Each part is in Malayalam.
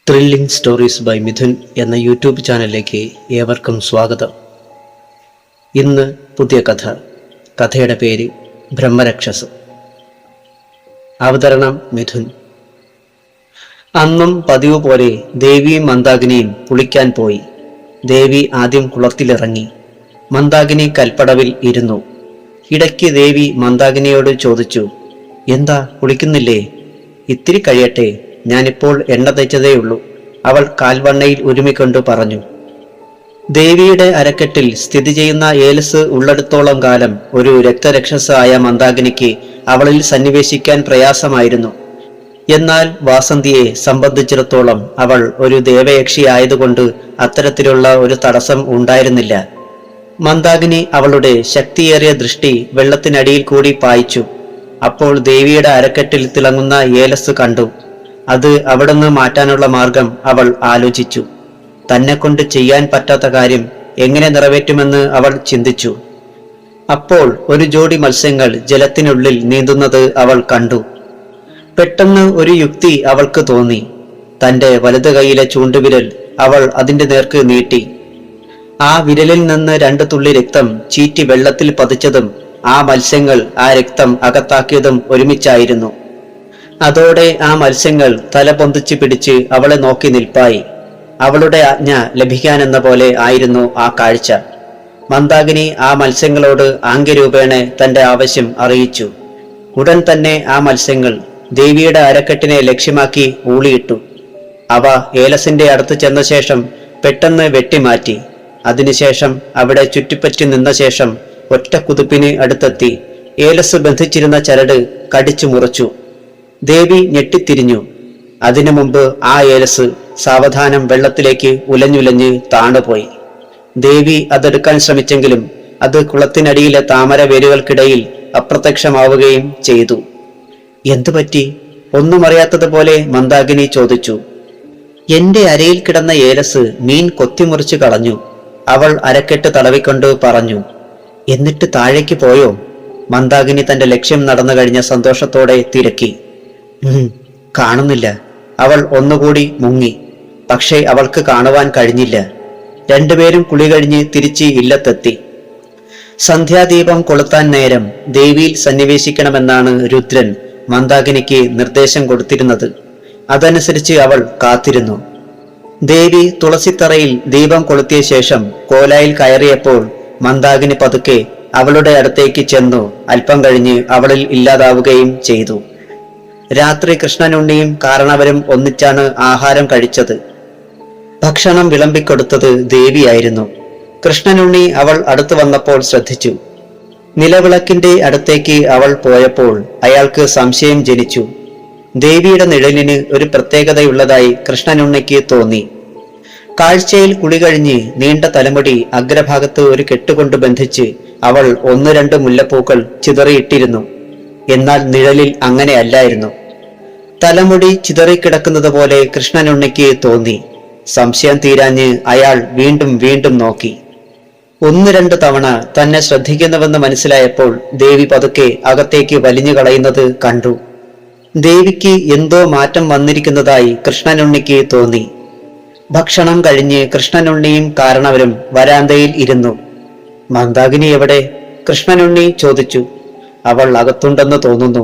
ത്രില്ലിംഗ് സ്റ്റോറീസ് ബൈ മിഥുൻ എന്ന യൂട്യൂബ് ചാനലിലേക്ക് ഏവർക്കും സ്വാഗതം. ഇന്ന് പുതിയ കഥ. കഥയുടെ പേര് ബ്രഹ്മരക്ഷസ്. അവതരണം മിഥുൻ. അന്നും പതിവ് പോലെ ദേവിയും മന്ദാകിനിയും കുളിക്കാൻ പോയി. ദേവി ആദ്യം കുളത്തിലിറങ്ങി. മന്ദാകിനി കൽപ്പടവിൽ ഇരുന്നു. ഇടയ്ക്ക് ദേവി മന്ദാകിനിയോട് ചോദിച്ചു, എന്താ കുളിക്കുന്നില്ലേ? ഇത്തിരി കഴിയട്ടെ, ഞാനിപ്പോൾ എണ്ണ തേച്ചതേയുള്ളൂ, അവൾ കാൽവണ്ണയിൽ ഉരുമിക്കൊണ്ട് പറഞ്ഞു. ദേവിയുടെ അരക്കെട്ടിൽ സ്ഥിതി ചെയ്യുന്ന ഏലസ് ഉള്ളിടത്തോളം കാലം ഒരു രക്തരക്ഷസ് ആയ മന്ദാകിനിക്ക് അവളിൽ സന്നിവേശിക്കാൻ പ്രയാസമായിരുന്നു. എന്നാൽ വാസന്തിയെ സംബന്ധിച്ചിടത്തോളം അവൾ ഒരു ദേവയക്ഷി ആയതുകൊണ്ട് അത്തരത്തിലുള്ള ഒരു തടസ്സം ഉണ്ടായിരുന്നില്ല. മന്ദാകിനി അവളുടെ ശക്തിയേറിയ ദൃഷ്ടി വെള്ളത്തിനടിയിൽ കൂടി പായിച്ചു. അപ്പോൾ ദേവിയുടെ അരക്കെട്ടിൽ തിളങ്ങുന്ന ഏലസ് കണ്ടു. അത് അവിടുന്ന് മാറ്റാനുള്ള മാർഗം അവൾ ആലോചിച്ചു. തന്നെ കൊണ്ട് ചെയ്യാൻ പറ്റാത്ത കാര്യം എങ്ങനെ നിറവേറ്റുമെന്ന് അവൾ ചിന്തിച്ചു. അപ്പോൾ ഒരു ജോഡി മത്സ്യങ്ങൾ ജലത്തിനുള്ളിൽ നീന്തുന്നത് അവൾ കണ്ടു. പെട്ടെന്ന് ഒരു യുക്തി അവൾക്ക് തോന്നി. തന്റെ വലത് കൈയിലെ ചൂണ്ടുവിരൽ അവൾ അതിന്റെ നേർക്ക് നീട്ടി. ആ വിരലിൽ നിന്ന് 2 തുള്ളി രക്തം ചീറ്റി വെള്ളത്തിൽ പതിച്ചതും ആ മത്സ്യങ്ങൾ ആ രക്തം അകത്താക്കിയതും ഒരുമിച്ചായിരുന്നു. അതോടെ ആ മത്സ്യങ്ങൾ തല പൊന്തിച്ചു പിടിച്ച് അവളെ നോക്കി നിൽപ്പായി. അവളുടെ ആജ്ഞ ലഭിക്കാനെന്ന പോലെ ആയിരുന്നു ആ കാഴ്ച. മന്ദാകിനി ആ മത്സ്യങ്ങളോട് ആംഗ്യരൂപേണ തന്റെ ആവശ്യം അറിയിച്ചു. ഉടൻ തന്നെ ആ മത്സ്യങ്ങൾ ദേവിയുടെ അരക്കെട്ടിനെ ലക്ഷ്യമാക്കി ഊളിയിട്ടു. അവ ഏലസിന്റെ അടുത്ത് ചെന്ന ശേഷം പെട്ടെന്ന് വെട്ടിമാറ്റി. അതിനുശേഷം അവിടെ ചുറ്റിപ്പറ്റി നിന്ന ശേഷം ഒറ്റ കുതിപ്പിന് അടുത്തെത്തി ഏലസ് ബന്ധിച്ചിരുന്ന ചരട് കടിച്ചു മുറിച്ചു. ദേവി ഞെട്ടിത്തിരിഞ്ഞു. അതിനു മുമ്പ് ആ ഏലസ് സാവധാനം വെള്ളത്തിലേക്ക് ഉലഞ്ഞുലഞ്ഞ് താണുപോയി. ദേവി അതെടുക്കാൻ ശ്രമിച്ചെങ്കിലും അത് കുളത്തിനടിയിലെ താമര വേരുകൾക്കിടയിൽ അപ്രത്യക്ഷമാവുകയും ചെയ്തു. എന്തുപറ്റി? ഒന്നും അറിയാത്തതുപോലെ മന്ദാകിനി ചോദിച്ചു. എന്റെ അരയിൽ കിടന്ന ഏലസ് മീൻ കൊത്തിമുറിച്ചു കളഞ്ഞു, അവൾ അരക്കെട്ട് തടവിക്കൊണ്ട് പറഞ്ഞു. എന്നിട്ട് താഴേക്ക് പോയോ? മന്ദാകിനി തന്റെ ലക്ഷ്യം നടന്നു കഴിഞ്ഞ സന്തോഷത്തോടെ തിരക്കി. കാണുന്നില്ല. അവൾ ഒന്നുകൂടി മുങ്ങി. പക്ഷേ അവൾക്ക് കാണുവാൻ കഴിഞ്ഞില്ല. രണ്ടുപേരും കുളി കഴിഞ്ഞ് തിരിച്ച് ഇല്ലത്തെത്തി. സന്ധ്യാദീപം കൊളുത്താൻ നേരം ദേവിയിൽ സന്നിവേശിക്കണമെന്നാണ് രുദ്രൻ മന്ദാകിനിക്ക് നിർദ്ദേശം കൊടുത്തിരുന്നത്. അതനുസരിച്ച് അവൾ കാത്തിരുന്നു. ദേവി തുളസിത്തറയിൽ ദീപം കൊളുത്തിയ ശേഷം കോലായിൽ കയറിയപ്പോൾ മന്ദാകിനി പതുക്കെ അവളുടെ അടുത്തേക്ക് ചെന്നു. അല്പം കഴിഞ്ഞ് അവളിൽ ഇല്ലാതാവുകയും ചെയ്തു. രാത്രി കൃഷ്ണനുണ്ണിയും കാരണവരും ഒന്നിച്ചാണ് ആഹാരം കഴിച്ചത്. ഭക്ഷണം വിളമ്പിക്കൊടുത്തത് ദേവിയായിരുന്നു. കൃഷ്ണനുണ്ണി അവൾ അടുത്തു വന്നപ്പോൾ ശ്രദ്ധിച്ചു. നിലവിളക്കിന്റെ അടുത്തേക്ക് അവൾ പോയപ്പോൾ അയാൾക്ക് സംശയം ജനിച്ചു. ദേവിയുടെ നിഴലിന് ഒരു പ്രത്യേകതയുള്ളതായി കൃഷ്ണനുണ്ണിക്ക് തോന്നി. കാഴ്ചയിൽ കുളി കഴിഞ്ഞ് നീണ്ട തലമുടി അഗ്രഭാഗത്ത് ഒരു കെട്ടുകൊണ്ട് ബന്ധിച്ച് അവൾ 1-2 മുല്ലപ്പൂക്കൾ ചിതറിയിട്ടിരുന്നു. എന്നാൽ നിഴലിൽ അങ്ങനെയല്ലായിരുന്നു. തലമുടി ചിതറിക്കിടക്കുന്നത് പോലെ കൃഷ്ണനുണ്ണിക്ക് തോന്നി. സംശയം തീരാഞ്ഞ് അയാൾ വീണ്ടും വീണ്ടും നോക്കി. 1-2 തവണ തന്നെ ശ്രദ്ധിക്കുന്നുവെന്ന് മനസ്സിലായപ്പോൾ ദേവി പതുക്കെ അകത്തേക്ക് വലിഞ്ഞു കളയുന്നത് കണ്ടു. ദേവിക്ക് എന്തോ മാറ്റം വന്നിരിക്കുന്നതായി കൃഷ്ണനുണ്ണിക്ക് തോന്നി. ഭക്ഷണം കഴിഞ്ഞ് കൃഷ്ണനുണ്ണിയും കാരണവരും വരാന്തയിൽ ഇരുന്നു. മന്ദാകിനി എവിടെ? കൃഷ്ണനുണ്ണി ചോദിച്ചു. അവൾ അകത്തുണ്ടെന്ന് തോന്നുന്നു.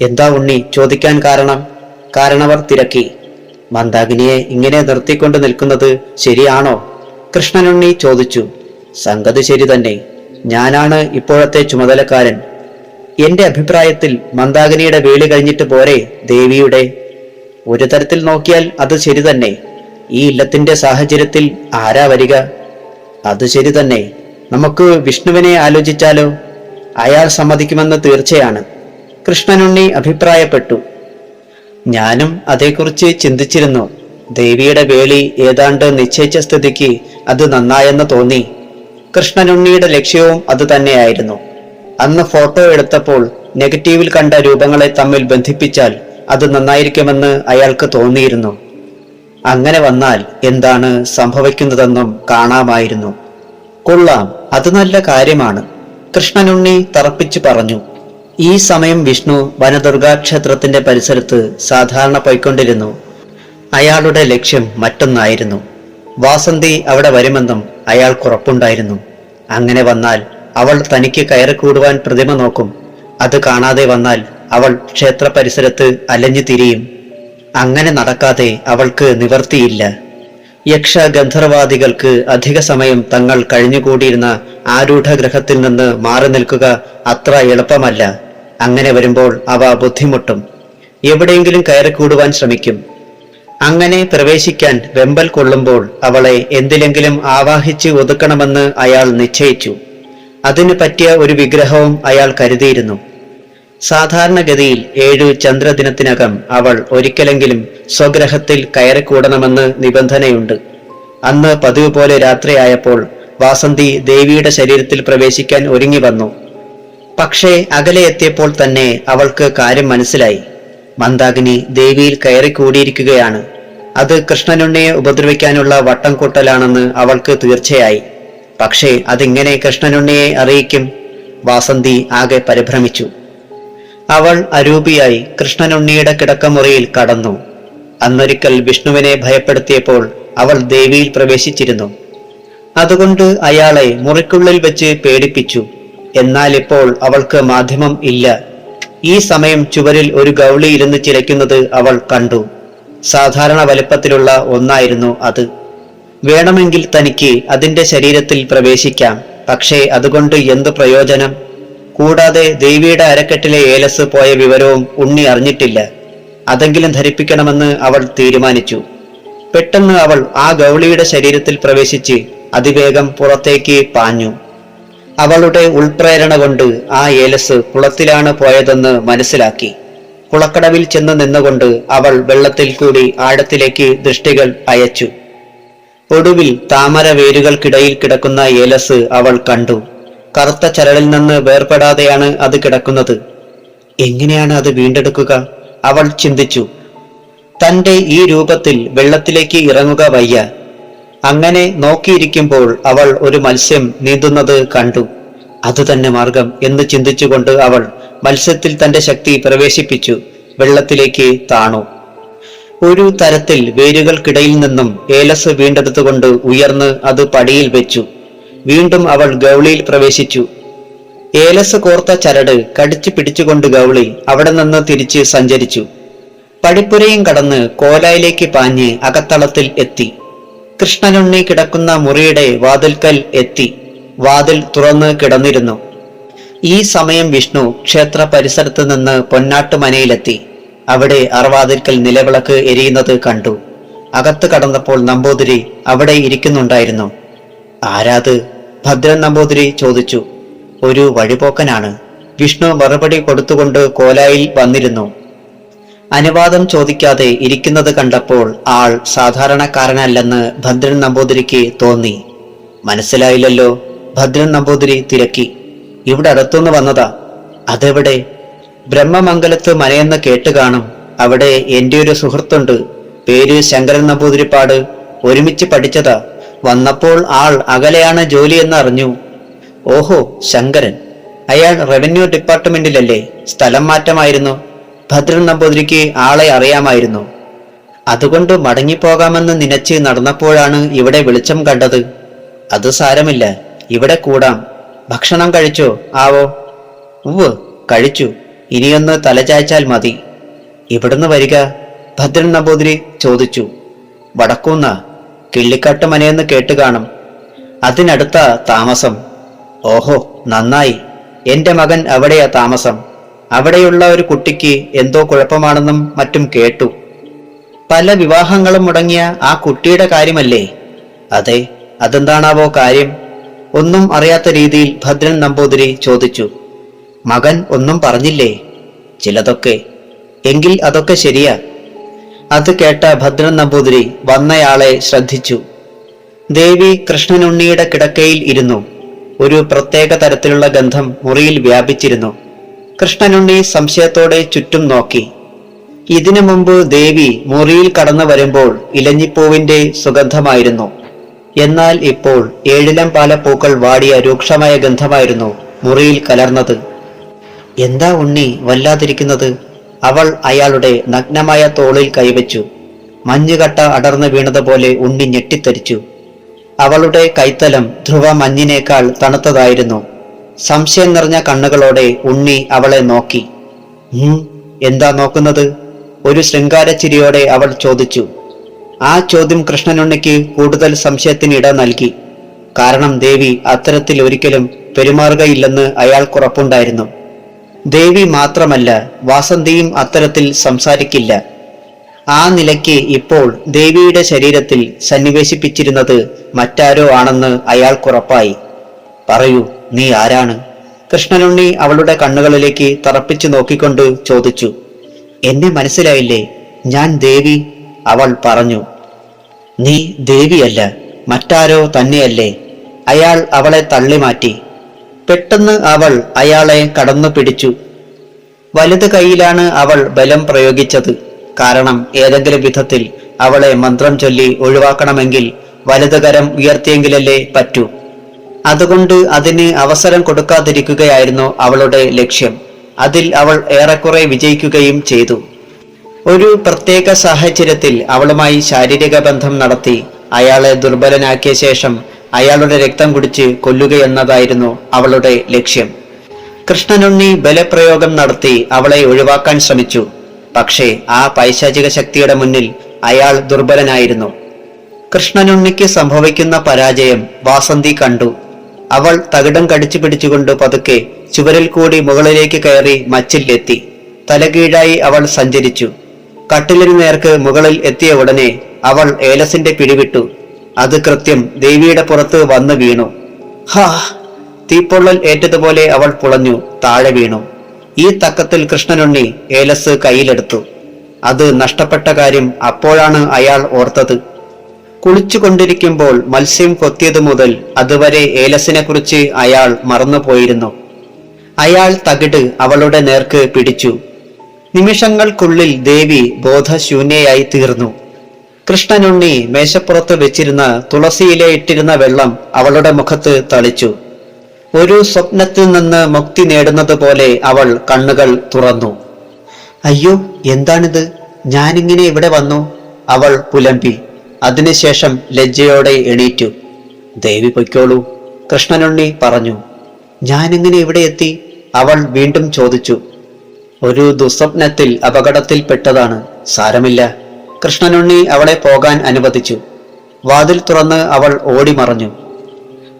എന്താ ഉണ്ണി ചോദിക്കാൻ കാരണം? കാരണവർ തിരക്കി. മന്ദാകിനിയെ ഇങ്ങനെ നിർത്തിക്കൊണ്ട് നിൽക്കുന്നത് ശരിയാണോ? കൃഷ്ണനുണ്ണി ചോദിച്ചു. സംഗതി ശരി തന്നെ. ഞാനാണ് ഇപ്പോഴത്തെ ചുമതലക്കാരൻ. എന്റെ അഭിപ്രായത്തിൽ മന്ദാകിനിയുടെ വേളി കഴിഞ്ഞിട്ട് പോരെ ദേവിയുടെ? ഒരു തരത്തിൽ നോക്കിയാൽ അത് ശരി തന്നെ. ഈ ഇല്ലത്തിന്റെ സാഹചര്യത്തിൽ ആരാ വരിക? അത് ശരി തന്നെ. നമുക്ക് വിഷ്ണുവിനെ ആലോചിച്ചാലോ? അയാൾ സമ്മതിക്കുമെന്ന് തീർച്ചയാണ്, കൃഷ്ണനുണ്ണി അഭിപ്രായപ്പെട്ടു. ഞാനും അതേക്കുറിച്ച് ചിന്തിച്ചിരുന്നു. ദേവിയുടെ വേളി ഏതാണ്ട് നിശ്ചയിച്ച സ്ഥിതിക്ക് അത് നന്നായെന്ന് തോന്നി. കൃഷ്ണനുണ്ണിയുടെ ലക്ഷ്യവും അത് തന്നെയായിരുന്നു. അന്ന് ഫോട്ടോ എടുത്തപ്പോൾ നെഗറ്റീവിൽ കണ്ട രൂപങ്ങളെ തമ്മിൽ ബന്ധിപ്പിച്ചാൽ അത് നന്നായിരിക്കുമെന്ന് അയാൾക്ക് തോന്നിയിരുന്നു. അങ്ങനെ വന്നാൽ എന്താണ് സംഭവിക്കുന്നതെന്നും കാണാമായിരുന്നു. കൊള്ളാം, അത് നല്ല കാര്യമാണ്, കൃഷ്ണനുണ്ണി തറപ്പിച്ചു പറഞ്ഞു. ഈ സമയം വിഷ്ണു വനദുർഗാ ക്ഷേത്രത്തിന്റെ പരിസരത്ത് സാധാരണ പോയിക്കൊണ്ടിരുന്നു. അയാളുടെ ലക്ഷ്യം മറ്റൊന്നായിരുന്നു. വാസന്തി അവിടെ വരുമെന്നും അയാൾക്കുറപ്പുണ്ടായിരുന്നു. അങ്ങനെ വന്നാൽ അവൾ തനിക്ക് കയറിക്കൂടുവാൻ പ്രതിമ നോക്കും. അത് കാണാതെ വന്നാൽ അവൾ ക്ഷേത്ര പരിസരത്ത് അലഞ്ഞു തിരിയും. അങ്ങനെ നടക്കാതെ അവൾക്ക് നിവർത്തിയില്ല. യക്ഷ ഗന്ധർവാദികൾക്ക് അധിക സമയം തങ്ങൾ കഴിഞ്ഞുകൂടിയിരുന്ന ആരൂഢഗ്രഹത്തിൽ നിന്ന് മാറി നിൽക്കുക അത്ര എളുപ്പമല്ല. അങ്ങനെ വരുമ്പോൾ അവ ബുദ്ധിമുട്ടും. എവിടെയെങ്കിലും കയറിക്കൂടുവാൻ ശ്രമിക്കും. അങ്ങനെ പ്രവേശിക്കാൻ വെമ്പൽ കൊള്ളുമ്പോൾ അവളെ എന്തിലെങ്കിലും ആവാഹിച്ച് ഒതുക്കണമെന്ന് അയാൾ നിശ്ചയിച്ചു. അതിനു പറ്റിയ ഒരു വിഗ്രഹവും അയാൾ കരുതിയിരുന്നു. സാധാരണഗതിയിൽ 7 ചന്ദ്രദിനത്തിനകം അവൾ ഒരിക്കലെങ്കിലും സ്വഗ്രഹത്തിൽ കയറിക്കൂടണമെന്ന് നിബന്ധനയുണ്ട്. അന്ന് പതിവ് പോലെ രാത്രിയായപ്പോൾ വാസന്തി ദേവിയുടെ ശരീരത്തിൽ പ്രവേശിക്കാൻ ഒരുങ്ങി വന്നു. പക്ഷേ അകലെ എത്തിയപ്പോൾ തന്നെ അവൾക്ക് കാര്യം മനസ്സിലായി. മന്ദാകിനി ദേവിയിൽ കയറിക്കൂടിയിരിക്കുകയാണ്. അത് കൃഷ്ണനുണ്ണിയെ ഉപദ്രവിക്കാനുള്ള വട്ടം കൂട്ടലാണെന്ന് അവൾക്ക് തീർച്ചയായി. പക്ഷേ അതിങ്ങനെ കൃഷ്ണനുണ്ണിയെ അറിയിക്കും? വാസന്തി ആകെ പരിഭ്രമിച്ചു. അവൾ അരൂപിയായി കൃഷ്ണനുണ്ണിയുടെ കിടക്കമുറിയിൽ കടന്നു. അന്നൊരിക്കൽ വിഷ്ണുവിനെ ഭയപ്പെടുത്തിയപ്പോൾ അവൾ ദേവിയിൽ പ്രവേശിച്ചിരുന്നു. അതുകൊണ്ട് അയാളെ മുറിക്കുള്ളിൽ വെച്ച് പേടിപ്പിച്ചു. എന്നാൽ ഇപ്പോൾ അവൾക്ക് മാധ്യമം ഇല്ല. ഈ സമയം ചുവരിൽ ഒരു ഗൗളി ഇരുന്ന് ചിലയ്ക്കുന്നത് അവൾ കണ്ടു. സാധാരണ വലിപ്പത്തിലുള്ള ഒന്നായിരുന്നു അത്. വേണമെങ്കിൽ തനിക്ക് അതിന്റെ ശരീരത്തിൽ പ്രവേശിക്കാം. പക്ഷേ അതുകൊണ്ട് എന്തു പ്രയോജനം? കൂടാതെ ദേവിയുടെ അരക്കെട്ടിലെ ഏലസ് പോയ വിവരവും ഉണ്ണി അറിഞ്ഞിട്ടില്ല. അതെങ്കിലും ധരിപ്പിക്കണമെന്ന് അവൾ തീരുമാനിച്ചു. പെട്ടെന്ന് അവൾ ആ ഗൗളിയുടെ ശരീരത്തിൽ പ്രവേശിച്ച് അതിവേഗം പുറത്തേക്ക് പാഞ്ഞു. അവളുടെ ഉൾപ്രേരണ കൊണ്ട് ആ ഏലസ് കുളത്തിലാണ് പോയതെന്ന് മനസ്സിലാക്കി. കുളക്കടവിൽ ചെന്ന് നിന്നുകൊണ്ട് അവൾ വെള്ളത്തിൽ കൂടി ആഴത്തിലേക്ക് ദൃഷ്ടികൾ അയച്ചു. ഒടുവിൽ താമര വേരുകൾക്കിടയിൽ കിടക്കുന്ന ഏലസ് അവൾ കണ്ടു. കറുത്ത ചരടിൽ നിന്ന് വേർപെടാതെയാണ് അത് കിടക്കുന്നത്. എങ്ങനെയാണ് അത് വീണ്ടെടുക്കുക? അവൾ ചിന്തിച്ചു. തന്റെ ഈ രൂപത്തിൽ വെള്ളത്തിലേക്ക് ഇറങ്ങുക വയ്യ. അങ്ങനെ നോക്കിയിരിക്കുമ്പോൾ അവൾ ഒരു മത്സ്യം നീന്തുന്നത് കണ്ടു. അതുതന്നെ മാർഗം എന്ന് ചിന്തിച്ചുകൊണ്ട് അവൾ മത്സ്യത്തിൽ തന്റെ ശക്തി പ്രവേശിപ്പിച്ചു വെള്ളത്തിലേക്ക് താണു. ഒരു തരത്തിൽ വേരുകൾക്കിടയിൽ നിന്നും ഏലസ് വീണ്ടെടുത്തുകൊണ്ട് ഉയർന്ന് അത് പടിയിൽ വെച്ചു. വീണ്ടും അവൾ ഗൗളിയിൽ പ്രവേശിച്ചു. ഏലസ് കോർത്ത ചരട് കടിച്ചു പിടിച്ചുകൊണ്ട് ഗൗളി അവിടെ നിന്ന് തിരിച്ച് സഞ്ചരിച്ചു. പടിപ്പുരയും കടന്ന് കോലായിലേക്ക് പാഞ്ഞ് അകത്തളത്തിൽ എത്തി. കൃഷ്ണനുണ്ണി കിടക്കുന്ന മുറിയുടെ വാതിൽക്കൽ എത്തി. വാതിൽ തുറന്ന് കിടന്നിരുന്നു. ഈ സമയം വിഷ്ണു ക്ഷേത്ര പരിസരത്ത് നിന്ന് പൊന്നാട്ടുമനയിലെത്തി. അവിടെ അറവാതിൽക്കൽ നിലവിളക്ക് എരിയുന്നത് കണ്ടു. അകത്ത് കടന്നപ്പോൾ നമ്പൂതിരി അവിടെ ഇരിക്കുന്നുണ്ടായിരുന്നു. ആരാത്? ഭദ്രൻ നമ്പൂതിരി ചോദിച്ചു. ഒരു വഴിപോക്കനാണ്. വിഷ്ണു മറുപടി കൊടുത്തുകൊണ്ട് കോലായിൽ വന്നിരുന്നു. അനുവാദം ചോദിക്കാതെ ഇരിക്കുന്നത് കണ്ടപ്പോൾ ആൾ സാധാരണക്കാരനല്ലെന്ന് ഭദ്രൻ നമ്പൂതിരിക്ക് തോന്നി. മനസ്സിലായില്ലല്ലോ? ഭദ്രൻ നമ്പൂതിരി തിരക്കി. ഇവിടെ അടുത്തുനിന്ന് വന്നതാ. അതെവിടെ? ബ്രഹ്മമംഗലത്ത് മനയെന്ന് കേട്ട് കാണും. അവിടെ എൻ്റെ ഒരു സുഹൃത്തുണ്ട്. പേര് ശങ്കരൻ നമ്പൂതിരിപ്പാട്. ഒരുമിച്ച് പഠിച്ചതാ. വന്നപ്പോൾ ആൾ അകലെയാണ് ജോലി എന്ന് അറിഞ്ഞു. ഓഹോ, ശങ്കരൻ. അയാൾ റവന്യൂ ഡിപ്പാർട്ട്മെന്റിലല്ലേ? സ്ഥലം മാറ്റമായിരുന്നു. ഭദ്രൻ നമ്പൂതിരിക്ക് ആളെ അറിയാമായിരുന്നു. അതുകൊണ്ട് മടങ്ങിപ്പോകാമെന്ന് നനച്ച് നടന്നപ്പോഴാണ് ഇവിടെ വെളിച്ചം കണ്ടത്. അത് സാരമില്ല, ഇവിടെ കൂടാം. ഭക്ഷണം കഴിച്ചോ ആവോ? ഉവ്വ്, കഴിച്ചു. ഇനിയൊന്ന് തലചായ്ച്ചാൽ മതി. ഇവിടുന്ന് വരിക? ഭദ്രൻ നമ്പൂതിരി ചോദിച്ചു. വടക്കൂന്ന കിള്ളിക്കാട്ട് മനയെന്ന് കേട്ട് കാണും. അതിനടുത്താ താമസം. ഓഹോ, നന്നായി. എന്റെ മകൻ അവിടെയാ താമസം. അവിടെയുള്ള ഒരു കുട്ടിക്ക് എന്തോ കുഴപ്പമാണെന്നും മറ്റും കേട്ടു. പല വിവാഹങ്ങളും മുടങ്ങിയ ആ കുട്ടിയുടെ കാര്യമല്ലേ? അതെ. അതെന്താണാവോ കാര്യം? ഒന്നും അറിയാത്ത രീതിയിൽ ഭദ്രൻ നമ്പൂതിരി ചോദിച്ചു. മകൻ ഒന്നും പറഞ്ഞില്ലേ? ചിലതൊക്കെ. എങ്കിൽ അതൊക്കെ ശരിയാ. അത് കേട്ട ഭദ്രൻ നമ്പൂതിരി വന്നയാളെ ശ്രദ്ധിച്ചു. ദേവി കൃഷ്ണനുണ്ണിയുടെ കിടക്കയിൽ ഇരുന്നു. ഒരു പ്രത്യേക തരത്തിലുള്ള ഗന്ധം മുറിയിൽ വ്യാപിച്ചിരുന്നു. കൃഷ്ണനുണ്ണി സംശയത്തോടെ ചുറ്റും നോക്കി. ഇതിനു മുമ്പ് ദേവി മുറിയിൽ കടന്നു വരുമ്പോൾ ഇലഞ്ഞിപ്പൂവിന്റെ സുഗന്ധമായിരുന്നു. എന്നാൽ ഇപ്പോൾ ഏഴിലം പാലപ്പൂക്കൾ വാടിയ രൂക്ഷമായ ഗന്ധമായിരുന്നു മുറിയിൽ കലർന്നത്. എന്താ ഉണ്ണി വല്ലാതിരിക്കുന്നത്? അവൾ അയാളുടെ നഗ്നമായ തോളിൽ കൈവച്ചു. മഞ്ഞുകട്ട അടർന്നു വീണതുപോലെ ഉണ്ണി ഞെട്ടിത്തെറിച്ചു. അവളുടെ കൈത്തലം ധ്രുവ മഞ്ഞിനേക്കാൾ തണുത്തതായിരുന്നു. സംശയം നിറഞ്ഞ കണ്ണുകളോടെ ഉണ്ണി അവളെ നോക്കി. എന്താ നോക്കുന്നത്? ഒരു ശൃംഗാരച്ചിരിയോടെ അവൾ ചോദിച്ചു. ആ ചോദ്യം കൃഷ്ണനുണ്ണിക്ക് കൂടുതൽ സംശയത്തിന് ഇട നൽകി. കാരണം ദേവി അത്തരത്തിൽ ഒരിക്കലും പെരുമാറുകയില്ലെന്ന് അയാൾക്കുറപ്പുണ്ടായിരുന്നു. ദേവി മാത്രമല്ല, വാസന്തിയും അത്തരത്തിൽ സംസാരിക്കില്ല. ആ നിലയ്ക്ക് ഇപ്പോൾ ദേവിയുടെ ശരീരത്തിൽ സന്നിവേശിപ്പിച്ചിരുന്നത് മറ്റാരോ ആണെന്ന് അയാൾക്കുറപ്പായി. പറയൂ, നീ ആരാണ്? കൃഷ്ണനുണ്ണി അവളുടെ കണ്ണുകളിലേക്ക് തറപ്പിച്ചു നോക്കിക്കൊണ്ട് ചോദിച്ചു. എന്നെ മനസ്സിലായില്ലേ? ഞാൻ ദേവി, അവൾ പറഞ്ഞു. നീ ദേവിയല്ല, മറ്റാരോ തന്നെയല്ലേ? അയാൾ അവളെ തള്ളിമാറ്റി. പെട്ടെന്ന് അവൾ അയാളെ കടന്നു പിടിച്ചു. വലത് കൈയിലാണ് അവൾ ബലം പ്രയോഗിച്ചത്. കാരണം ഏതെങ്കിലും വിധത്തിൽ അവളെ മന്ത്രം ചൊല്ലി ഒഴിവാക്കണമെങ്കിൽ വലത് കരം ഉയർത്തിയെങ്കിലല്ലേ പറ്റൂ. അതുകൊണ്ട് അതിന് അവസരം കൊടുക്കാതിരിക്കുകയായിരുന്നു അവളുടെ ലക്ഷ്യം. അതിൽ അവൾ ഏറെക്കുറെ വിജയിക്കുകയും ചെയ്തു. ഒരു പ്രത്യേക സാഹചര്യത്തിൽ അവളുമായി ശാരീരിക ബന്ധം നടത്തി അയാളെ ദുർബലനാക്കിയ ശേഷം അയാളുടെ രക്തം കുടിച്ച് കൊല്ലുകയെന്നതായിരുന്നു അവളുടെ ലക്ഷ്യം. കൃഷ്ണനുണ്ണി ബലപ്രയോഗം നടത്തി അവളെ ഒഴിവാക്കാൻ ശ്രമിച്ചു. പക്ഷേ ആ പൈശാചിക ശക്തിയുടെ മുന്നിൽ അയാൾ ദുർബലനായിരുന്നു. കൃഷ്ണനുണ്ണിക്ക് സംഭവിക്കുന്ന പരാജയം വാസന്തി കണ്ടു. അവൾ തകിടം കടിച്ചു പിടിച്ചുകൊണ്ട് പതുക്കെ ചുവരിൽ കൂടി മുകളിലേക്ക് കയറി മച്ചിൽ എത്തി. തലകീഴായി അവൾ സഞ്ചരിച്ചു. കട്ടിലിനു നേർക്ക് മുകളിൽ എത്തിയ ഉടനെ അവൾ ഏലസിന്റെ പിടിവിട്ടു. അത് കൃത്യം ദേവിയുടെ പുറത്ത് വന്നു വീണു. ഹാ! തീപ്പൊള്ളൽ ഏറ്റതുപോലെ അവൾ പുളഞ്ഞു താഴെ വീണു. ഈ തക്കത്തിൽ കൃഷ്ണനുണ്ണി ഏലസ് കയ്യിലെടുത്തു. അത് നഷ്ടപ്പെട്ട കാര്യം അപ്പോഴാണ് അയാൾ ഓർത്തത്. കുളിച്ചുകൊണ്ടിരിക്കുമ്പോൾ മത്സ്യം കൊത്തിയതു മുതൽ അതുവരെ ഏലസിനെ കുറിച്ച് അയാൾ മറന്നുപോയിരുന്നു. അയാൾ തകിട് അവളുടെ നേർക്ക് പിടിച്ചു. നിമിഷങ്ങൾക്കുള്ളിൽ ദേവി ബോധശൂന്യയായി തീർന്നു. കൃഷ്ണനുണ്ണി മേശപ്പുറത്ത് വെച്ചിരുന്ന തുളസിയിലെ ഇട്ടിരുന്ന വെള്ളം അവളുടെ മുഖത്ത് തളിച്ചു. ഒരു സ്വപ്നത്തിൽ നിന്ന് മുക്തി നേടുന്നത് പോലെ അവൾ കണ്ണുകൾ തുറന്നു. അയ്യോ, എന്താണിത്? ഞാനിങ്ങനെ ഇവിടെ വന്നു, അവൾ പുലമ്പി. അതിനുശേഷം ലജ്ജയോടെ എണീറ്റു. ദേവി പൊയ്ക്കോളൂ, കൃഷ്ണനുണ്ണി പറഞ്ഞു. ഞാനിങ്ങനെ ഇവിടെ എത്തി? അവൾ വീണ്ടും ചോദിച്ചു. ഒരു ദുസ്വപ്നത്തിൽ അപകടത്തിൽപ്പെട്ടതാണ്, സാരമില്ല. കൃഷ്ണനുണ്ണി അവളെ പോകാൻ അനുവദിച്ചു. വാതിൽ തുറന്ന് അവൾ ഓടിമറഞ്ഞു.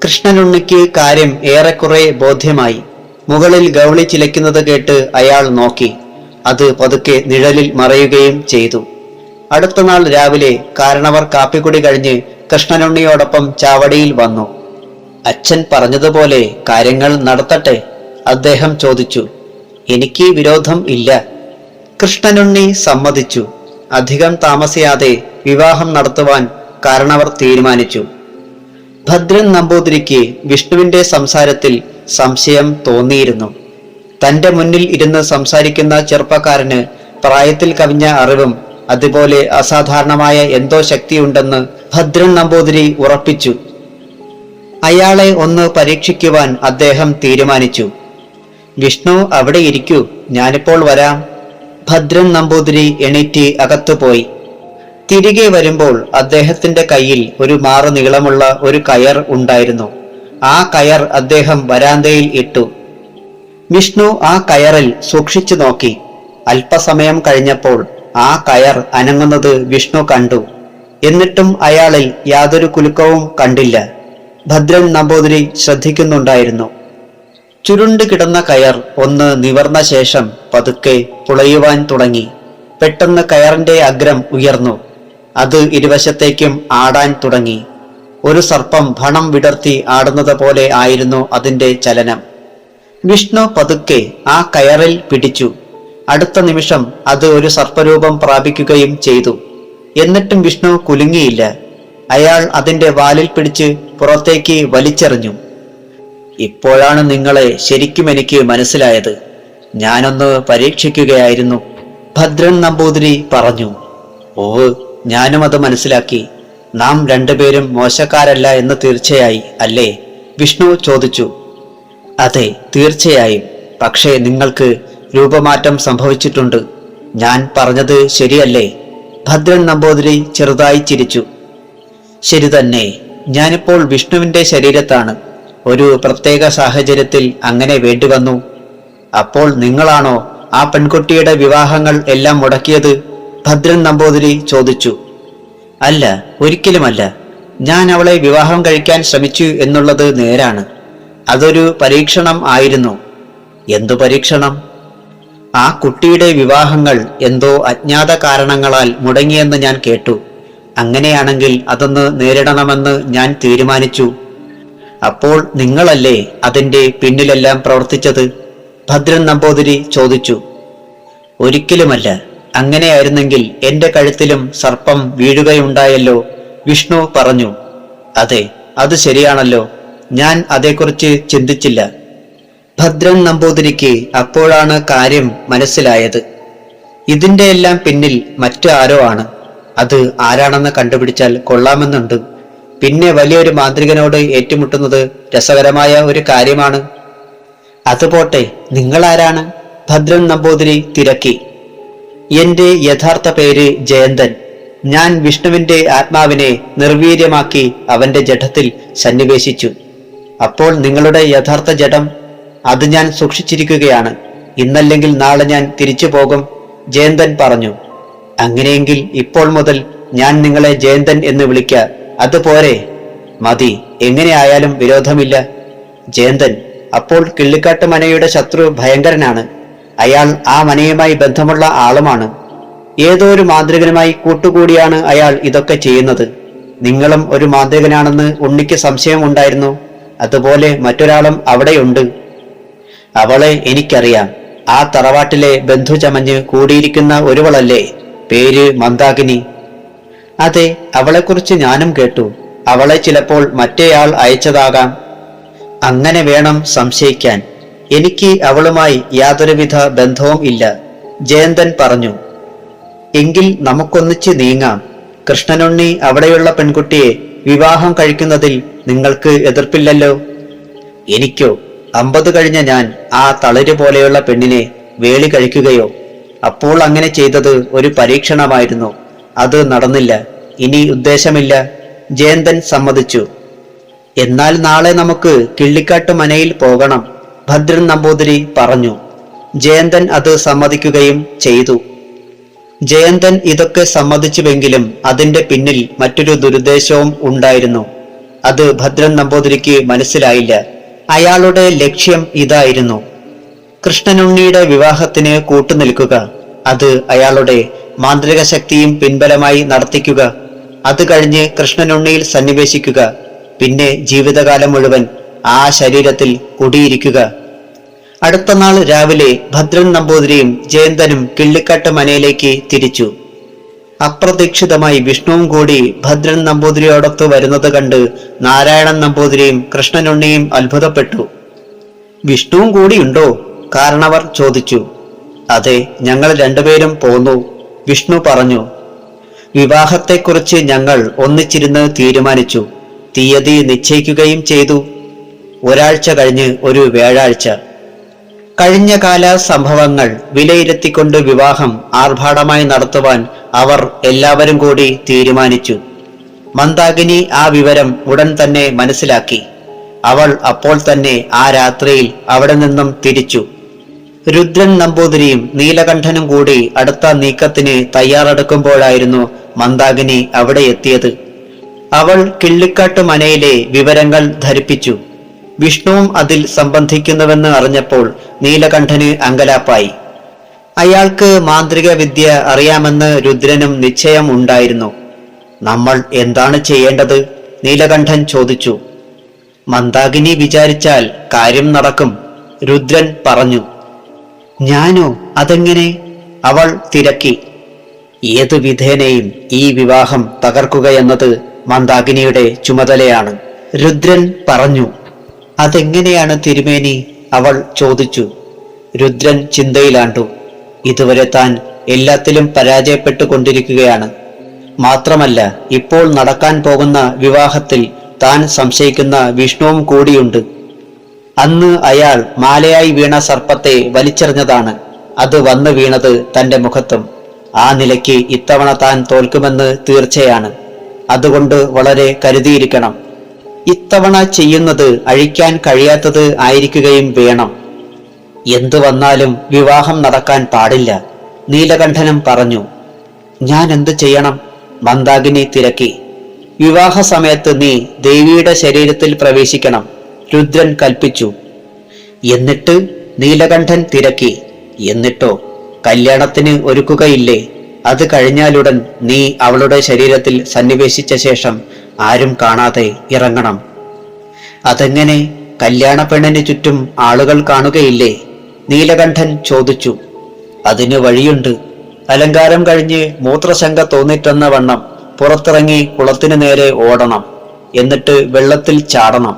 കൃഷ്ണനുണ്ണിക്ക് കാര്യം ഏറെക്കുറെ ബോധ്യമായി. മുകളിൽ ഗൗളി ചിലയ്ക്കുന്നത് കേട്ട് അയാൾ നോക്കി. അത് പതുക്കെ നിഴലിൽ മറയുകയും ചെയ്തു. അടുത്ത നാൾ രാവിലെ കാരണവർ കാപ്പിക്കുടി കഴിഞ്ഞ് കൃഷ്ണനുണ്ണിയോടൊപ്പം ചാവടിയിൽ വന്നു. അച്ഛൻ പറഞ്ഞതുപോലെ കാര്യങ്ങൾ നടത്തട്ടെ? അദ്ദേഹം ചോദിച്ചു. എനിക്ക് വിരോധം ഇല്ല. കൃഷ്ണനുണ്ണി സമ്മതിച്ചു. അധികം താമസിയാതെ വിവാഹം നടത്തുവാൻ കാരണവർ തീരുമാനിച്ചു. ഭദ്രൻ നമ്പൂതിരിക്ക് വിഷ്ണുവിന്റെ സംസാരത്തിൽ സംശയം തോന്നിയിരുന്നു. തന്റെ മുന്നിൽ ഇരുന്ന് സംസാരിക്കുന്ന ചെറുപ്പക്കാരന് പ്രായത്തിൽ കവിഞ്ഞ അറിവും അതുപോലെ അസാധാരണമായ എന്തോ ശക്തിയുണ്ടെന്ന് ഭദ്രൻ നമ്പൂതിരി ഉറപ്പിച്ചു. അയാളെ ഒന്ന് പരീക്ഷിക്കുവാൻ അദ്ദേഹം തീരുമാനിച്ചു. വിഷ്ണു അവിടെ ഇരിക്കൂ, ഞാനിപ്പോൾ വരാം. ഭദ്രൻ നമ്പൂതിരി എണീറ്റ് അകത്തുപോയി. തിരികെ വരുമ്പോൾ അദ്ദേഹത്തിന്റെ കയ്യിൽ ഒരു മാറു നീളമുള്ള ഒരു കയർ ഉണ്ടായിരുന്നു. ആ കയർ അദ്ദേഹം വരാന്തയിൽ ഇട്ടു. വിഷ്ണു ആ കയറിൽ സൂക്ഷിച്ചു നോക്കി. അല്പസമയം കഴിഞ്ഞപ്പോൾ ആ കയർ അനങ്ങുന്നത് വിഷ്ണു കണ്ടു. എന്നിട്ടും അയാളിൽ യാതൊരു കുലുക്കവും കണ്ടില്ല. ഭദ്രൻ നമ്പൂതിരി ശ്രദ്ധിക്കുന്നുണ്ടായിരുന്നു. ചുരുണ്ടു കിടന്ന കയർ ഒന്ന് നിവർന്ന ശേഷം പതുക്കെ പുളയുവാൻ തുടങ്ങി. പെട്ടെന്ന് കയറിന്റെ അഗ്രം ഉയർന്നു. അത് ഇരുവശത്തേക്കും ആടാൻ തുടങ്ങി. ഒരു സർപ്പം ഭണം വിടർത്തി ആടുന്നത് പോലെ ആയിരുന്നു അതിന്റെ ചലനം. വിഷ്ണു പതുക്കെ ആ കയറിൽ പിടിച്ചു. അടുത്ത നിമിഷം അത് ഒരു സർപ്പരൂപം പ്രാപിക്കുകയും ചെയ്തു. എന്നിട്ടും വിഷ്ണു കുലുങ്ങിയില്ല. അയാൾ അതിന്റെ വാലിൽ പിടിച്ച് പുറത്തേക്ക് വലിച്ചെറിഞ്ഞു. ഇപ്പോഴാണ് നിങ്ങളെ ശരിക്കും എനിക്ക് മനസ്സിലായത്. ഞാനൊന്ന് പരീക്ഷിക്കുകയായിരുന്നു, ഭദ്രൻ നമ്പൂതിരി പറഞ്ഞു. ഓ, ഞാനും അത് മനസ്സിലാക്കി. നാം രണ്ടുപേരും മോശക്കാരല്ല എന്ന് തീർച്ചയായി അല്ലേ? വിഷ്ണു ചോദിച്ചു. അതെ, തീർച്ചയായും. പക്ഷേ നിങ്ങൾക്ക് രൂപമാറ്റം സംഭവിച്ചിട്ടുണ്ട്. ഞാൻ പറഞ്ഞത് ശരിയല്ലേ? ഭദ്രൻ നമ്പൂതിരി ചെറുതായി ചിരിച്ചു. ശരി തന്നെ, ഞാനിപ്പോൾ വിഷ്ണുവിന്റെ ശരീരത്താണ്. ഒരു പ്രത്യേക സാഹചര്യത്തിൽ അങ്ങനെ വേണ്ടിവന്നു. അപ്പോൾ നിങ്ങളാണോ ആ പെൺകുട്ടിയുടെ വിവാഹങ്ങൾ എല്ലാം മുടക്കിയത്? ഭദ്രൻ നമ്പൂതിരി ചോദിച്ചു. അല്ല, ഒരിക്കലുമല്ല. ഞാൻ അവളെ വിവാഹം കഴിക്കാൻ ശ്രമിച്ചു എന്നുള്ളത് നേരാണ്. അതൊരു പരീക്ഷണം ആയിരുന്നു. എന്തു പരീക്ഷണം? ആ കുട്ടിയുടെ വിവാഹങ്ങൾ എന്തോ അജ്ഞാത കാരണങ്ങളാൽ മുടങ്ങിയെന്ന് ഞാൻ കേട്ടു. അങ്ങനെയാണെങ്കിൽ അതൊന്ന് നേരിടണമെന്ന് ഞാൻ തീരുമാനിച്ചു. അപ്പോൾ നിങ്ങളല്ലേ അതിന്റെ പിന്നിലെല്ലാം പ്രവർത്തിച്ചത്? ഭദ്രൻ നമ്പൂതിരി ചോദിച്ചു. ഒരിക്കലുമല്ല. അങ്ങനെയായിരുന്നെങ്കിൽ എന്റെ കഴുത്തിലും സർപ്പം വീഴുകയുണ്ടായല്ലോ, വിഷ്ണു പറഞ്ഞു. അതെ, അത് ശരിയാണല്ലോ. ഞാൻ അതേക്കുറിച്ച് ചിന്തിച്ചില്ല. ഭദ്രൻ നമ്പൂതിരിക്ക് അപ്പോഴാണ് കാര്യം മനസ്സിലായത്. ഇതിന്റെ എല്ലാം പിന്നിൽ മറ്റു ആരോ ആണ്. അത് ആരാണെന്ന് കണ്ടുപിടിച്ചാൽ കൊള്ളാമെന്നുണ്ട്. പിന്നെ വലിയൊരു മാന്ത്രികനോട് ഏറ്റുമുട്ടുന്നത് രസകരമായ ഒരു കാര്യമാണ്. അതുപോട്ടെ, നിങ്ങളാരാണ്? ഭദ്രൻ നമ്പൂതിരി തിരക്കി. എന്റെ യഥാർത്ഥ പേര് ജയന്തൻ. ഞാൻ വിഷ്ണുവിന്റെ ആത്മാവിനെ നിർവീര്യമാക്കി അവന്റെ ജഡത്തിൽ സന്നിവേശിച്ചു. അപ്പോൾ നിങ്ങളുടെ യഥാർത്ഥ ജഡം? അത് ഞാൻ സൂക്ഷിച്ചിരിക്കുകയാണ്. ഇന്നല്ലെങ്കിൽ നാളെ ഞാൻ തിരിച്ചു പോകും, ജയന്തൻ പറഞ്ഞു. അങ്ങനെയെങ്കിൽ ഇപ്പോൾ മുതൽ ഞാൻ നിങ്ങളെ ജയന്തൻ എന്ന് വിളിക്ക. അതുപോരെ? മതി, എങ്ങനെയായാലും വിരോധമില്ല. ജയന്തൻ, അപ്പോൾ കിള്ളിക്കാട്ട് മനയുടെ ശത്രു ഭയങ്കരനാണ്. അയാൾ ആ മനയുമായി ബന്ധമുള്ള ആളുമാണ്. ഏതോ ഒരു മാന്ത്രികനുമായി കൂട്ടുകൂടിയാണ് അയാൾ ഇതൊക്കെ ചെയ്യുന്നത്. നിങ്ങളും ഒരു മാന്ത്രികനാണെന്ന് ഉണ്ണിക്ക് സംശയം ഉണ്ടായിരുന്നു. അതുപോലെ മറ്റൊരാളും അവിടെയുണ്ട്. അവളെ എനിക്കറിയാം. ആ തറവാട്ടിലെ ബന്ധു ചമഞ്ഞ് കൂടിയിരിക്കുന്ന ഒരുവളല്ലേ, പേര് മന്ദാകിനി. അതെ, അവളെക്കുറിച്ച് ഞാനും കേട്ടു. അവളെ ചിലപ്പോൾ മറ്റേയാൾ അയച്ചതാകാം. അങ്ങനെ വേണം സംശയിക്കാൻ. എനിക്ക് അവളുമായി യാതൊരുവിധ ബന്ധവും ഇല്ല, ജയന്തൻ പറഞ്ഞു. എങ്കിൽ നമുക്കൊന്നിച്ച് നീങ്ങാം. കൃഷ്ണനുണ്ണി അവിടെയുള്ള പെൺകുട്ടിയെ വിവാഹം കഴിക്കുന്നതിൽ നിങ്ങൾക്ക് എതിർപ്പില്ലല്ലോ? എനിക്കോ? 50 കഴിഞ്ഞ ഞാൻ ആ തളിര് പോലെയുള്ള പെണ്ണിനെ വേളി കഴിക്കുകയോ? അപ്പോൾ അങ്ങനെ ചെയ്തത് ഒരു പരീക്ഷണമായിരുന്നു. അത് നടന്നില്ല. ഇനി ഉദ്ദേശമില്ല, ജയന്തൻ സമ്മതിച്ചു. എന്നാൽ നാളെ നമുക്ക് കിള്ളിക്കാട്ട് മനയിൽ പോകണം, ഭദ്രൻ നമ്പൂതിരി പറഞ്ഞു. ജയന്തൻ അത് സമ്മതിക്കുകയും ചെയ്തു. ജയന്തൻ ഇതൊക്കെ സമ്മതിച്ചുവെങ്കിലും അതിന്റെ പിന്നിൽ മറ്റൊരു ദുരുദ്ദേശവും ഉണ്ടായിരുന്നു. അത് ഭദ്രൻ നമ്പൂതിരിക്ക് മനസ്സിലായില്ല. അയാളുടെ ലക്ഷ്യം ഇതായിരുന്നു: കൃഷ്ണനുണ്ണിയുടെ വിവാഹത്തിന് കൂട്ടുനിൽക്കുക, അത് അയാളുടെ മാന്ത്രിക ശക്തിയും പിൻബലമായി നടത്തിക്കുക, അത് കഴിഞ്ഞ് കൃഷ്ണനുണ്ണിയിൽ സന്നിവേശിക്കുക, പിന്നെ ജീവിതകാലം മുഴുവൻ ആ ശരീരത്തിൽ കുടിയിരിക്കുക. അടുത്ത നാൾ രാവിലെ ഭദ്രൻ നമ്പൂതിരിയും ജയന്തനും കിള്ളിക്കാട്ട് മനയിലേക്ക് തിരിച്ചു. അപ്രതീക്ഷിതമായി വിഷ്ണുവും കൂടി ഭദ്രൻ നമ്പൂതിരിയോടൊത്ത് വരുന്നത് കണ്ട് നാരായണൻ നമ്പൂതിരിയും കൃഷ്ണനുണ്ണിയും അത്ഭുതപ്പെട്ടു. വിഷ്ണുവും കൂടിയുണ്ടോ? കാരണവർ ചോദിച്ചു. അതെ, ഞങ്ങൾ രണ്ടുപേരും പോന്നു, വിഷ്ണു പറഞ്ഞു. വിവാഹത്തെക്കുറിച്ച് ഞങ്ങൾ ഒന്നിച്ചിരുന്ന് തീരുമാനിച്ചു. തീയതി നിശ്ചയിക്കുകയും ചെയ്തു. ഒരാഴ്ച കഴിഞ്ഞ് ഒരു വ്യാഴാഴ്ച. കഴിഞ്ഞ കാല സംഭവങ്ങൾ വിലയിരുത്തിക്കൊണ്ട് വിവാഹം ആർഭാടമായി നടത്തുവാൻ അവർ എല്ലാവരും കൂടി തീരുമാനിച്ചു. മന്ദാകിനി ആ വിവരം ഉടൻ തന്നെ മനസ്സിലാക്കി. അവൾ അപ്പോൾ തന്നെ ആ രാത്രിയിൽ അവിടെ നിന്നും തിരിച്ചു. രുദ്രൻ നമ്പൂതിരിയും നീലകണ്ഠനും കൂടി അടുത്ത നീക്കത്തിന് തയ്യാറെടുക്കുമ്പോഴായിരുന്നു മന്ദാകിനി അവിടെ എത്തിയത്. അവൾ കിള്ളിക്കാട്ട് മനയിലെ വിവരങ്ങൾ ധരിപ്പിച്ചു. വിഷ്ണുവും അതിൽ സംബന്ധിക്കുന്നുവെന്ന് അറിഞ്ഞപ്പോൾ നീലകണ്ഠന് അങ്കലാപ്പായി. അയാൾക്ക് മാന്ത്രിക വിദ്യ അറിയാമെന്ന് രുദ്രനും നിശ്ചയം ഉണ്ടായിരുന്നു. നമ്മൾ എന്താണ് ചെയ്യേണ്ടത്? നീലകണ്ഠൻ ചോദിച്ചു. മന്ദാകിനി വിചാരിച്ചാൽ കാര്യം നടക്കും, രുദ്രൻ പറഞ്ഞു. ഞാനോ? അതെങ്ങനെ? അവൾ തിരക്കി. ഏതു വിധേനയും ഈ വിവാഹം തകർക്കുകയെന്നത് മന്ദാകിനിയുടെ ചുമതലയാണ്, രുദ്രൻ പറഞ്ഞു. അതെങ്ങനെയാണ് തിരുമേനി? അവൾ ചോദിച്ചു. രുദ്രൻ ചിന്തയിലാണ്ടു. ഇതുവരെ താൻ എല്ലാത്തിലും പരാജയപ്പെട്ടുകൊണ്ടിരിക്കുകയാണ്. മാത്രമല്ല, ഇപ്പോൾ നടക്കാൻ പോകുന്ന വിവാഹത്തിൽ താൻ സംശയിക്കുന്ന വിഷ്ണുവും കൂടിയുണ്ട്. അന്ന് അയാൾ മാലയായി വീണ സർപ്പത്തെ വലിച്ചെറിഞ്ഞതാണ്. അത് വന്നു വീണത് തന്റെ മുഖത്തും. ആ നിലയ്ക്ക് ഇത്തവണ താൻ തോൽക്കുമെന്ന് തീർച്ചയാണ്. അതുകൊണ്ട് വളരെ കരുതിയിരിക്കണം. ഇത്തവണ ചെയ്യുന്നത് അഴിക്കാൻ കഴിയാത്തത് ആയിരിക്കുകയും വേണം. എന്തു വന്നാലും വിവാഹം നടക്കാൻ പാടില്ല, നീലകണ്ഠനും പറഞ്ഞു. ഞാൻ എന്തു ചെയ്യണം? മന്ദാകിനി തിരക്കി. വിവാഹ സമയത്ത് നീ ദേവിയുടെ ശരീരത്തിൽ പ്രവേശിക്കണം, രുദ്രൻ കൽപ്പിച്ചു. എന്നിട്ട്? നീലകണ്ഠൻ തിരക്കി. എന്നിട്ടോ? കല്യാണത്തിന് ഒരുക്കുകയില്ലേ? അത് കഴിഞ്ഞാലുടൻ നീ അവളുടെ ശരീരത്തിൽ സന്നിവേശിച്ച ശേഷം ആരും കാണാതെ ഇറങ്ങണം. അതെങ്ങനെ? കല്യാണ പെണ്ണിന് ചുറ്റും ആളുകൾ കാണുകയില്ലേ? നീലകണ്ഠൻ ചോദിച്ചു. അതിന് വഴിയുണ്ട്. അലങ്കാരം കഴിഞ്ഞ് മൂത്രശങ്ക തോന്നിട്ടെന്ന വണ്ണം പുറത്തിറങ്ങി കുളത്തിനു നേരെ ഓടണം. എന്നിട്ട് വെള്ളത്തിൽ ചാടണം.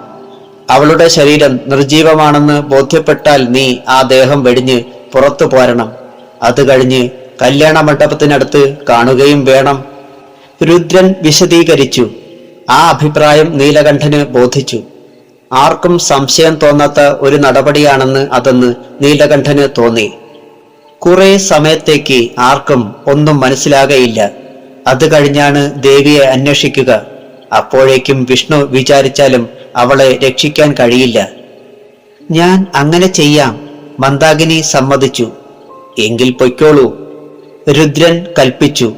അവളുടെ ശരീരം നിർജീവമാണെന്ന് ബോധ്യപ്പെട്ടാൽ നീ ആ ദേഹം വെടിഞ്ഞ് പുറത്തു പോരണം. അത് കഴിഞ്ഞ് കല്യാണ മണ്ഡപത്തിനടുത്ത് കാണുകയും വേണം. രുദ്രൻ വിശദീകരിച്ചു. ആ അഭിപ്രായം നീലകണ്ഠന് ബോധിച്ചു. ആർക്കും സംശയം തോന്നാത്ത ഒരു നടപടിയാണെന്ന് അതെന്ന് നീലകണ്ഠന് തോന്നി. കുറെ സമയത്തേക്ക് ആർക്കും ഒന്നും മനസ്സിലാകയില്ല. അത് കഴിഞ്ഞാണ് ദേവിയെ അന്വേഷിക്കുക. അപ്പോഴേക്കും വിഷ്ണു വിചാരിച്ചാലും അവളെ രക്ഷിക്കാൻ കഴിയില്ല. ഞാൻ അങ്ങനെ ചെയ്യാം, മന്ദാകിനി സമ്മതിച്ചു. എങ്കിൽ പൊയ്ക്കോളൂ, രുദ്രൻ കൽപ്പിച്ചു.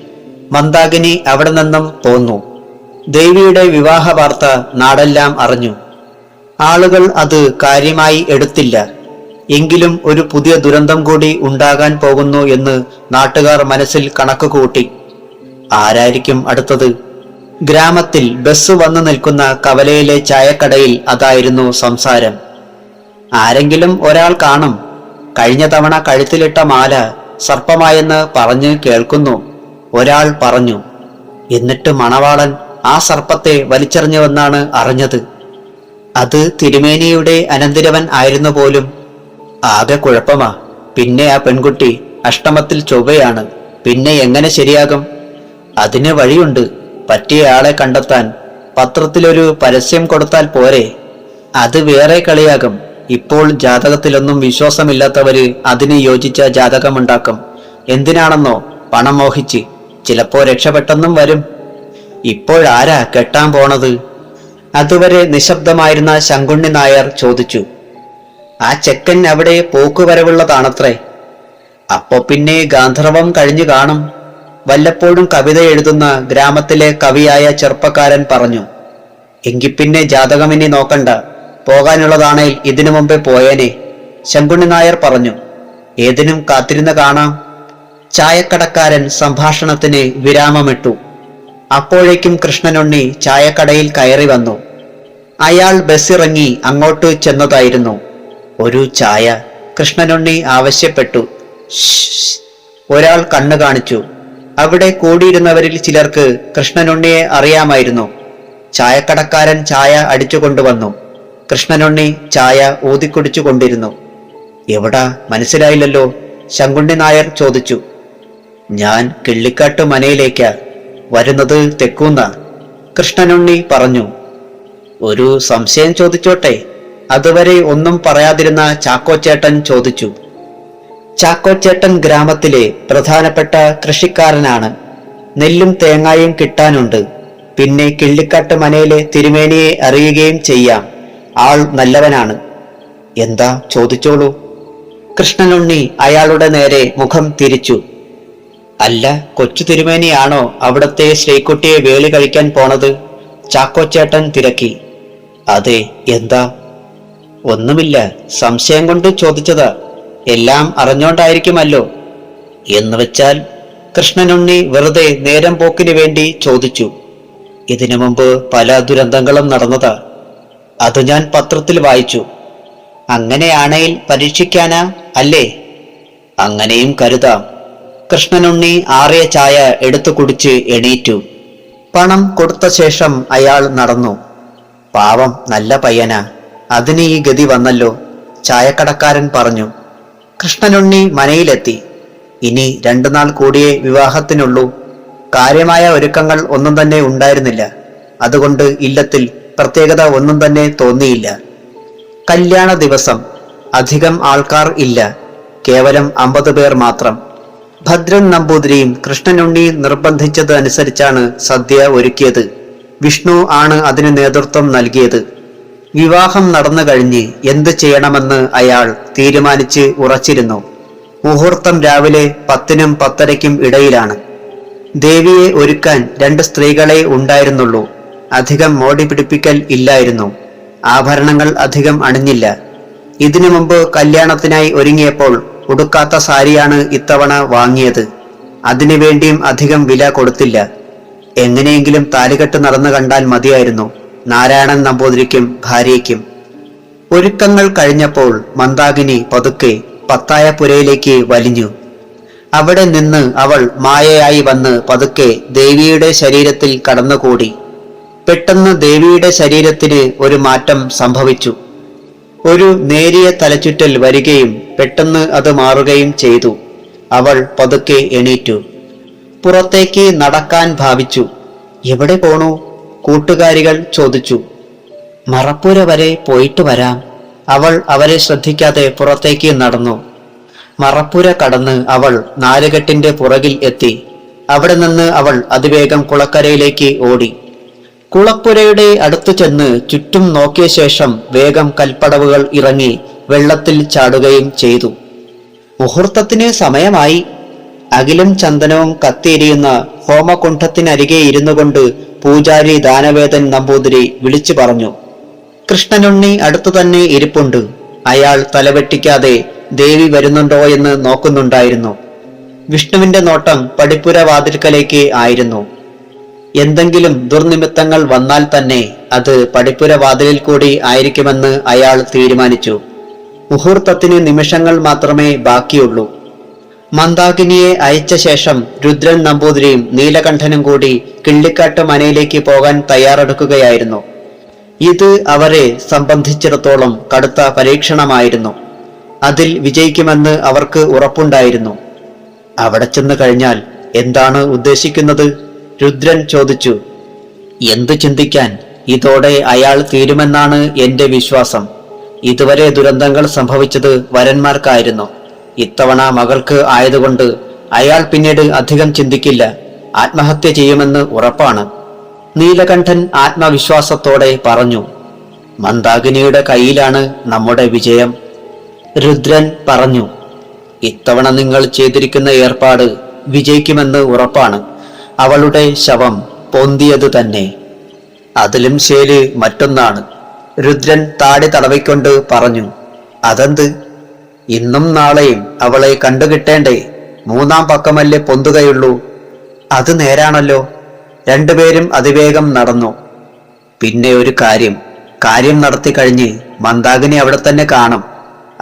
മന്ദാകിനി അവിടെ നിന്നും പോന്നു. ദേവിയുടെ വിവാഹ വാർത്ത നാടെല്ലാം അറിഞ്ഞു. ആളുകൾ അത് കാര്യമായി എടുത്തില്ല. എങ്കിലും ഒരു പുതിയ ദുരന്തം കൂടി ഉണ്ടാകാൻ പോകുന്നു എന്ന് നാട്ടുകാർ മനസ്സിൽ കണക്ക് കൂട്ടി. ആരായിരിക്കും അടുത്തത്? ഗ്രാമത്തിൽ ബസ് വന്നു നിൽക്കുന്ന കവലയിലെ ചായക്കടയിൽ അതായിരുന്നു സംസാരം. ആരെങ്കിലും ഒരാൾ കാണും. കഴിഞ്ഞ തവണ കഴുത്തിലിട്ട മാല സർപ്പമായെന്ന് പറഞ്ഞ് കേൾക്കുന്നു, ഒരാൾ പറഞ്ഞു. എന്നിട്ട് മണവാളൻ ആ സർപ്പത്തെ വലിച്ചെറിഞ്ഞുവെന്നാണ് അറിഞ്ഞത്. അത് തിരുമേനിയുടെ അനന്തിരവൻ ആയിരുന്നു പോലും. ആകെ കുഴപ്പമാ. പിന്നെ ആ പെൺകുട്ടി അഷ്ടമത്തിൽ ചൊവ്വയാണ്. പിന്നെ എങ്ങനെ ശരിയാകും? അതിന് വഴിയുണ്ട്. പറ്റിയ ആളെ കണ്ടെത്താൻ പത്രത്തിലൊരു പരസ്യം കൊടുത്താൽ പോരെ? അത് വേറെ കളിയാകും. ഇപ്പോൾ ജാതകത്തിലൊന്നും വിശ്വാസമില്ലാത്തവര് അതിന് യോജിച്ച ജാതകമുണ്ടാക്കും. എന്തിനാണെന്നോ? പണം മോഹിച്ച്. ചിലപ്പോ രക്ഷപ്പെട്ടെന്നും വരും. ഇപ്പോഴാരാ കെട്ടാൻ പോണത്? അതുവരെ നിശബ്ദമായിരുന്ന ശങ്കുണ്ണി നായർ ചോദിച്ചു. ആ ചെക്കൻ അവിടെ പോക്കുവരവുള്ളതാണത്രേ. അപ്പോ പിന്നെ ഗാന്ധർവം കഴിഞ്ഞു കാണും. വല്ലപ്പോഴും കവിത എഴുതുന്ന ഗ്രാമത്തിലെ കവിയായ ചെറുപ്പക്കാരൻ പറഞ്ഞു. എങ്കിൽ പിന്നെ ജാതകമിനി നോക്കണ്ട, പോകാനുള്ളതാണേൽ ഇതിനു മുമ്പേ പോയേനെ, ശങ്കുണ്ണി നായർ പറഞ്ഞു. ഏതിനും കാത്തിരുന്ന് കാണാം. ചായക്കടക്കാരൻ സംഭാഷണത്തിന് വിരാമമിട്ടു. അപ്പോഴേക്കും കൃഷ്ണനുണ്ണി ചായക്കടയിൽ കയറി വന്നു. അയാൾ ബസ്സിറങ്ങി അങ്ങോട്ട് ചെന്നതായിരുന്നു. ഒരു ചായ, കൃഷ്ണനുണ്ണി ആവശ്യപ്പെട്ടു. ഒരാൾ കണ്ണു കാണിച്ചു. അവിടെ കൂടിയിരുന്നവരിൽ ചിലർക്ക് കൃഷ്ണനുണ്ണിയെ അറിയാമായിരുന്നു. ചായക്കടക്കാരൻ ചായ അടിച്ചുകൊണ്ടുവന്നു. കൃഷ്ണനുണ്ണി ചായ ഊതിക്കുടിച്ചു കൊണ്ടിരുന്നു. എവിടാ? മനസ്സിലായില്ലല്ലോ, ശങ്കുണ്ണി നായർ ചോദിച്ചു. ഞാൻ കിള്ളിക്കാട്ട് മനയിലേക്കാ വരുന്നത്, തെക്കൂന്ന, കൃഷ്ണനുണ്ണി പറഞ്ഞു. ഒരു സംശയം ചോദിച്ചോട്ടെ? അതുവരെ ഒന്നും പറയാതിരുന്ന ചാക്കോച്ചേട്ടൻ ചോദിച്ചു. ചാക്കോച്ചേട്ടൻ ഗ്രാമത്തിലെ പ്രധാനപ്പെട്ട കൃഷിക്കാരനാണ്. നെല്ലും തേങ്ങായും കിട്ടാനുണ്ട്. പിന്നെ കിള്ളിക്കാട്ട് മനയിലെ തിരുമേനിയെ അറിയുകയും ചെയ്യാം. ആൾ നല്ലവനാണ്. എന്താ? ചോദിച്ചോളൂ. കൃഷ്ണനുണ്ണി അയാളുടെ നേരെ മുഖം തിരിച്ചു. അല്ല, കൊച്ചു തിരുമേനിയാണോ അവിടത്തെ ശ്രീക്കുട്ടിയെ വേളി കഴിക്കാൻ പോണത്? ചാക്കോച്ചേട്ടൻ തിരക്കി. അതെ, എന്താ? ഒന്നുമില്ല, സംശയം കൊണ്ട് ചോദിച്ചതാ. എല്ലാം അറിഞ്ഞോണ്ടായിരിക്കുമല്ലോ. എന്ന് വെച്ചാൽ? കൃഷ്ണനുണ്ണി വെറുതെ നേരം പോക്കിന് വേണ്ടി ചോദിച്ചു. ഇതിനു മുമ്പ് പല ദുരന്തങ്ങളും നടന്നതാ. അത് ഞാൻ പത്രത്തിൽ വായിച്ചു. അങ്ങനെയാണേൽ പരീക്ഷിക്കാനാ അല്ലേ? അങ്ങനെയും കരുതാം. കൃഷ്ണനുണ്ണി ആറിയ ചായ എടുത്തു കുടിച്ച് എണീറ്റു. പണം കൊടുത്ത ശേഷം അയാൾ നടന്നു. പാവം നല്ല പയ്യനാ, അതിന് ഈ ഗതി വന്നല്ലോ, ചായക്കടക്കാരൻ പറഞ്ഞു. കൃഷ്ണനുണ്ണി മനയിലെത്തി. ഇനി 2 നാൾ കൂടിയേ വിവാഹത്തിനുള്ളൂ. കാര്യമായ ഒരുക്കങ്ങൾ ഒന്നും തന്നെ ഉണ്ടായിരുന്നില്ല. അതുകൊണ്ട് ഇല്ലത്തിൽ പ്രത്യേകത ഒന്നും തന്നെ തോന്നിയില്ല. കല്യാണ ദിവസം. അധികം ആൾക്കാർ ഇല്ല, കേവലം 50 പേർ മാത്രം. ഭദ്രൻ നമ്പൂതിരിയും കൃഷ്ണനുണ്ണി നിർബന്ധിച്ചത് അനുസരിച്ചാണ് സദ്യ ഒരുക്കിയത്. വിഷ്ണു ആണ് അതിന് നേതൃത്വം നൽകിയത്. വിവാഹം നടന്നു കഴിഞ്ഞ് എന്ത് ചെയ്യണമെന്ന് അയാൾ തീരുമാനിച്ച് ഉറച്ചിരുന്നു. മുഹൂർത്തം രാവിലെ 10-നും 10:30-ക്കും ഇടയിലാണ്. ദേവിയെ ഒരുക്കാൻ 2 സ്ത്രീകളെ ഉണ്ടായിരുന്നുള്ളൂ. അധികം മോടി പിടിപ്പിക്കൽ ഇല്ലായിരുന്നു. ആഭരണങ്ങൾ അധികം അണിഞ്ഞില്ല. ഇതിനു മുമ്പ് കല്യാണത്തിനായി ഒരുങ്ങിയപ്പോൾ ഉടുക്കാത്ത സാരിയാണ് ഇത്തവണ വാങ്ങിയത്. അതിനുവേണ്ടിയും അധികം വില കൊടുത്തില്ല. എങ്ങനെയെങ്കിലും താലികെട്ട് നടന്നു കണ്ടാൽ മതിയായിരുന്നു നാരായണൻ നമ്പൂതിരിക്കും ഭാര്യയ്ക്കും. ഒരുക്കങ്ങൾ കഴിഞ്ഞപ്പോൾ മന്ദാകിനി പതുക്കെ പത്തായപ്പുരയിലേക്ക് വലിഞ്ഞു. അവിടെ നിന്ന് അവൾ മായയായി വന്ന് പതുക്കെ ദേവിയുടെ ശരീരത്തിൽ കടന്നുകൂടി. പെട്ടെന്ന് ദേവിയുടെ ശരീരത്തിന് ഒരു മാറ്റം സംഭവിച്ചു. ഒരു നേരിയ തലചുറ്റൽ വരികയും പെട്ടെന്ന് അത് മാറുകയും ചെയ്തു. അവൾ പതുക്കെ എണീറ്റു. പുറത്തേക്ക് നടക്കാൻ ഭാവിച്ചു. എവിടെ പോണു? കൂട്ടുകാരികൾ ചോദിച്ചു. മറപ്പുര വരെ പോയിട്ട് വരാം. അവൾ അവരെ ശ്രദ്ധിക്കാതെ പുറത്തേക്ക് നടന്നു. മറപ്പുര കടന്ന് അവൾ നാലുകെട്ടിന്റെ പുറകിൽ എത്തി. അവിടെ നിന്ന് അവൾ അതിവേഗം കുളക്കരയിലേക്ക് ഓടി. കുളപ്പുരയുടെ അടുത്തു ചെന്ന് ചുറ്റും നോക്കിയ ശേഷം വേഗം കൽപ്പടവുകൾ ഇറങ്ങി വെള്ളത്തിൽ ചാടുകയും ചെയ്തു. മുഹൂർത്തത്തിന് സമയമായി. അകിലും ചന്ദനവും കത്തിയെരിയുന്ന ഹോമകുണ്ഠത്തിനരികെ ഇരുന്നു കൊണ്ട് പൂജാരി ദാനവേദൻ നമ്പൂതിരി വിളിച്ചു പറഞ്ഞു. കൃഷ്ണനുണ്ണി അടുത്തു തന്നെ ഇരിപ്പുണ്ട്. അയാൾ തലവെട്ടിക്കാതെ ദേവി വരുന്നുണ്ടോ എന്ന് നോക്കുന്നുണ്ടായിരുന്നു. വിഷ്ണുവിന്റെ നോട്ടം പടിപ്പുര വാതിൽക്കലേക്ക് ആയിരുന്നു. എന്തെങ്കിലും ദുർനിമിത്തങ്ങൾ വന്നാൽ തന്നെ അത് പടിപ്പുര വാതിലിൽ കൂടി ആയിരിക്കുമെന്ന് അയാൾ തീരുമാനിച്ചു. മുഹൂർത്തത്തിന് നിമിഷങ്ങൾ മാത്രമേ ബാക്കിയുള്ളൂ. മന്ദാകിനിയെ അയച്ച ശേഷം രുദ്രൻ നമ്പൂതിരിയും നീലകണ്ഠനും കൂടി കിള്ളിക്കാട്ട് മനയിലേക്ക് പോകാൻ തയ്യാറെടുക്കുകയായിരുന്നു. ഇത് അവരെ സംബന്ധിച്ചിടത്തോളം കടുത്ത പരീക്ഷണമായിരുന്നു. അതിൽ വിജയിക്കുമെന്ന് അവർക്ക് ഉറപ്പുണ്ടായിരുന്നു. അവിടെ ചെന്ന് കഴിഞ്ഞാൽ എന്താണ് ഉദ്ദേശിക്കുന്നത്? രുദ്രൻ ചോദിച്ചു. എന്തു ചിന്തിക്കാൻ? ഇതോടെ അയാൾ തീരുമെന്നാണ് എന്റെ വിശ്വാസം. ഇതുവരെ ദുരന്തങ്ങൾ സംഭവിച്ചത് വരന്മാർക്കായിരുന്നു. ഇത്തവണ മകൾക്ക് ആയതുകൊണ്ട് അയാൾ പിന്നീട് അധികം ചിന്തിക്കില്ല. ആത്മഹത്യ ചെയ്യുമെന്ന് ഉറപ്പാണ്. നീലകണ്ഠൻ ആത്മവിശ്വാസത്തോടെ പറഞ്ഞു. മന്ദാകിനിയുടെ കയ്യിലാണ് നമ്മുടെ വിജയം. രുദ്രൻ പറഞ്ഞു. ഇത്തവണ നിങ്ങൾ ചെയ്തിരിക്കുന്ന ഏർപ്പാട് വിജയിക്കുമെന്ന് ഉറപ്പാണ്. അവളുടെ ശവം പൊന്തിയത് തന്നെ. അതിലും ശേല് മറ്റൊന്നാണ്. രുദ്രൻ താടി തടവിക്കൊണ്ട് പറഞ്ഞു. അതെന്ത്? ഇന്നും നാളെയും അവളെ കണ്ടുകിട്ടേണ്ടേ? 3-ാം പക്കമല്ലേ പൊന്തുകയുള്ളൂ. അത് നേരാണല്ലോ. രണ്ടുപേരും അതിവേഗം നടന്നു. പിന്നെ ഒരു കാര്യം നടത്തി കഴിഞ്ഞ് മന്ദാകിനി അവിടെ തന്നെ കാണും.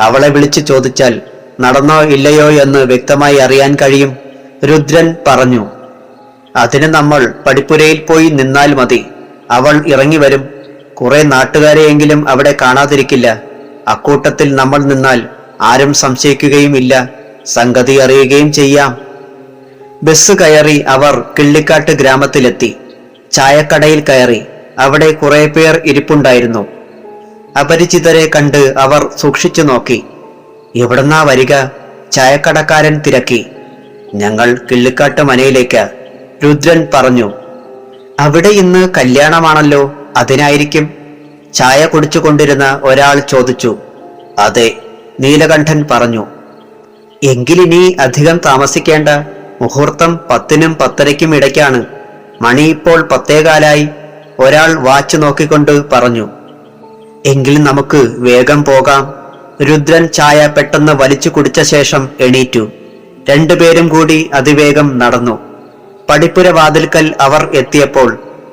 അവളെ വിളിച്ചു ചോദിച്ചാൽ നടന്നോ ഇല്ലയോ എന്ന് വ്യക്തമായി അറിയാൻ കഴിയും. രുദ്രൻ പറഞ്ഞു. അതിന് നമ്മൾ പടിപ്പുരയിൽ പോയി നിന്നാൽ മതി. അവൾ ഇറങ്ങി വരും. കുറെ നാട്ടുകാരെയെങ്കിലും അവിടെ കാണാതിരിക്കില്ല. അക്കൂട്ടത്തിൽ നമ്മൾ നിന്നാൽ ആരും സംശയിക്കുകയും ഇല്ല. സംഗതി അറിയുകയും ചെയ്യാം. ബസ് കയറി അവർ കിള്ളിക്കാട്ട് ഗ്രാമത്തിലെത്തി. ചായക്കടയിൽ കയറി. അവിടെ കുറെ പേർ ഇരിപ്പുണ്ടായിരുന്നു. അപരിചിതരെ കണ്ട് അവർ സൂക്ഷിച്ചു നോക്കി. എവിടുന്നാ വരിക? ചായക്കടക്കാരൻ തിരക്കി. ഞങ്ങൾ കിള്ളിക്കാട്ട് മനയിലേക്ക്. രുദ്രൻ പറഞ്ഞു. അവിടെ ഇന്ന് കല്യാണമാണല്ലോ, അതിനായിരിക്കും. ചായ കുടിച്ചുകൊണ്ടിരുന്ന ഒരാൾ ചോദിച്ചു. അതെ, നീലകണ്ഠൻ പറഞ്ഞു. എങ്കിലിനി അധികം താമസിക്കേണ്ട. മുഹൂർത്തം 10-നും 10:30-ക്കും ഇടയ്ക്കാണ്. മണി ഇപ്പോൾ 10:15. ഒരാൾ വാച്ച് നോക്കിക്കൊണ്ട് പറഞ്ഞു. എങ്കിൽ നമുക്ക് വേഗം പോകാം. രുദ്രൻ ചായ പെട്ടെന്ന് വലിച്ചു കുടിച്ച ശേഷം എണീറ്റു. രണ്ടുപേരും കൂടി അതിവേഗം നടന്നു. പടിപ്പുര വാതിൽക്കൽ അവർ എത്തിയപ്പോൾ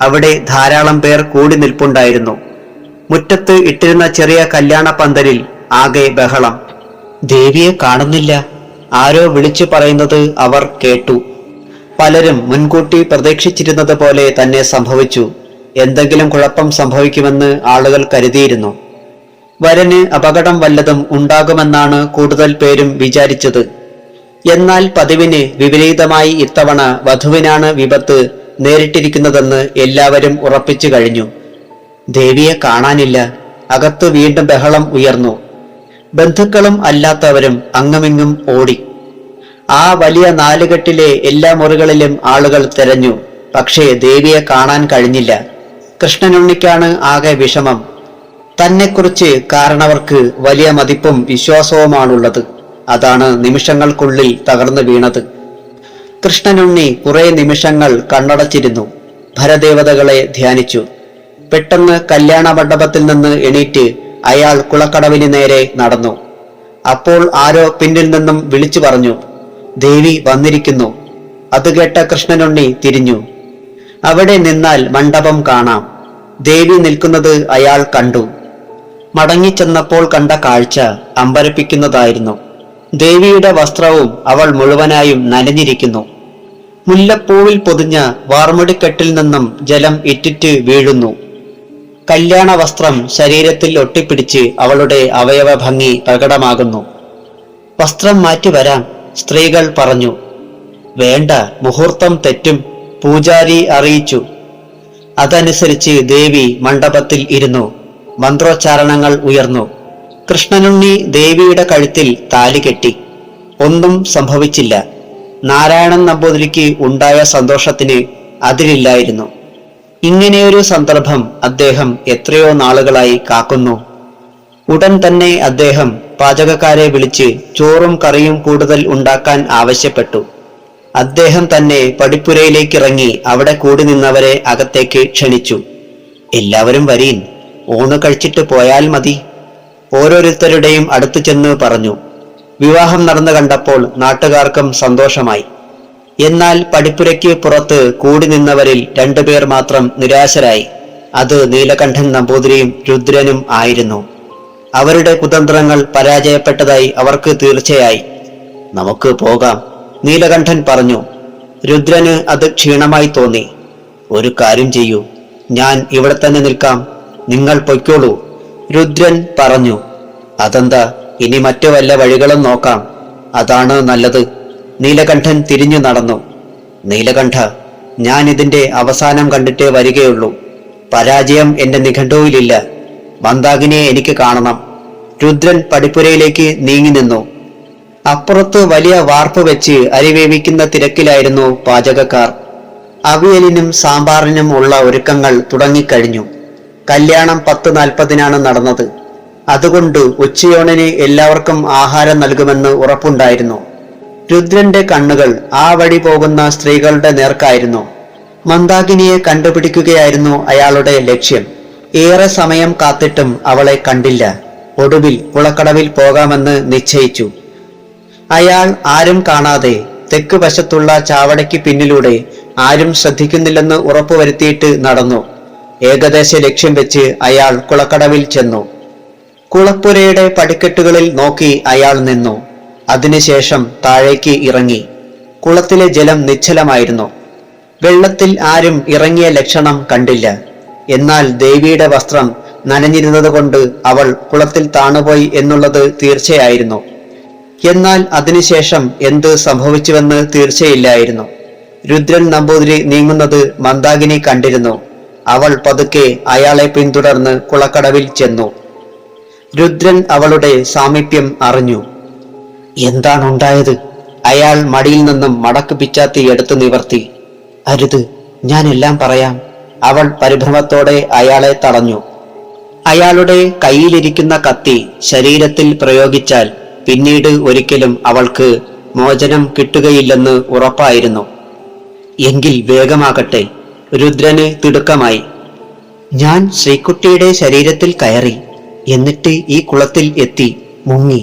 അവിടെ ധാരാളം പേർ കൂടി നിൽപ്പുണ്ടായിരുന്നു. മുറ്റത്ത് ഇട്ടിരുന്ന ചെറിയ കല്യാണ പന്തലിൽ ആകെ ബഹളം. ദേവിയെ കാണുന്നില്ല. ആരോ വിളിച്ചു പറയുന്നത് അവർ കേട്ടു. പലരും മുൻകൂട്ടി പ്രതീക്ഷിച്ചിരുന്നത് പോലെ തന്നെ സംഭവിച്ചു. എന്തെങ്കിലും കുഴപ്പം സംഭവിക്കുമെന്ന് ആളുകൾ കരുതിയിരുന്നു. വരന് അപകടം വല്ലതും ഉണ്ടാകുമെന്നാണ് കൂടുതൽ പേരും വിചാരിച്ചത്. എന്നാൽ പതിവിന് വിപരീതമായി ഇത്തവണ വധുവിനാണ് വിപത്ത് നേരിട്ടിരിക്കുന്നതെന്ന് എല്ലാവരും ഉറപ്പിച്ചു കഴിഞ്ഞു. ദേവിയെ കാണാനില്ല. അകത്ത് വീണ്ടും ബഹളം ഉയർന്നു. ബന്ധുക്കളും അല്ലാത്തവരും അങ്ങുമിങ്ങും ഓടി. ആ വലിയ നാലുകെട്ടിലെ എല്ലാ മുറികളിലും ആളുകൾ തിരഞ്ഞു. പക്ഷേ ദേവിയെ കാണാൻ കഴിഞ്ഞില്ല. കൃഷ്ണനുണ്ണിക്കാണ് ആകെ വിഷമം. തന്നെക്കുറിച്ച് കാരണവർക്ക് വലിയ മതിപ്പും വിശ്വാസവുമാണുള്ളത്. അതാണ് നിമിഷങ്ങൾക്കുള്ളിൽ തകർന്നു വീണത്. കൃഷ്ണനുണ്ണി കുറെ നിമിഷങ്ങൾ കണ്ണടച്ചിരുന്നു. ഭരദേവതകളെ ധ്യാനിച്ചു. പെട്ടെന്ന് കല്യാണ മണ്ഡപത്തിൽ നിന്ന് എണീറ്റ് അയാൾ കുളക്കടവിന് നേരെ നടന്നു. അപ്പോൾ ആരോ പിന്നിൽ നിന്നും വിളിച്ചു പറഞ്ഞു, ദേവി വന്നിരിക്കുന്നു. അത് കേട്ട കൃഷ്ണനുണ്ണി തിരിഞ്ഞു. അവിടെ നിന്നാൽ മണ്ഡപം കാണാം. ദേവി നിൽക്കുന്നത് അയാൾ കണ്ടു. മടങ്ങിച്ചെന്നപ്പോൾ കണ്ട കാഴ്ച അമ്പരപ്പിക്കുന്നതായിരുന്നു. ദേവിയുടെ വസ്ത്രവും അവൾ മുഴുവനായും നനഞ്ഞിരിക്കുന്നു. മുല്ലപ്പൂവിൽ പൊതിഞ്ഞ വാർമുടിക്കെട്ടിൽ നിന്നും ജലം ഇറ്റിറ്റ് വീഴുന്നു. കല്യാണ വസ്ത്രം ശരീരത്തിൽ ഒട്ടിപ്പിടിച്ച് അവളുടെ അവയവ ഭംഗി പ്രകടമാകുന്നു. വസ്ത്രം മാറ്റി വരാം, സ്ത്രീകൾ പറഞ്ഞു. വേണ്ട, മുഹൂർത്തം തെറ്റും, പൂജാരി അറിയിച്ചു. അതനുസരിച്ച് ദേവി മണ്ഡപത്തിൽ ഇരുന്നു. മന്ത്രോച്ചാരണങ്ങൾ ഉയർന്നു. കൃഷ്ണനുണ്ണി ദേവിയുടെ കഴുത്തിൽ താലി കെട്ടി. ഒന്നും സംഭവിച്ചില്ല. നാരായണൻ നമ്പൂതിരിക്ക് ഉണ്ടായ സന്തോഷത്തിന് അതിരില്ലായിരുന്നു. ഇങ്ങനെയൊരു സന്ദർഭം അദ്ദേഹം എത്രയോ നാളുകളായി കാക്കുന്നു. ഉടൻ തന്നെ അദ്ദേഹം പാചകക്കാരെ വിളിച്ച് ചോറും കറിയും കൂടുതൽ ഉണ്ടാക്കാൻ ആവശ്യപ്പെട്ടു. അദ്ദേഹം തന്നെ പടിപ്പുരയിലേക്കിറങ്ങി അവിടെ കൂടി നിന്നവരെ അകത്തേക്ക് ക്ഷണിച്ചു. എല്ലാവരും വരീൻ, ഊണ് കഴിച്ചിട്ട് പോയാൽ മതി. ഓരോരുത്തരുടെയും അടുത്തു ചെന്ന് പറഞ്ഞു. വിവാഹം നടന്നു കണ്ടപ്പോൾ നാട്ടുകാർക്കും സന്തോഷമായി. എന്നാൽ പടിപ്പുരയ്ക്ക് പുറത്ത് കൂടി നിന്നവരിൽ 2 പേർ മാത്രം നിരാശരായി. അത് നീലകണ്ഠൻ നമ്പൂതിരിയും രുദ്രനും ആയിരുന്നു. അവരുടെ കുതന്ത്രങ്ങൾ പരാജയപ്പെട്ടതായി അവർക്ക് തീർച്ചയായി. നമുക്ക് പോകാം, നീലകണ്ഠൻ പറഞ്ഞു. രുദ്രന് അത് ക്ഷീണമായി തോന്നി. ഒരു കാര്യം ചെയ്യൂ, ഞാൻ ഇവിടെ തന്നെ നിൽക്കാം, നിങ്ങൾ പൊയ്ക്കോളൂ, രുദ്രൻ പറഞ്ഞു. അതെന്താ, ഇനി മറ്റു വല്ല വഴികളും നോക്കാം, അതാണ് നല്ലത്. നീലകണ്ഠൻ തിരിഞ്ഞു നടന്നു. നീലകണ്ഠ, ഞാൻ ഇതിന്റെ അവസാനം കണ്ടിട്ടേ വരികയുള്ളൂ. പരാജയം എന്റെ നിഘണ്ടുവിലില്ല. മന്ദാകിനിയെ എനിക്ക് കാണണം. രുദ്രൻ പടിപ്പുരയിലേക്ക് നീങ്ങി നിന്നു. അപ്പുറത്ത് വലിയ വാർപ്പ് വെച്ച് അരി വേവിക്കുന്ന തിരക്കിലായിരുന്നു പാചകക്കാർ. അവിയലിനും സാമ്പാറിനും ഉള്ള ഒരുക്കങ്ങൾ തുടങ്ങിക്കഴിഞ്ഞു. കല്യാണം 10:40 നടന്നത്. അതുകൊണ്ട് ഉച്ചയോണിന് എല്ലാവർക്കും ആഹാരം നൽകുമെന്ന് ഉറപ്പുണ്ടായിരുന്നു. രുദ്രന്റെ കണ്ണുകൾ ആ വഴി പോകുന്ന സ്ത്രീകളുടെ നേർക്കായിരുന്നു. മന്ദാകിനിയെ കണ്ടുപിടിക്കുകയായിരുന്നു അയാളുടെ ലക്ഷ്യം. ഏറെ സമയം കാത്തിട്ടും അവളെ കണ്ടില്ല. ഒടുവിൽ കുളക്കടവിൽ പോകാമെന്ന് നിശ്ചയിച്ചു. അയാൾ ആരും കാണാതെ തെക്ക് വശത്തുള്ള ചാവടയ്ക്ക് പിന്നിലൂടെ ആരും ശ്രദ്ധിക്കുന്നില്ലെന്ന് ഉറപ്പുവരുത്തിയിട്ട് നടന്നു. ഏകദേശ ലക്ഷ്യം വെച്ച് അയാൾ കുളക്കടവിൽ ചെന്നു. കുളപ്പുരയുടെ പടിക്കെട്ടുകളിൽ നോക്കി അയാൾ നിന്നു. അതിനുശേഷം താഴേക്ക് ഇറങ്ങി. കുളത്തിലെ ജലം നിശ്ചലമായിരുന്നു. വെള്ളത്തിൽ ആരും ഇറങ്ങിയ ലക്ഷണം കണ്ടില്ല. എന്നാൽ ദേവിയുടെ വസ്ത്രം നനഞ്ഞിരുന്നത് കൊണ്ട് അവൾ കുളത്തിൽ താണുപോയി എന്നുള്ളത് തീർച്ചയായിരുന്നു. എന്നാൽ അതിനുശേഷം എന്ത് സംഭവിച്ചുവെന്ന് തീർച്ചയില്ലായിരുന്നു. രുദ്രൻ നമ്പൂതിരി നീങ്ങുന്നത് മന്ദാകിനി കണ്ടിരുന്നു. അവൾ പതുക്കെ അയാളെ പിന്തുടർന്ന് കുളക്കടവിൽ ചെന്നു. രുദ്രൻ അവളുടെ സാമീപ്യം അറിഞ്ഞു. എന്താണുണ്ടായത്? അയാൾ മടിയിൽ നിന്നും മടക്ക് പിച്ചാത്തി എടുത്തു നിവർത്തി. അരുത്, ഞാൻ എല്ലാം പറയാം. അവൾ പരിഭ്രമത്തോടെ അയാളെ തടഞ്ഞു. അയാളുടെ കയ്യിലിരിക്കുന്ന കത്തി ശരീരത്തിൽ പ്രയോഗിച്ചാൽ പിന്നീട് ഒരിക്കലും അവൾക്ക് മോചനം കിട്ടുകയില്ലെന്ന് ഉറപ്പായിരുന്നു. എങ്കിൽ വേഗമാകട്ടെ, രുദ്രന് തിടുക്കമായി. ഞാൻ ശ്രീകുട്ടിയുടെ ശരീരത്തിൽ കയറി, എന്നിട്ട് ഈ കുളത്തിൽ എത്തി മുങ്ങി.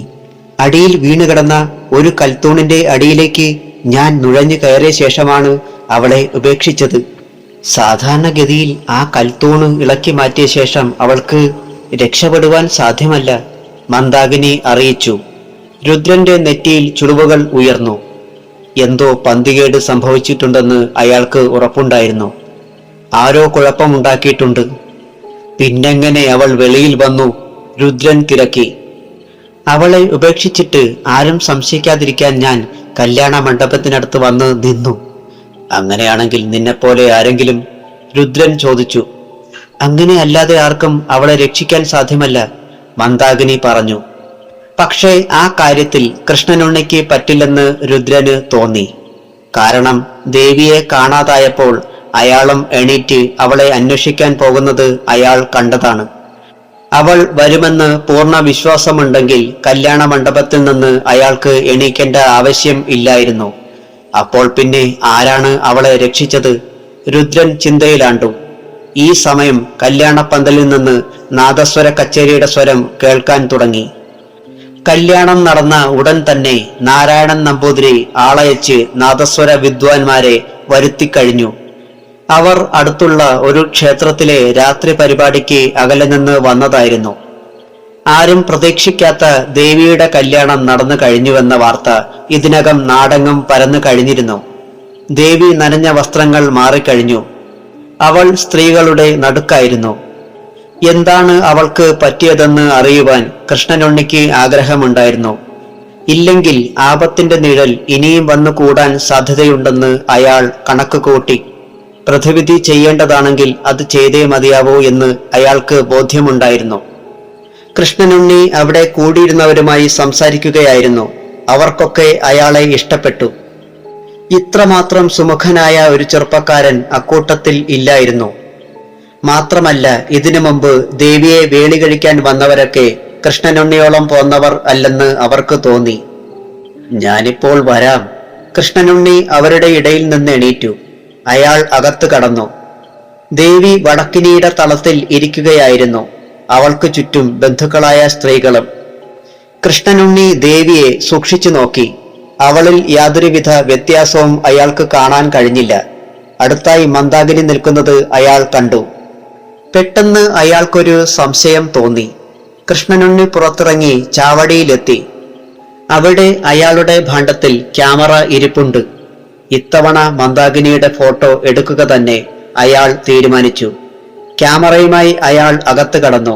അടിയിൽ വീണുകിടന്ന ഒരു കൽത്തൂണിന്റെ അടിയിലേക്ക് ഞാൻ നുഴഞ്ഞു കയറിയ ശേഷമാണ് അവളെ ഉപേക്ഷിച്ചത്. സാധാരണഗതിയിൽ ആ കൽത്തൂണ് ഇളക്കി മാറ്റിയ ശേഷം അവൾക്ക് രക്ഷപ്പെടുവാൻ സാധ്യമല്ല, മന്ദാകിനി അറിയിച്ചു. രുദ്രന്റെ നെറ്റിയിൽ ചുളിവുകൾ ഉയർന്നു. എന്തോ പന്തികേട് സംഭവിച്ചിട്ടുണ്ടെന്ന് അയാൾക്ക് ഉറപ്പുണ്ടായിരുന്നു. ആരോ കുഴപ്പമുണ്ടാക്കിയിട്ടുണ്ട്. പിന്നെങ്ങനെ അവൾ വെളിയിൽ വന്നു? രുദ്രൻ തിരക്കി. അവളെ ഉപേക്ഷിച്ചിട്ട് ആരും സംശയിക്കാതിരിക്കാൻ ഞാൻ കല്യാണ മണ്ഡപത്തിനടുത്ത് വന്ന് നിന്നു. അങ്ങനെയാണെങ്കിൽ നിന്നെപ്പോലെ ആരെങ്കിലും? രുദ്രൻ ചോദിച്ചു. അങ്ങനെ അല്ലാതെ ആർക്കും അവളെ രക്ഷിക്കാൻ സാധ്യമല്ല, മന്ദാകിനി പറഞ്ഞു. പക്ഷേ ആ കാര്യത്തിൽ കൃഷ്ണനുണ്ണിക്ക് പറ്റില്ലെന്ന് രുദ്രന് തോന്നി. കാരണം ദേവിയെ കാണാതായപ്പോൾ അയാളും എണീറ്റ് അവളെ അന്വേഷിക്കാൻ പോകുന്നത് അയാൾ കണ്ടതാണ്. അവൾ വരുമെന്ന് പൂർണ്ണ വിശ്വാസമുണ്ടെങ്കിൽ കല്യാണ മണ്ഡപത്തിൽ നിന്ന് അയാൾക്ക് എണീക്കേണ്ട ആവശ്യം ഇല്ലായിരുന്നു. അപ്പോൾ പിന്നെ ആരാണ് അവളെ രക്ഷിച്ചത്? രുദ്രൻ ചിന്തയിലാണ്ടു. ഈ സമയം കല്യാണപ്പന്തലിൽ നിന്ന് നാദസ്വര കച്ചേരിയുടെ സ്വരം കേൾക്കാൻ തുടങ്ങി. കല്യാണം നടന്ന ഉടൻ തന്നെ നാരായണൻ നമ്പൂതിരി ആളയച്ച് നാദസ്വര വിദ്വാൻമാരെ വരുത്തിക്കഴിഞ്ഞു. അവർ അടുത്തുള്ള ഒരു ക്ഷേത്രത്തിലെ രാത്രി പരിപാടിക്ക് അകലെ നിന്ന് വന്നതായിരുന്നു. ആരും പ്രതീക്ഷിക്കാത്ത ദേവിയുടെ കല്യാണം നടന്നു കഴിഞ്ഞുവെന്ന വാർത്ത ഇതിനകം നാടെങ്ങും പരന്നു കഴിഞ്ഞിരുന്നു. ദേവി നനഞ്ഞ വസ്ത്രങ്ങൾ മാറിക്കഴിഞ്ഞു. അവൾ സ്ത്രീകളുടെ നടുക്കായിരുന്നു. എന്താണ് അവൾക്ക് പറ്റിയതെന്ന് അറിയുവാൻ കൃഷ്ണനുണ്ണിക്ക് ആഗ്രഹമുണ്ടായിരുന്നു. ഇല്ലെങ്കിൽ ആപത്തിന്റെ നിഴൽ ഇനിയും വന്നു കൂടാൻ സാധ്യതയുണ്ടെന്ന് അയാൾ കണക്ക് കൂട്ടി. പ്രതിവിധി ചെയ്യേണ്ടതാണെങ്കിൽ അത് ചെയ്തേ മതിയാവൂ എന്ന് അയാൾക്ക് ബോധ്യമുണ്ടായിരുന്നു. കൃഷ്ണനുണ്ണി അവിടെ കൂടിയിരുന്നവരുമായി സംസാരിക്കുകയായിരുന്നു. അവർക്കൊക്കെ അയാളെ ഇഷ്ടപ്പെട്ടു. ഇത്രമാത്രം സുമുഖനായ ഒരു ചെറുപ്പക്കാരൻ അക്കൂട്ടത്തിൽ ഇല്ലായിരുന്നു. മാത്രമല്ല, ഇതിനു മുമ്പ് ദേവിയെ വേളി കഴിക്കാൻ വന്നവരൊക്കെ കൃഷ്ണനുണ്ണിയോളം പോന്നവർ അല്ലെന്ന് അവർക്ക് തോന്നി. ഞാനിപ്പോൾ വരാം. കൃഷ്ണനുണ്ണി അവരുടെ ഇടയിൽ നിന്ന് എണീറ്റു. അയാൾ അകത്ത് കടന്നു. ദേവി വടക്കിനിയുടെ തളത്തിൽ ഇരിക്കുകയായിരുന്നു. അവൾക്ക് ചുറ്റും ബന്ധുക്കളായ സ്ത്രീകളും. കൃഷ്ണനുണ്ണി ദേവിയെ സൂക്ഷിച്ചു നോക്കി. അവളിൽ യാതൊരുവിധ വ്യത്യാസവും അയാൾക്ക് കാണാൻ കഴിഞ്ഞില്ല. അടുത്തായി മന്ദാകിനി നിൽക്കുന്നത് അയാൾ കണ്ടു. പെട്ടെന്ന് അയാൾക്കൊരു സംശയം തോന്നി. കൃഷ്ണനുണ്ണി പുറത്തിറങ്ങി ചാവടിയിലെത്തി. അവിടെ അയാളുടെ ഭാണ്ഡത്തിൽ ക്യാമറ ഇരിപ്പുണ്ട്. ഇത്തവണ മന്ദാകിനിയുടെ ഫോട്ടോ എടുക്കുക തന്നെ അയാൾ തീരുമാനിച്ചു. ക്യാമറയുമായി അയാൾ അകത്ത് കടന്നു.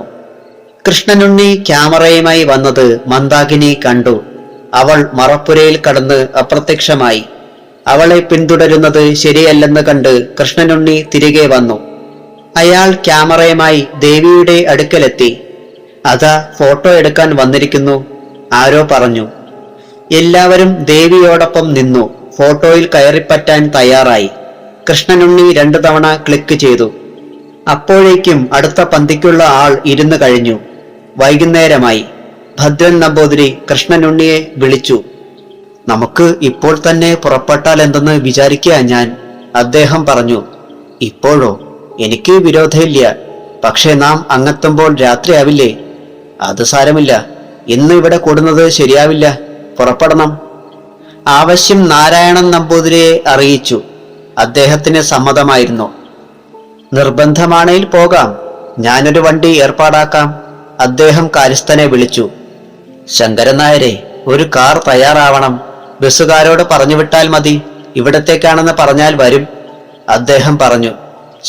കൃഷ്ണനുണ്ണി ക്യാമറയുമായി വന്നത് മന്ദാകിനി കണ്ടു. അവൾ മറപ്പുരയിൽ കടന്ന് അപ്രത്യക്ഷമായി. അവളെ പിന്തുടരുന്നത് ശരിയല്ലെന്ന് കണ്ട് കൃഷ്ണനുണ്ണി തിരികെ വന്നു. അയാൾ ക്യാമറയുമായി ദേവിയുടെ അടുക്കലെത്തി. അതാ ഫോട്ടോ എടുക്കാൻ വന്നിരിക്കുന്നു, ആരോ പറഞ്ഞു. എല്ലാവരും ദേവിയോടൊപ്പം നിന്നു. ഫോട്ടോയിൽ കയറിപ്പറ്റാൻ തയ്യാറായി. കൃഷ്ണനുണ്ണി 2 തവണ ക്ലിക്ക് ചെയ്തു. അപ്പോഴേക്കും അടുത്ത പന്തിക്കുള്ള ആൾ ഇരുന്നു കഴിഞ്ഞു. വൈകുന്നേരമായി. ഭദ്രൻ നമ്പൂതിരി കൃഷ്ണനുണ്ണിയെ വിളിച്ചു. നമുക്ക് ഇപ്പോൾ തന്നെ പുറപ്പെട്ടാൽ എന്തെന്ന് വിചാരിക്കുക ഞാൻ, അദ്ദേഹം പറഞ്ഞു. ഇപ്പോഴോ? എനിക്ക് വിരോധമില്ല. പക്ഷെ നാം അങ്ങെത്തുമ്പോൾ രാത്രിയാവില്ലേ? അത് സാരമില്ല, ഇന്ന് ഇവിടെ കൂടുന്നത് ശരിയാവില്ല, പുറപ്പെടണം. ആവശ്യം നാരായണൻ നമ്പൂതിരിയെ അറിയിച്ചു. അദ്ദേഹത്തിന് സമ്മതമായിരുന്നു. നിർബന്ധമാണെങ്കിൽ പോകാം, ഞാനൊരു വണ്ടി ഏർപ്പാടാക്കാം, അദ്ദേഹം കാര്യസ്ഥനെ വിളിച്ചു. ശങ്കരൻ നായരെ, ഒരു കാർ തയ്യാറാവണം. ബസ്സുകാരോട് പറഞ്ഞു വിട്ടാൽ മതി, ഇവിടത്തേക്കാണെന്ന് പറഞ്ഞാൽ വരും, അദ്ദേഹം പറഞ്ഞു.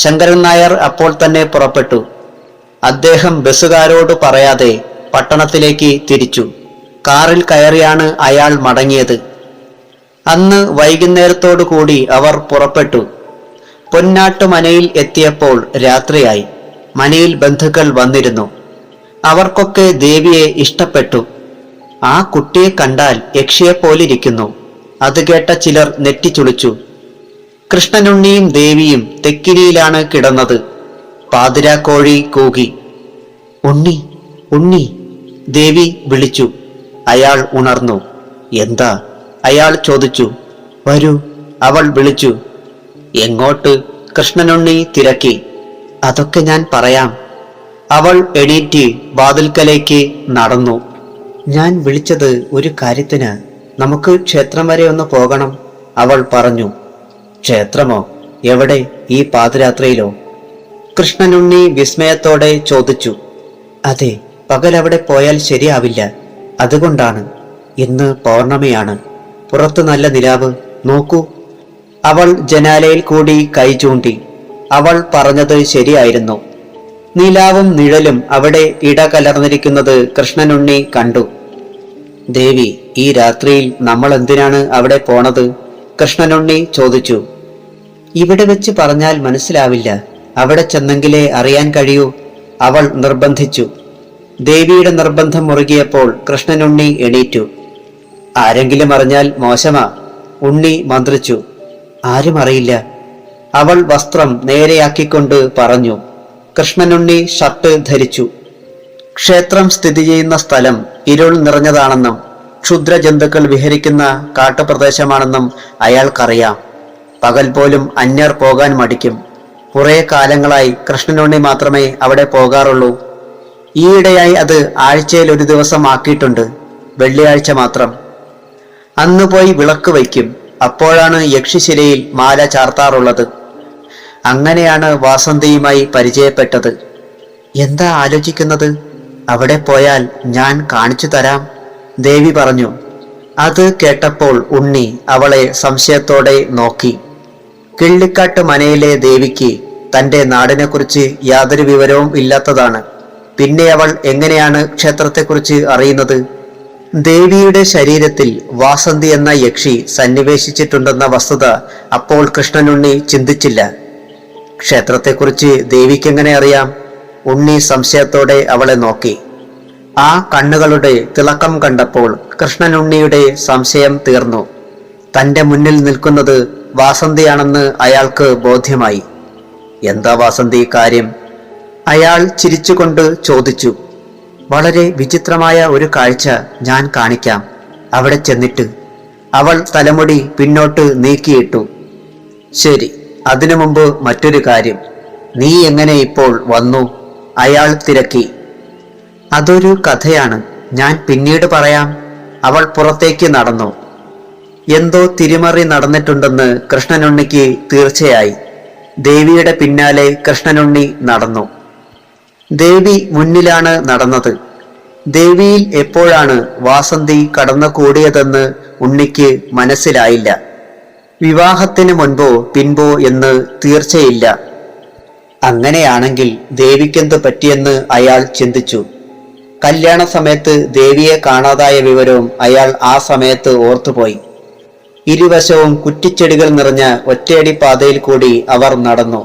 ശങ്കരൻ നായർ അപ്പോൾ തന്നെ പുറപ്പെട്ടു. അദ്ദേഹം ബസ്സുകാരോട് പറയാതെ പട്ടണത്തിലേക്ക് തിരിച്ചു. കാറിൽ കയറിയാണ് അയാൾ മടങ്ങിയത്. അന്ന് വൈകുന്നേരത്തോടു കൂടി അവർ പുറപ്പെട്ടു. പൊന്നാട്ടുമനയിൽ എത്തിയപ്പോൾ രാത്രിയായി. മനയിൽ ബന്ധുക്കൾ വന്നിരുന്നു. അവർക്കൊക്കെ ദേവിയെ ഇഷ്ടപ്പെട്ടു. ആ കുട്ടിയെ കണ്ടാൽ യക്ഷിയെപ്പോലിരിക്കുന്നു. അത് കേട്ട ചിലർ നെറ്റിച്ചുളിച്ചു. കൃഷ്ണനുണ്ണിയും ദേവിയും തെക്കിനിയിലാണ് കിടന്നത്. പാതിരാക്കോഴി കൂകി. ഉണ്ണി, ഉണ്ണി, ദേവി വിളിച്ചു. അയാൾ ഉണർന്നു. എന്താ? അയാൾ ചോദിച്ചു. വരൂ, അവൾ വിളിച്ചു. എങ്ങോട്ട്? കൃഷ്ണനുണ്ണി തിരക്കി. അതൊക്കെ ഞാൻ പറയാം. അവൾ എണീറ്റ് വാതിൽക്കലേക്ക് നടന്നു. ഞാൻ വിളിച്ചത് ഒരു കാര്യത്തിന്. നമുക്ക് ക്ഷേത്രം വരെ ഒന്ന് പോകണം, അവൾ പറഞ്ഞു. ക്ഷേത്രമോ? എവിടെ? ഈ പാതിരാത്രിയിലോ? കൃഷ്ണനുണ്ണി വിസ്മയത്തോടെ ചോദിച്ചു. അതെ, പകൽ അവിടെ പോയാൽ ശരിയാവില്ല, അതുകൊണ്ടാണ്. ഇന്ന് പൗർണമിയാണ്, പുറത്ത് നല്ല നിലാവ്, നോക്കൂ. അവൾ ജനാലയിൽ കൂടി കൈ ചൂണ്ടി. അവൾ പറഞ്ഞത് ശരിയായിരുന്നു. നിലാവും നിഴലും അവിടെ ഇടകലർന്നിരിക്കുന്നത് കൃഷ്ണനുണ്ണി കണ്ടു. ദേവി, ഈ രാത്രിയിൽ നമ്മൾ എന്തിനാണ് അവിടെ പോണത്? കൃഷ്ണനുണ്ണി ചോദിച്ചു. ഇവിടെ വെച്ച് പറഞ്ഞാൽ മനസ്സിലാവില്ല, അവിടെ ചെന്നെങ്കിലേ അറിയാൻ കഴിയൂ, അവൾ നിർബന്ധിച്ചു. ദേവിയുടെ നിർബന്ധം മുറുകിയപ്പോൾ കൃഷ്ണനുണ്ണി എണീറ്റു. ആരെങ്കിലും അറിഞ്ഞാൽ മോശമാ, ഉണ്ണി മന്ത്രിച്ചു. ആരും അറിയില്ല, അവൾ വസ്ത്രം നേരെയാക്കിക്കൊണ്ട് പറഞ്ഞു. കൃഷ്ണനുണ്ണി ഷർട്ട് ധരിച്ചു. ക്ഷേത്രം സ്ഥിതി ചെയ്യുന്ന സ്ഥലം ഇരുൾ നിറഞ്ഞതാണെന്നും ക്ഷുദ്രജന്തുക്കൾ വിഹരിക്കുന്ന കാട്ടുപ്രദേശമാണെന്നും അയാൾക്കറിയാം. പകൽ പോലും അന്യർ പോകാൻ മടിക്കും. കുറെ കാലങ്ങളായി കൃഷ്ണനുണ്ണി മാത്രമേ അവിടെ പോകാറുള്ളൂ. ഈയിടെയായി അത് ആഴ്ചയിൽ ഒരു ദിവസം ആക്കിയിട്ടുണ്ട്, വെള്ളിയാഴ്ച മാത്രം. അന്ന് പോയി വിളക്ക് വയ്ക്കും. അപ്പോഴാണ് യക്ഷിശിലയിൽ മാല ചാർത്താറുള്ളത്. അങ്ങനെയാണ് വാസന്തിയുമായി പരിചയപ്പെട്ടത്. എന്താ ആലോചിക്കുന്നത്? അവിടെ പോയാൽ ഞാൻ കാണിച്ചു തരാം, ദേവി പറഞ്ഞു. അത് കേട്ടപ്പോൾ ഉണ്ണി അവളെ സംശയത്തോടെ നോക്കി. കിള്ളിക്കാട്ട് മനയിലെ ദേവിക്ക് തന്റെ നാടിനെക്കുറിച്ച് യാതൊരു വിവരവും ഇല്ലാത്തതാണ്. പിന്നെ അവൾ എങ്ങനെയാണ് ക്ഷേത്രത്തെക്കുറിച്ച് അറിയുന്നത്? ദേവിയുടെ ശരീരത്തിൽ വാസന്തി എന്ന യക്ഷി സന്നിവേശിച്ചിട്ടുണ്ടെന്ന വസ്തുത അപ്പോൾ കൃഷ്ണനുണ്ണി ചിന്തിച്ചില്ല. ക്ഷേത്രത്തെക്കുറിച്ച് ദേവിക്കെങ്ങനെ അറിയാം? ഉണ്ണി സംശയത്തോടെ അവളെ നോക്കി. ആ കണ്ണുകളുടെ തിളക്കം കണ്ടപ്പോൾ കൃഷ്ണനുണ്ണിയുടെ സംശയം തീർന്നു. തന്റെ മുന്നിൽ നിൽക്കുന്നത് വാസന്തിയാണെന്ന് അയാൾക്ക് ബോധ്യമായി. എന്താ വാസന്തി കാര്യം? അയാൾ ചിരിച്ചുകൊണ്ട് ചോദിച്ചു. വളരെ വിചിത്രമായ ഒരു കാഴ്ച ഞാൻ കാണിക്കാം, അവിടെ ചെന്നിട്ട്. അവൾ തലമുടി പിന്നോട്ട് നീക്കിയിട്ടു. ശരി, അതിനു മുമ്പ് മറ്റൊരു കാര്യം. നീ എങ്ങനെ ഇപ്പോൾ വന്നു? അയാൾ തിരക്കി. അതൊരു കഥയാണ്, ഞാൻ പിന്നീട് പറയാം. അവൾ പുറത്തേക്ക് നടന്നു. എന്തോ തിരിമറി നടന്നിട്ടുണ്ടെന്ന് കൃഷ്ണനുണ്ണിക്ക് തീർച്ചയായി. ദേവിയുടെ പിന്നാലെ കൃഷ്ണനുണ്ണി നടന്നു. ദേവി മുന്നിലാണ് നടന്നത്. ദേവിയിൽ എപ്പോഴാണ് വാസന്തി കടന്നു കൂടിയതെന്ന് ഉണ്ണിക്ക് മനസ്സിലായില്ല. വിവാഹത്തിന് മുൻപോ പിൻപോ എന്ന് തീർച്ചയില്ല. അങ്ങനെയാണെങ്കിൽ ദേവിക്കെന്ത് പറ്റിയെന്ന് അയാൾ ചിന്തിച്ചു. കല്യാണ സമയത്ത് ദേവിയെ കാണാതായ വിവരവും അയാൾ ആ സമയത്ത് ഓർത്തുപോയി. ഇരുവശവും കുറ്റിച്ചെടികൾ നിറഞ്ഞ ഒറ്റയടി പാതയിൽ കൂടി അവർ നടന്നു.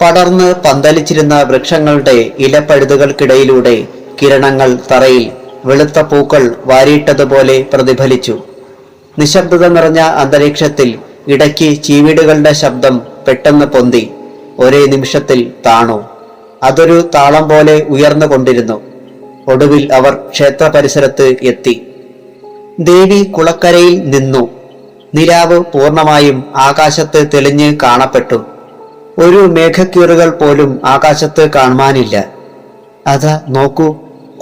പടർന്ന് പന്തലിച്ചിരുന്ന വൃക്ഷങ്ങളുടെ ഇലപ്പഴുതുകൾക്കിടയിലൂടെ കിരണങ്ങൾ തറയിൽ വെളുത്ത പൂക്കൾ വാരിയിട്ടതുപോലെ പ്രതിഫലിച്ചു. നിശബ്ദത നിറഞ്ഞ അന്തരീക്ഷത്തിൽ ഇടയ്ക്ക് ചീവീടുകളുടെ ശബ്ദം പെട്ടെന്ന് പൊന്തി ഒരേ നിമിഷത്തിൽ താണു. അതൊരു താളം പോലെ ഉയർന്നുകൊണ്ടിരുന്നു. ഒടുവിൽ അവർ ക്ഷേത്ര പരിസരത്ത് എത്തി. ദേവി കുളക്കരയിൽ നിന്നു. നിലാവ് പൂർണ്ണമായും ആകാശത്ത് തെളിഞ്ഞ് കാണപ്പെട്ടു. ഒരു മേഘക്കീറുകൾ പോലും ആകാശത്ത് കാണുവാനില്ല. അതാ നോക്കൂ,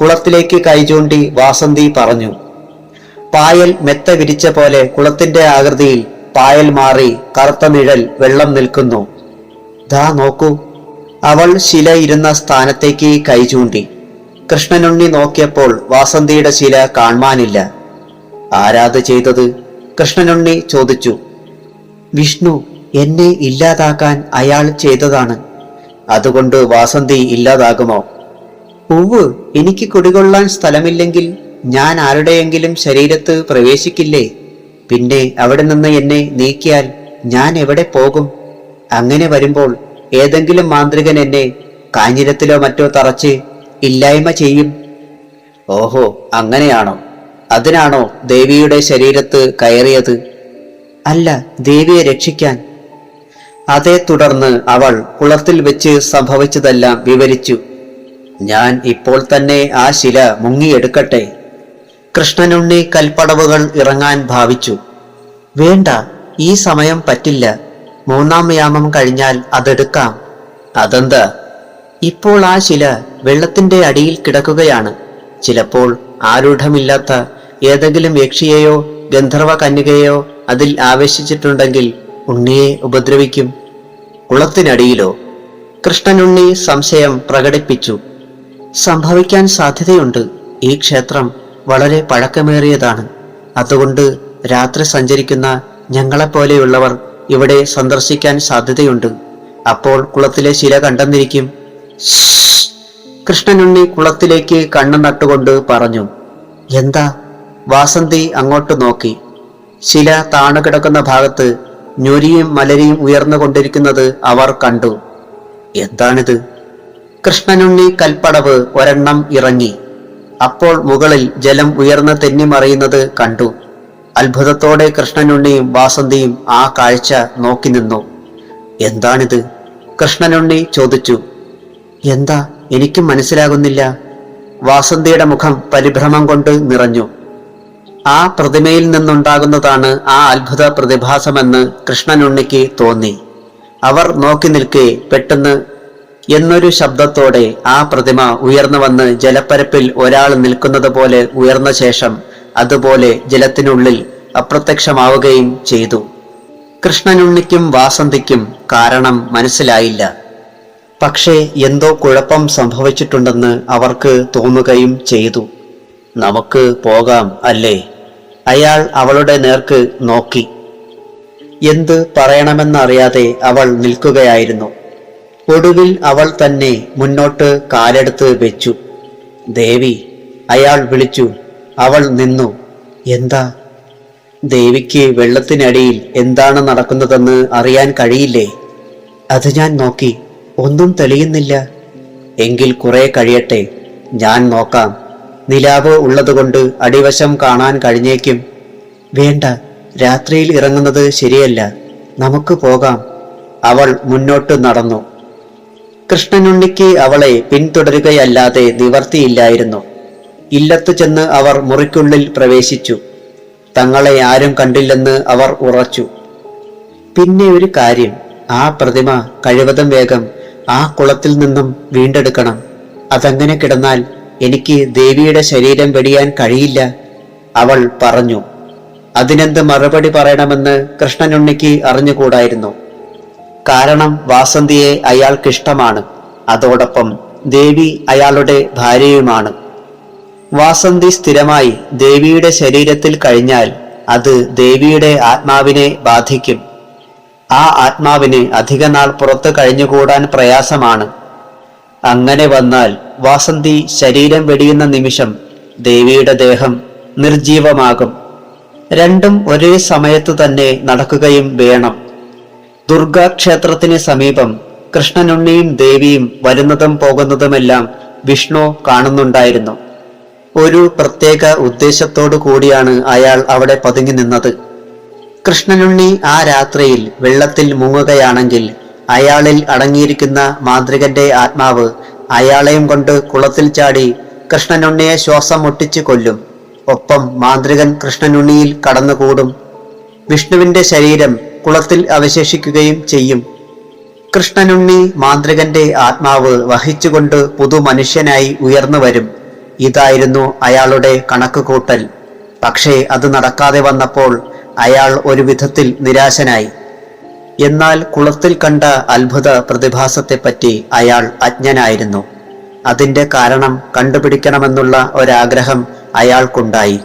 കുളത്തിലേക്ക് കൈചൂണ്ടി വാസന്തി പറഞ്ഞു. പായൽ മെത്ത വിരിച്ച പോലെ കുളത്തിന്റെ ആകൃതിയിൽ പായൽ മാറി കറുത്ത നിഴൽ വെള്ളം നിൽക്കുന്നു. ദാ നോക്കൂ. അവൾ ശില ഇരുന്ന സ്ഥാനത്തേക്ക് കൈചൂണ്ടി. കൃഷ്ണനുണ്ണി നോക്കിയപ്പോൾ വാസന്തിയുടെ ശില കാണുവാനില്ല. ആരാത് ചെയ്തത്? കൃഷ്ണനുണ്ണി ചോദിച്ചു. വിഷ്ണു എന്നെ ഇല്ലാതാക്കാൻ അയാൾ ചെയ്തതാണ്. അതുകൊണ്ട് വാസന്തി ഇല്ലാതാകുമോ? ഉവ്വ്, എനിക്ക് കുടികൊള്ളാൻ സ്ഥലമില്ലെങ്കിൽ ഞാൻ ആരുടെയെങ്കിലും ശരീരത്ത് പ്രവേശിക്കില്ലേ? പിന്നെ അവിടെ നിന്ന് എന്നെ നീക്കിയാൽ ഞാൻ എവിടെ പോകും? അങ്ങനെ വരുമ്പോൾ ഏതെങ്കിലും മാന്ത്രികൻ എന്നെ കാഞ്ഞിരത്തിലോ മറ്റോ തറച്ച് ഇല്ലായ്മ ചെയ്യും. ഓഹോ, അങ്ങനെയാണോ? അതിനാണോ ദേവിയുടെ ശരീരത്ത് കയറിയത്? അല്ല, ദേവിയെ രക്ഷിക്കാൻ. അതേ തുടർന്ന് അവൾ കുളത്തിൽ വെച്ച് സംഭവിച്ചതെല്ലാം വിവരിച്ചു. ഞാൻ ഇപ്പോൾ തന്നെ ആ ശില മുങ്ങിയെടുക്കട്ടെ? കൃഷ്ണനുണ്ണി കൽപ്പടവുകൾ ഇറങ്ങാൻ ഭാവിച്ചു. വേണ്ട, ഈ സമയം പറ്റില്ല. 3-ാം യാമം കഴിഞ്ഞാൽ അതെടുക്കാം. അതെന്താ? ഇപ്പോൾ ആ ശില വെള്ളത്തിന്റെ അടിയിൽ കിടക്കുകയാണ്. ചിലപ്പോൾ ആരൂഢമില്ലാത്ത ഏതെങ്കിലും യക്ഷിയെയോ ഗന്ധർവ കന്യകയോ അതിൽ ആവേശിച്ചിട്ടുണ്ടെങ്കിൽ ഉണ്ണിയെ ഉപദ്രവിക്കും. കുളത്തിനടിയിലോ? കൃഷ്ണനുണ്ണി സംശയം പ്രകടിപ്പിച്ചു. സംഭവിക്കാൻ സാധ്യതയുണ്ട്. ഈ ക്ഷേത്രം വളരെ പഴക്കമേറിയതാണ്. അതുകൊണ്ട് രാത്രി സഞ്ചരിക്കുന്ന ഞങ്ങളെപ്പോലെയുള്ളവർ ഇവിടെ സന്ദർശിക്കാൻ സാധ്യതയുണ്ട്. അപ്പോൾ കുളത്തിലെ ശില കണ്ടെന്നിരിക്കും. കൃഷ്ണനുണ്ണി കുളത്തിലേക്ക് കണ്ണു നട്ടുകൊണ്ട് പറഞ്ഞു. എന്താ? വാസന്തി അങ്ങോട്ട് നോക്കി. ശില താണുകിടക്കുന്ന ഭാഗത്ത് ഞൊരിയും മലരിയും ഉയർന്നുകൊണ്ടിരിക്കുന്നത് അവർ കണ്ടു. എന്താണിത്? കൃഷ്ണനുണ്ണി കൽപ്പടവ് ഒരെണ്ണം ഇറങ്ങി. അപ്പോൾ മുകളിൽ ജലം ഉയർന്ന് തെന്നിമറിയുന്നത് കണ്ടു. അത്ഭുതത്തോടെ കൃഷ്ണനുണ്ണിയും വാസന്തിയും ആ കാഴ്ച നോക്കി നിന്നു. എന്താണിത്? കൃഷ്ണനുണ്ണി ചോദിച്ചു. എന്താ, എനിക്കും മനസ്സിലാകുന്നില്ല. വാസന്തിയുടെ മുഖം പരിഭ്രമം കൊണ്ട് നിറഞ്ഞു. ആ പ്രതിമയിൽ നിന്നുണ്ടാകുന്നതാണ് ആ അത്ഭുത പ്രതിഭാസമെന്ന് കൃഷ്ണനുണ്ണിക്ക് തോന്നി. അവർ നോക്കി നിൽക്കെ പെട്ടെന്ന് എന്നൊരു ശബ്ദത്തോടെ ആ പ്രതിമ ഉയർന്നു വന്ന് ജലപ്പരപ്പിൽ ഒരാൾ നിൽക്കുന്നത് പോലെ ഉയർന്ന ശേഷം അതുപോലെ ജലത്തിനുള്ളിൽ അപ്രത്യക്ഷമാവുകയും ചെയ്തു. കൃഷ്ണനുണ്ണിക്കും വാസന്തിക്കും കാരണം മനസ്സിലായില്ല. പക്ഷേ എന്തോ കുഴപ്പം സംഭവിച്ചിട്ടുണ്ടെന്ന് അവർക്ക് തോന്നുകയും ചെയ്തു. നമുക്ക് പോകാം അല്ലേ? അയാൾ അവളുടെ നേർക്ക് നോക്കി. എന്ത് പറയണമെന്നറിയാതെ അവൾ നിൽക്കുകയായിരുന്നു. ഒടുവിൽ അവൾ തന്നെ മുന്നോട്ട് കാലെടുത്ത് വെച്ചു. ദേവി, അയാൾ വിളിച്ചു. അവൾ നിന്നു. എന്താ? ദേവിക്ക് വെള്ളത്തിനടിയിൽ എന്താണ് നടക്കുന്നതെന്ന് അറിയാൻ കഴിയില്ലേ? അത് ഞാൻ നോക്കി, ഒന്നും തെളിയുന്നില്ല. എങ്കിൽ കുറെ കഴിയട്ടെ, ഞാൻ നോക്കാം. നിലാവ് ഉള്ളതുകൊണ്ട് അടിവശം കാണാൻ കഴിഞ്ഞേക്കും. വേണ്ട, രാത്രിയിൽ ഇറങ്ങുന്നത് ശരിയല്ല. നമുക്ക് പോകാം. അവൾ മുന്നോട്ട് നടന്നു. കൃഷ്ണനുണ്ണിക്ക് അവളെ പിന്തുടരുകയല്ലാതെ നിവർത്തിയില്ലായിരുന്നു. ഇല്ലത്തു ചെന്ന് അവർ മുറിക്കുള്ളിൽ പ്രവേശിച്ചു. തങ്ങളെ ആരും കണ്ടില്ലെന്ന് അവർ ഉറച്ചു. പിന്നെ ഒരു കാര്യം, ആ പ്രതിമ കഴിവതും വേഗം ആ കുളത്തിൽ നിന്നും വീണ്ടെടുക്കണം. അതങ്ങനെ കിടന്നാൽ എനിക്ക് ദേവിയുടെ ശരീരം വെടിയാൻ കഴിയില്ല, അവൾ പറഞ്ഞു. അതിനെന്ത് മറുപടി പറയണമെന്ന് കൃഷ്ണനുണ്ണിക്ക് അറിഞ്ഞുകൂടായിരുന്നു. കാരണം വാസന്തിയെ അയാൾക്കിഷ്ടമാണ്. അതോടൊപ്പം ദേവി അയാളുടെ ഭാര്യയുമാണ്. വാസന്തി സ്ഥിരമായി ദേവിയുടെ ശരീരത്തിൽ കഴിഞ്ഞാൽ അത് ദേവിയുടെ ആത്മാവിനെ ബാധിക്കും. ആ ആത്മാവിന് അധികനാൾ പുറത്തു കഴിഞ്ഞുകൂടാൻ പ്രയാസമാണ്. അങ്ങനെ വന്നാൽ വാസന്തി ശരീരം വെടിയുന്ന നിമിഷം ദേവിയുടെ ദേഹം നിർജീവമാകും. രണ്ടും ഒരേ സമയത്തു തന്നെ നടക്കുകയും വേണം. ദുർഗാക്ഷേത്രത്തിന് സമീപം കൃഷ്ണനുണ്ണിയും ദേവിയും വരുന്നതും പോകുന്നതുമെല്ലാം വിഷ്ണു കാണുന്നുണ്ടായിരുന്നു. ഒരു പ്രത്യേക ഉദ്ദേശത്തോടു കൂടിയാണ് അയാൾ അവിടെ പതുങ്ങി നിന്നത്. കൃഷ്ണനുണ്ണി ആ രാത്രിയിൽ വെള്ളത്തിൽ മുങ്ങുകയാണെങ്കിൽ അയാളിൽ അടങ്ങിയിരിക്കുന്ന മാന്ത്രികന്റെ ആത്മാവ് അയാളെയും കൊണ്ട് കുളത്തിൽ ചാടി കൃഷ്ണനുണ്ണിയെ ശ്വാസം മുട്ടിച്ച് കൊല്ലും. ഒപ്പം മാന്ത്രികൻ കൃഷ്ണനുണ്ണിയിൽ കടന്നുകൂടും. വിഷ്ണുവിന്റെ ശരീരം കുളത്തിൽ അവശേഷിക്കുകയും ചെയ്യും. കൃഷ്ണനുണ്ണി മാന്ത്രികന്റെ ആത്മാവ് വഹിച്ചുകൊണ്ട് പുതു മനുഷ്യനായി ഉയർന്നു വരും. ഇതായിരുന്നു അയാളുടെ കണക്കുകൂട്ടൽ. പക്ഷേ അത് നടക്കാതെ വന്നപ്പോൾ അയാൾ ഒരു വിധത്തിൽ നിരാശനായി. എന്നാൽ കുളത്തിൽ കണ്ട അത്ഭുത പ്രതിഭാസത്തെപ്പറ്റി അയാൾ അജ്ഞനായിരുന്നു. അതിന്റെ കാരണം കണ്ടുപിടിക്കണമെന്നുള്ള ഒരാഗ്രഹം അയാൾക്കുണ്ടായി.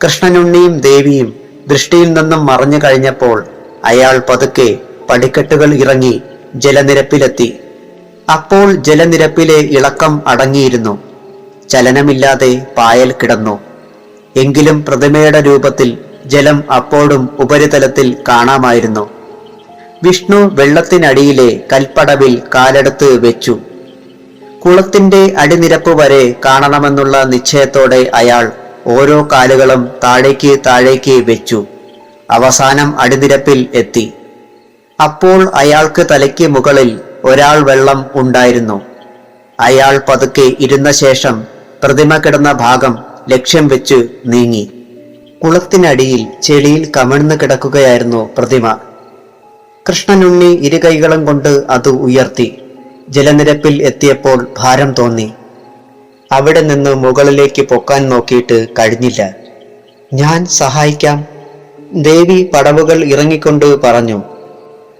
കൃഷ്ണനുണ്ണിയും ദേവിയും ദൃഷ്ടിയിൽ നിന്നും മറഞ്ഞു കഴിഞ്ഞപ്പോൾ അയാൾ പതുക്കെ പടിക്കെട്ടുകൾ ഇറങ്ങി ജലനിരപ്പിലെത്തി. അപ്പോൾ ജലനിരപ്പിലെ ഇളക്കം അടങ്ങിയിരുന്നു. ചലനമില്ലാതെ പായൽ കിടന്നു. എങ്കിലും പ്രതിമയുടെ രൂപത്തിൽ ജലം അപ്പോഴും ഉപരിതലത്തിൽ കാണാമായിരുന്നു. വിഷ്ണു വെള്ളത്തിനടിയിലെ കൽപ്പടവിൽ കാലെടുത്ത് വെച്ചു. കുളത്തിന്റെ അടിനിരപ്പ് വരെ കാണണമെന്നുള്ള നിശ്ചയത്തോടെ അയാൾ ഓരോ കാലുകളും താഴേക്ക് താഴേക്ക് വെച്ചു. അവസാനം അടിനിരപ്പിൽ എത്തി. അപ്പോൾ അയാൾക്ക് തലയ്ക്ക് മുകളിൽ ഒരാൾ വെള്ളം ഉണ്ടായിരുന്നു. അയാൾ പതുക്കെ ഇരുന്ന ശേഷം പ്രതിമ കിടന്ന ഭാഗം ലക്ഷ്യം വെച്ച് നീങ്ങി. കുളത്തിനടിയിൽ ചെളിയിൽ കമിഴ്ന്നു കിടക്കുകയായിരുന്നു പ്രതിമ. കൃഷ്ണനുണ്ണി ഇരുകൈകളും കൊണ്ട് അത് ഉയർത്തി. ജലനിരപ്പിൽ എത്തിയപ്പോൾ ഭാരം തോന്നി. അവിടെ നിന്ന് മുകളിലേക്ക് പൊക്കാൻ നോക്കിയിട്ട് കഴിഞ്ഞില്ല. ഞാൻ സഹായിക്കാം, ദേവി പടവുകൾ ഇറങ്ങിക്കൊണ്ട് പറഞ്ഞു.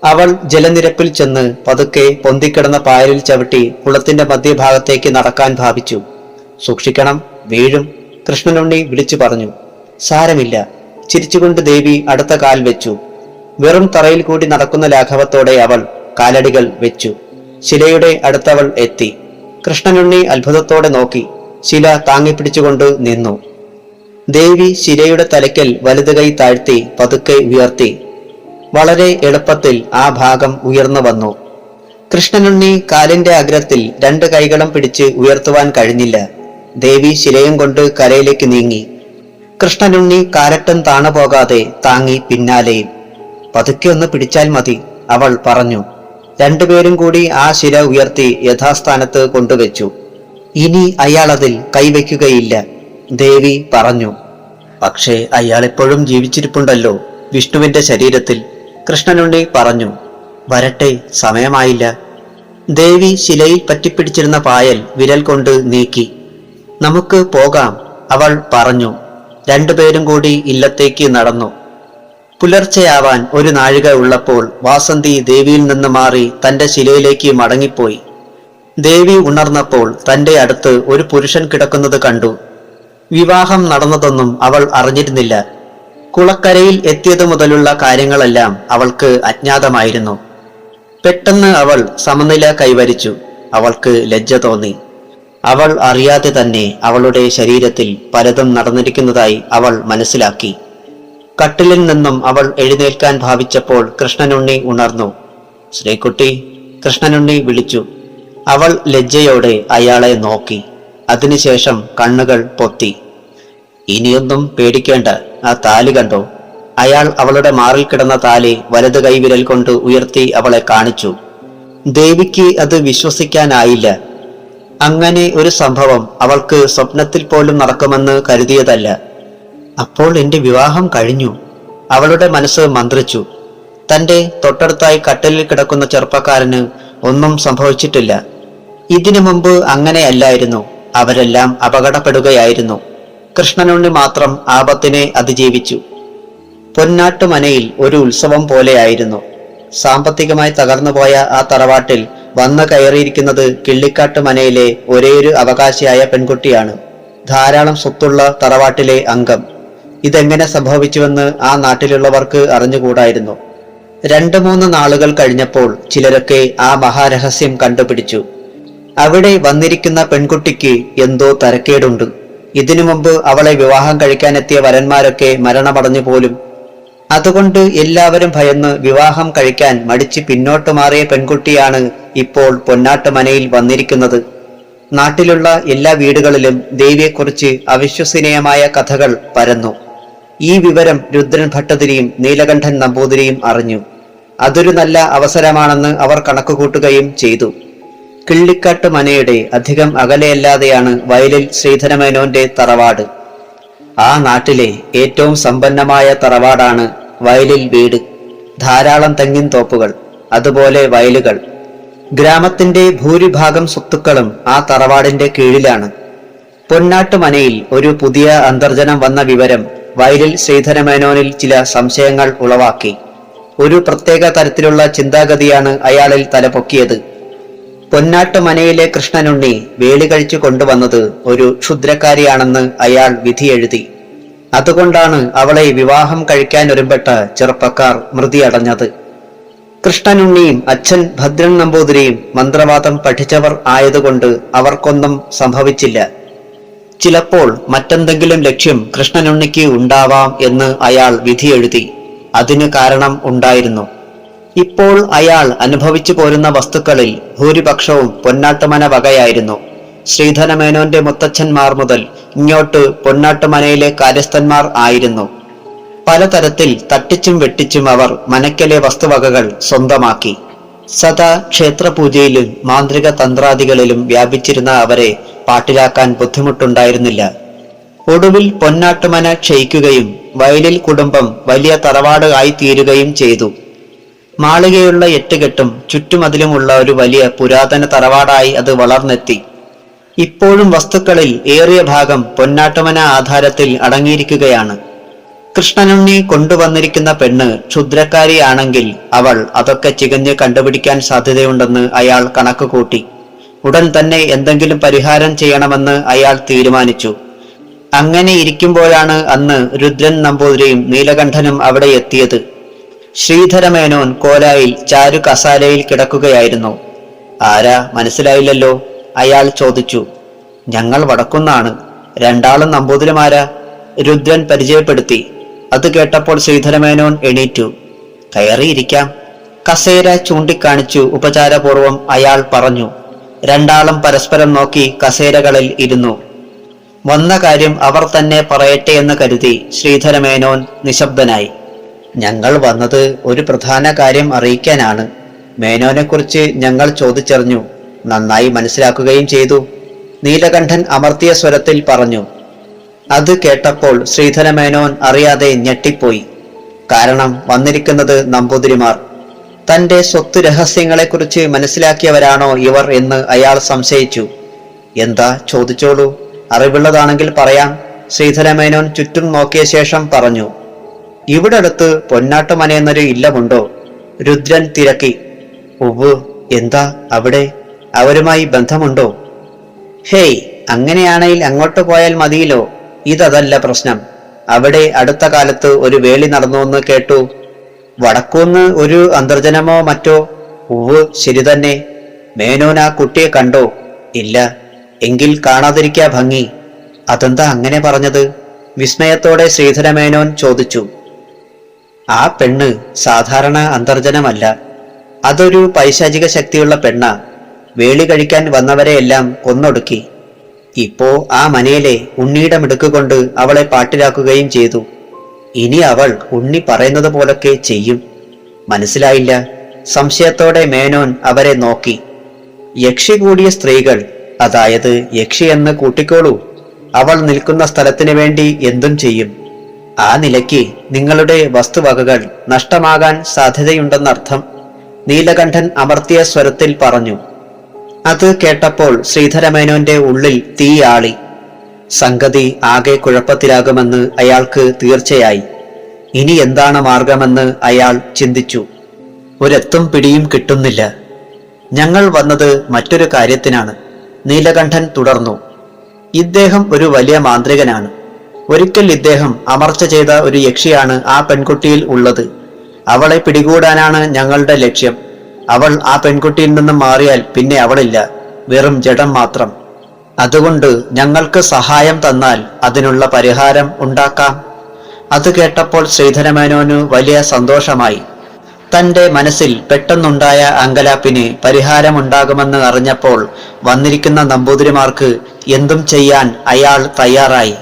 അവൾ ജലനിരപ്പിൽ ചെന്ന് പതുക്കെ പൊന്തിക്കിടന്ന പായലിൽ ചവിട്ടി കുളത്തിന്റെ മധ്യഭാഗത്തേക്ക് നടക്കാൻ ഭാവിച്ചു. സൂക്ഷിക്കണം, വീഴും, കൃഷ്ണനുണ്ണി വിളിച്ചു പറഞ്ഞു. സാരമില്ല, ചിരിച്ചുകൊണ്ട് ദേവി അടുത്ത കാൽ വെച്ചു. വെറും തറയിൽ കൂടി നടക്കുന്ന ലാഘവത്തോടെ അവൾ കാലടികൾ വെച്ചു. ശിലയുടെ അടുത്തവൾ എത്തി. കൃഷ്ണനുണ്ണി അത്ഭുതത്തോടെ നോക്കി. ശില താങ്ങിപ്പിടിച്ചുകൊണ്ട് നിന്നു. ദേവി ശിലയുടെ തലയ്ക്കൽ വലതു കൈ താഴ്ത്തി പതുക്കെ ഉയർത്തി. വളരെ എളുപ്പത്തിൽ ആ ഭാഗം ഉയർന്നു വന്നു. കൃഷ്ണനുണ്ണി കാലിന്റെ അഗ്രത്തിൽ 2 കൈകളും പിടിച്ച് ഉയർത്തുവാൻ കഴിഞ്ഞില്ല. ദേവി ശിലയും കൊണ്ട് കരയിലേക്ക് നീങ്ങി. കൃഷ്ണനുണ്ണി കാലറ്റം താണു പോകാതെ താങ്ങി പിന്നാലെയും. പതുക്കെ ഒന്ന് പിടിച്ചാൽ മതി, അവൾ പറഞ്ഞു. 2 പേരും കൂടി ആ ശില ഉയർത്തി യഥാസ്ഥാനത്ത് കൊണ്ടുവച്ചു. ഇനി അയാൾ അതിൽ കൈവയ്ക്കുകയില്ല, ദേവി പറഞ്ഞു. പക്ഷേ അയാൾ എപ്പോഴും ജീവിച്ചിരിപ്പുണ്ടല്ലോ വിഷ്ണുവിന്റെ ശരീരത്തിൽ, കൃഷ്ണനുണ്ണി പറഞ്ഞു. വരട്ടെ, സമയമായില്ല. ദേവി ശിലയിൽ പറ്റിപ്പിടിച്ചിരുന്ന പായൽ വിരൽ കൊണ്ട് നീക്കി. നമുക്ക് പോകാം, അവൾ പറഞ്ഞു. 2 പേരും കൂടി ഇല്ലത്തേക്ക് നടന്നു. പുലർച്ചെയാവാൻ 1 നാഴിക ഉള്ളപ്പോൾ വാസന്തി ദേവിയിൽ നിന്ന് മാറി തന്റെ ശിലയിലേക്ക് മടങ്ങിപ്പോയി. ദേവി ഉണർന്നപ്പോൾ തന്റെ അടുത്ത് ഒരു പുരുഷൻ കിടക്കുന്നത് കണ്ടു. വിവാഹം നടന്നതൊന്നും അവൾ അറിഞ്ഞിരുന്നില്ല. കുളക്കരയിൽ എത്തിയതു മുതലുള്ള കാര്യങ്ങളെല്ലാം അവൾക്ക് അജ്ഞാതമായിരുന്നു. പെട്ടെന്ന് അവൾ സമനില കൈവരിച്ചു. അവൾക്ക് ലജ്ജ തോന്നി. അവൾ അറിയാതെ തന്നെ അവളുടെ ശരീരത്തിൽ പലതും നടന്നിരിക്കുന്നതായി അവൾ മനസ്സിലാക്കി. കട്ടിലിൽ നിന്നും അവൾ എഴുന്നേൽക്കാൻ ഭാവിച്ചപ്പോൾ കൃഷ്ണനുണ്ണി ഉണർന്നു. ശ്രീകുട്ടി, കൃഷ്ണനുണ്ണി വിളിച്ചു. അവൾ ലജ്ജയോടെ അയാളെ നോക്കി. അതിനുശേഷം കണ്ണുകൾ പൊത്തി. ഇനിയൊന്നും പേടിക്കേണ്ട, ആ താലി കണ്ടോ? അയാൾ അവളുടെ മാറിൽ കിടന്ന താലി വലത് കൈവിരൽ കൊണ്ട് ഉയർത്തി അവളെ കാണിച്ചു. ദേവിക്ക് അത് വിശ്വസിക്കാനായില്ല. അങ്ങനെ ഒരു സംഭവം അവൾക്ക് സ്വപ്നത്തിൽ പോലും നടക്കുമെന്ന് കരുതിയതല്ല. അപ്പോൾ എന്റെ വിവാഹം കഴിഞ്ഞു, അവളുടെ മനസ്സ് മന്ത്രിച്ചു. തന്റെ തൊട്ടടുത്തായി കട്ടിലിൽ കിടക്കുന്ന ചെറുപ്പക്കാരന് ഒന്നും സംഭവിച്ചിട്ടില്ല. ഇതിനു മുമ്പ് അങ്ങനെയല്ലായിരുന്നു. അവരെല്ലാം അപകടപ്പെടുകയായിരുന്നു. കൃഷ്ണനുണ്ണി മാത്രം ആപത്തിനെ അതിജീവിച്ചു. പൊന്നാട്ടുമനയിൽ ഒരു ഉത്സവം പോലെയായിരുന്നു. സാമ്പത്തികമായി തകർന്നുപോയ ആ തറവാട്ടിൽ വന്നു കയറിയിരിക്കുന്നത് കിള്ളിക്കാട്ട് മനയിലെ ഒരേയൊരു അവകാശിയായ പെൺകുട്ടിയാണ്. ധാരാളം സ്വത്തുള്ള തറവാട്ടിലെ അംഗം. ഇതെങ്ങനെ സംഭവിച്ചുവെന്ന് ആ നാട്ടിലുള്ളവർക്ക് അറിഞ്ഞുകൂടായിരുന്നു. 2-3 നാളുകൾ കഴിഞ്ഞപ്പോൾ ചിലരൊക്കെ ആ മഹാരഹസ്യം കണ്ടുപിടിച്ചു. അവിടെ വന്നിരിക്കുന്ന പെൺകുട്ടിക്ക് എന്തോ തരക്കേടുണ്ട്. ഇതിനു മുമ്പ് അവളെ വിവാഹം കഴിക്കാനെത്തിയ വരന്മാരൊക്കെ മരണമടഞ്ഞു പോലും. അതുകൊണ്ട് എല്ലാവരും ഭയന്ന് വിവാഹം കഴിക്കാൻ മടിച്ച് പിന്നോട്ട് മാറിയ പെൺകുട്ടിയാണ് ഇപ്പോൾ പൊന്നാട്ടുമനയിൽ വന്നിരിക്കുന്നത്. നാട്ടിലുള്ള എല്ലാ വീടുകളിലും ദേവിയെക്കുറിച്ച് അവിശ്വസനീയമായ കഥകൾ പരന്നു. ഈ വിവരം രുദ്രൻ ഭട്ടതിരിയും നീലകണ്ഠൻ നമ്പൂതിരിയും അറിഞ്ഞു. അതൊരു നല്ല അവസരമാണെന്ന് അവർ കണക്കുകൂട്ടുകയും ചെയ്തു. കിള്ളിക്കാട്ട് മനയുടെ അധികം അകലെയല്ലാതെയാണ് വയലിൽ ശ്രീധരമേനോന്റെ തറവാട്. ആ നാട്ടിലെ ഏറ്റവും സമ്പന്നമായ തറവാടാണ് വയലിൽ വീട്. ധാരാളം തെങ്ങിൻ തോപ്പുകൾ, അതുപോലെ വയലുകൾ. ഗ്രാമത്തിന്റെ ഭൂരിഭാഗം സ്വത്തുക്കളും ആ തറവാടിന്റെ കീഴിലാണ്. പൊന്നാട്ടുമനയിൽ ഒരു പുതിയ അന്തർജനം വന്ന വിവരം വയലിൽ ശ്രീധരമേനോനിൽ ചില സംശയങ്ങൾ ഉളവാക്കി. ഒരു പ്രത്യേക തരത്തിലുള്ള ചിന്താഗതിയാണ് അയാളിൽ തലപൊക്കിയത്. പൊന്നാട്ടുമനയിലെ കൃഷ്ണനുണ്ണി വേലി കഴിച്ചു കൊണ്ടുവന്നത് ഒരു ക്ഷുദ്രക്കാരിയാണെന്ന് അയാൾ വിധിയെഴുതി. അതുകൊണ്ടാണ് അവളെ വിവാഹം കഴിക്കാനൊരുമ്പെട്ട ചെറുപ്പക്കാർ മൃതിയടഞ്ഞത്. കൃഷ്ണനുണ്ണിയും അച്ഛൻ ഭദ്രൻ നമ്പൂതിരിയും മന്ത്രവാദം പഠിച്ചവർ ആയതുകൊണ്ട് അവർക്കൊന്നും സംഭവിച്ചില്ല. ചിലപ്പോൾ മറ്റെന്തെങ്കിലും ലക്ഷ്യം കൃഷ്ണനുണ്ണിക്ക് ഉണ്ടാവാം എന്ന് അയാൾ വിധിയെഴുതി. അതിന് കാരണം ഉണ്ടായിരുന്നു. ഇപ്പോൾ അയാൾ അനുഭവിച്ചു പോരുന്ന വസ്തുക്കളിൽ ഭൂരിപക്ഷവും പൊന്നാട്ടുമന വകയായിരുന്നു. ശ്രീധരമേനോന്റെ മുത്തച്ഛന്മാർ മുതൽ ഇങ്ങോട്ട് പൊന്നാട്ടുമനയിലെ കാര്യസ്ഥന്മാർ ആയിരുന്നു. പലതരത്തിൽ തട്ടിച്ചും വെട്ടിച്ചും അവർ മനക്കലെ വസ്തുവകകൾ സ്വന്തമാക്കി. സദാ ക്ഷേത്രപൂജയിലും മാന്ത്രിക തന്ത്രാദികളിലും വ്യാപിച്ചിരുന്ന അവരെ പാട്ടിലാക്കാൻ ബുദ്ധിമുട്ടുണ്ടായിരുന്നില്ല. ഒടുവിൽ പൊന്നാട്ടുമന ക്ഷയിക്കുകയും വയലിൽ കുടുംബം വലിയ തറവാട് ആയി തീരുകയും ചെയ്തു. മാളികയുള്ള 8 കെട്ടും ചുറ്റുമതിലുമുള്ള ഒരു വലിയ പുരാതന തറവാടായി അത് വളർന്നെത്തി. ഇപ്പോഴും വസ്തുക്കളിൽ ഏറിയ ഭാഗം പൊന്നാട്ടുമന ആധാരത്തിൽ അടങ്ങിയിരിക്കുകയാണ്. കൃഷ്ണനുണ്ണി കൊണ്ടുവന്നിരിക്കുന്ന പെണ്ണ് ക്ഷുദ്രക്കാരിയാണെങ്കിൽ അവൾ അതൊക്കെ ചികഞ്ഞ് കണ്ടുപിടിക്കാൻ സാധ്യതയുണ്ടെന്ന് അയാൾ കണക്കുകൂട്ടി. ഉടൻ തന്നെ എന്തെങ്കിലും പരിഹാരം ചെയ്യണമെന്ന് അയാൾ തീരുമാനിച്ചു. അങ്ങനെ ഇരിക്കുമ്പോഴാണ് അന്ന് രുദ്രൻ നമ്പൂതിരിയും നീലകണ്ഠനും അവിടെ എത്തിയത്. ശ്രീധരമേനോൻ കോലായിൽ ചാരു കസാലയിൽ കിടക്കുകയായിരുന്നു. ആരാ, മനസ്സിലായില്ലല്ലോ? അയാൾ ചോദിച്ചു. ഞങ്ങൾ വടക്കുന്നാണ്. 2 നമ്പൂതിരിമാരാ? രുദ്രൻ പരിചയപ്പെടുത്തി. അത് കേട്ടപ്പോൾ ശ്രീധരമേനോൻ എണീറ്റു. കയറിയിരിക്കാം. കസേര ചൂണ്ടിക്കാണിച്ചു ഉപചാരപൂർവം അയാൾ പറഞ്ഞു. രണ്ടാളും പരസ്പരം നോക്കി കസേരകളിൽ ഇരുന്നു. വന്ന കാര്യം അവർ തന്നെ പറയട്ടെ എന്ന് കരുതി ശ്രീധരമേനോൻ നിശബ്ദനായി. ഞങ്ങൾ വന്നത് ഒരു പ്രധാന കാര്യം അറിയിക്കാനാണ്. മേനോനെക്കുറിച്ച് ഞങ്ങൾ ചോദിച്ചറിഞ്ഞു, നന്നായി മനസ്സിലാക്കുകയും ചെയ്തു. നീലകണ്ഠൻ അമർത്തിയ സ്വരത്തിൽ പറഞ്ഞു. അത് കേട്ടപ്പോൾ ശ്രീധരമേനോൻ അറിയാതെ ഞെട്ടിപ്പോയി. കാരണം വന്നിരിക്കുന്നത് നമ്പൂതിരിമാർ. തന്റെ സ്വത്ത് രഹസ്യങ്ങളെക്കുറിച്ച് മനസ്സിലാക്കിയവരാണോ ഇവർ എന്ന് അയാൾ സംശയിച്ചു. എന്താ, ചോദിച്ചോളൂ, അറിവുള്ളതാണെങ്കിൽ പറയാം. ശ്രീധരമേനോൻ ചുറ്റും നോക്കിയ ശേഷം പറഞ്ഞു. ഇവിടെ അടുത്ത് പൊന്നാട്ടുമനയെന്നൊരു ഇല്ലമുണ്ടോ? രുദ്രൻ തിരക്കി. ഉവ്വ്. എന്താ അവിടെ? അവരുമായി ബന്ധമുണ്ടോ? ഹേയ്, അങ്ങനെയാണെങ്കിൽ അങ്ങോട്ട് പോയാൽ മതിയല്ലോ. ഇതല്ല പ്രശ്നം. അവിടെ അടുത്ത കാലത്ത് ഒരു വേളി നടന്നുവെന്ന് കേട്ടു. വടക്കൂന്ന് ഒരു അന്തർജനമോ മറ്റോ? ഉവ്വ്, ശരി തന്നെ. മേനോൻ ആ കുട്ടിയെ കണ്ടോ? ഇല്ല. എങ്കിൽ കാണാതിരിക്കാ ഭംഗി. അതെന്താ അങ്ങനെ പറഞ്ഞത്? വിസ്മയത്തോടെ ശ്രീധരമേനോൻ ചോദിച്ചു. ആ പെണ്ണ് സാധാരണ അന്തർജനമല്ല. അതൊരു പൈശാചിക ശക്തിയുള്ള പെണ്ണ. വേളി കഴിക്കാൻ വന്നവരെയെല്ലാം കൊന്നൊടുക്കി. ഇപ്പോ ആ മനയിലെ ഉണ്ണിയുടെ മിടുക്കുകൊണ്ട് അവളെ പാട്ടിലാക്കുകയും ചെയ്തു. ഇനി അവൾ ഉണ്ണി പറയുന്നത് പോലൊക്കെ ചെയ്യും. മനസ്സിലായില്ല? സംശയത്തോടെ മേനോൻ അവരെ നോക്കി. യക്ഷി കൂടിയ സ്ത്രീകൾ, അതായത് യക്ഷി എന്ന് കൂട്ടിക്കോളൂ. അവൾ നിൽക്കുന്ന സ്ഥലത്തിന് വേണ്ടി എന്തും ചെയ്യും. ആ നിലയ്ക്ക് നിങ്ങളുടെ വസ്തുവകകൾ നഷ്ടമാകാൻ സാധ്യതയുണ്ടെന്നർത്ഥം. നീലകണ്ഠൻ അമർത്തിയ സ്വരത്തിൽ പറഞ്ഞു. അത് കേട്ടപ്പോൾ ശ്രീധരമേനോന്റെ ഉള്ളിൽ തീയാളി. സംഗതി ആകെ കുഴപ്പത്തിലാകുമെന്ന് അയാൾക്ക് തീർച്ചയായി. ഇനി എന്താണ് മാർഗമെന്ന് അയാൾ ചിന്തിച്ചു. ഒരെത്തും പിടിയും കിട്ടുന്നില്ല. ഞങ്ങൾ വന്നത് മറ്റൊരു കാര്യത്തിനാണ്. നീലകണ്ഠൻ തുടർന്നു. ഇദ്ദേഹം ഒരു വലിയ മാന്ത്രികനാണ്. ഒരിക്കൽ ഇദ്ദേഹം അമർച്ച ചെയ്ത ഒരു യക്ഷിയാണ് ആ പെൺകുട്ടിയിൽ ഉള്ളത്. അവളെ പിടികൂടാനാണ് ഞങ്ങളുടെ ലക്ഷ്യം. അവൾ ആ പെൺകുട്ടിയിൽ നിന്നും മാറിയാൽ പിന്നെ അവളില്ല, വെറും ജഡം മാത്രം. അതുകൊണ്ട് ഞങ്ങൾക്ക് സഹായം തന്നാൽ അതിനുള്ള പരിഹാരം ഉണ്ടാക്കാം. അത് കേട്ടപ്പോൾ ശ്രീധരമേനോന് വലിയ സന്തോഷമായി. തന്റെ മനസ്സിൽ പെട്ടെന്നുണ്ടായ അങ്കലാപ്പിന് പരിഹാരമുണ്ടാകുമെന്ന് അറിഞ്ഞപ്പോൾ വന്നിരിക്കുന്ന നമ്പൂതിരിമാർക്ക് എന്തും ചെയ്യാൻ അയാൾ തയ്യാറായി.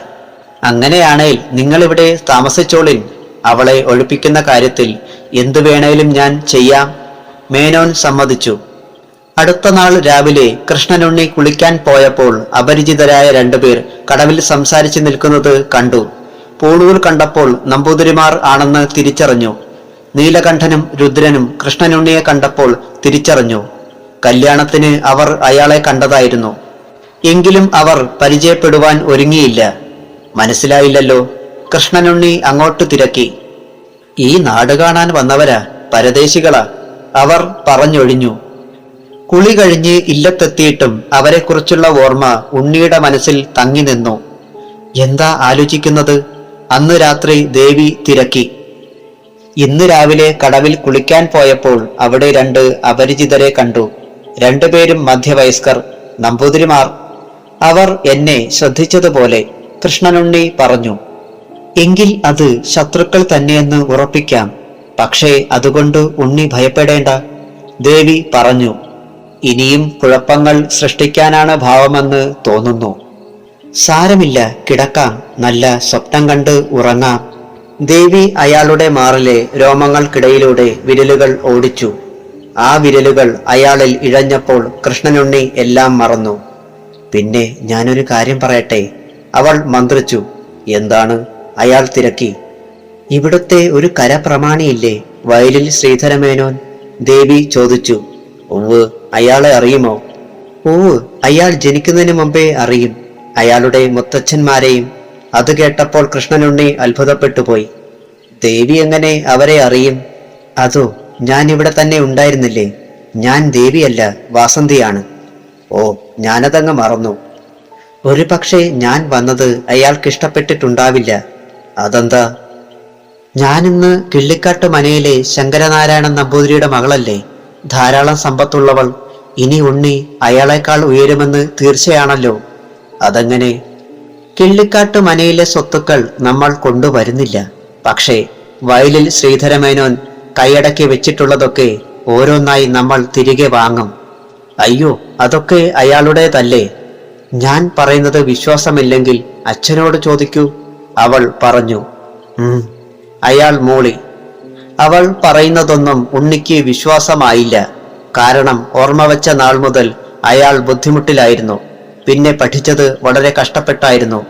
അങ്ങനെയാണെങ്കിൽ നിങ്ങളിവിടെ താമസിച്ചോളിൻ. അവളെ ഒഴിപ്പിക്കുന്ന കാര്യത്തിൽ എന്തു വേണേലും ഞാൻ ചെയ്യാം. മേനോൻ സമ്മതിച്ചു. അടുത്ത നാൾ രാവിലെ കൃഷ്ണനുണ്ണി കുളിക്കാൻ പോയപ്പോൾ അപരിചിതരായ രണ്ടുപേർ കടവിൽ സംസാരിച്ചു നിൽക്കുന്നത് കണ്ടു. പൂളൂർ കണ്ടപ്പോൾ നമ്പൂതിരിമാർ ആണെന്ന് തിരിച്ചറിഞ്ഞു. നീലകണ്ഠനും രുദ്രനും കൃഷ്ണനുണ്ണിയെ കണ്ടപ്പോൾ തിരിച്ചറിഞ്ഞു. കല്യാണത്തിന് അവർ അയാളെ കണ്ടതായിരുന്നു. എങ്കിലും അവർ പരിചയപ്പെടുവാൻ ഒരുങ്ങിയില്ല. മനസ്സിലായില്ലല്ലോ? കൃഷ്ണനുണ്ണി അങ്ങോട്ട് തിരക്കി. ഈ നാട് കാണാൻ വന്നവരാ, പരദേശികളാ, അവർ പറഞ്ഞൊഴിഞ്ഞു. കുളി കഴിഞ്ഞ് ഇല്ലത്തെത്തിയിട്ടും അവരെക്കുറിച്ചുള്ള ഓർമ്മ ഉണ്ണിയുടെ മനസ്സിൽ തങ്ങി നിന്നു. എന്താ ആലോചിക്കുന്നത്? അന്ന് രാത്രി ദേവി തിരക്കി. ഇന്ന് രാവിലെ കടവിൽ കുളിക്കാൻ പോയപ്പോൾ അവിടെ രണ്ട് അപരിചിതരെ കണ്ടു. രണ്ടുപേരും മധ്യവയസ്കർ, നമ്പൂതിരിമാർ. അവർ എന്നെ ശ്രദ്ധിച്ചതുപോലെ കൃഷ്ണനുണ്ണി പറഞ്ഞു. എങ്കിൽ അത് ശത്രുക്കൾ തന്നെയെന്ന് ഉറപ്പിക്കാം. പക്ഷേ അതുകൊണ്ട് ഉണ്ണി ഭയപ്പെടേണ്ട, ദേവി പറഞ്ഞു. ഇനിയും കുഴപ്പങ്ങൾ സൃഷ്ടിക്കാനാണ് ഭാവമെന്ന് തോന്നുന്നു. സാരമില്ല, കിടക്കാം, നല്ല സ്വപ്നം കണ്ട് ഉറങ്ങാം. ദേവി അയാളുടെ മാറിലെ രോമങ്ങൾക്കിടയിലൂടെ വിരലുകൾ ഓടിച്ചു. ആ വിരലുകൾ അയാളിൽ ഇഴഞ്ഞപ്പോൾ കൃഷ്ണനുണ്ണി എല്ലാം മറന്നു. പിന്നെ ഞാനൊരു കാര്യം പറയട്ടെ, അവൾ മന്ത്രിച്ചു. എന്താണ്? അയാൾ തിരക്കി. ഇവിടുത്തെ ഒരു കരപ്രമാണിയില്ലേ, വയലിൽ ശ്രീധരമേനോൻ? ദേവി ചോദിച്ചു. ഉവ്വ്. അയാളെ അറിയുമോ? ഉവ്വ്, അയാൾ ജനിക്കുന്നതിന് മുമ്പേ അറിയും, അയാളുടെ മുത്തച്ഛന്മാരെയും. അത് കേട്ടപ്പോൾ കൃഷ്ണനുണ്ണി അത്ഭുതപ്പെട്ടുപോയി. ദേവി എങ്ങനെ അവരെ അറിയും? അതോ, ഞാൻ ഇവിടെ തന്നെ ഉണ്ടായിരുന്നില്ലേ. ഞാൻ ദേവിയല്ല, വാസന്തിയാണ്. ഓ, ഞാനതങ്ങ് മറന്നു. ഒരു പക്ഷേ ഞാൻ വന്നത് അയാൾക്കിഷ്ടപ്പെട്ടിട്ടുണ്ടാവില്ല. അതെന്താ? ഞാനിന്ന് കിള്ളിക്കാട്ട് മനയിലെ ശങ്കരനാരായണൻ നമ്പൂതിരിയുടെ മകളല്ലേ, ധാരാളം സമ്പത്തുള്ളവൾ. ഇനി ഉണ്ണി അയാളെക്കാൾ ഉയരുമെന്ന് തീർച്ചയാണല്ലോ. അതെങ്ങനെ? കിള്ളിക്കാട്ട് മനയിലെ സ്വത്തുക്കൾ നമ്മൾ കൊണ്ടുവരുന്നില്ല. പക്ഷേ വയലിൽ ശ്രീധരമേനോൻ കൈയടക്കി വെച്ചിട്ടുള്ളതൊക്കെ ഓരോന്നായി നമ്മൾ തിരികെ വാങ്ങും. അയ്യോ, അതൊക്കെ അയാളുടേതല്ലേ? ഞാൻ പറയുന്നത് വിശ്വാസമില്ലെങ്കിൽ അച്ഛനോട് ചോദിക്കൂ, അവൾ പറഞ്ഞു. അയാൾ മൂളി. അവൾ പറയുന്നതൊന്നും ഉണ്ണിക്ക് വിശ്വാസമായില്ല. കാരണം ഓർമ്മ വെച്ച നാൾ മുതൽ അയാൾ ബുദ്ധിമുട്ടിലായിരുന്നു. പിന്നെ പഠിച്ചത് വളരെ കഷ്ടപ്പെട്ടായിരുന്നു.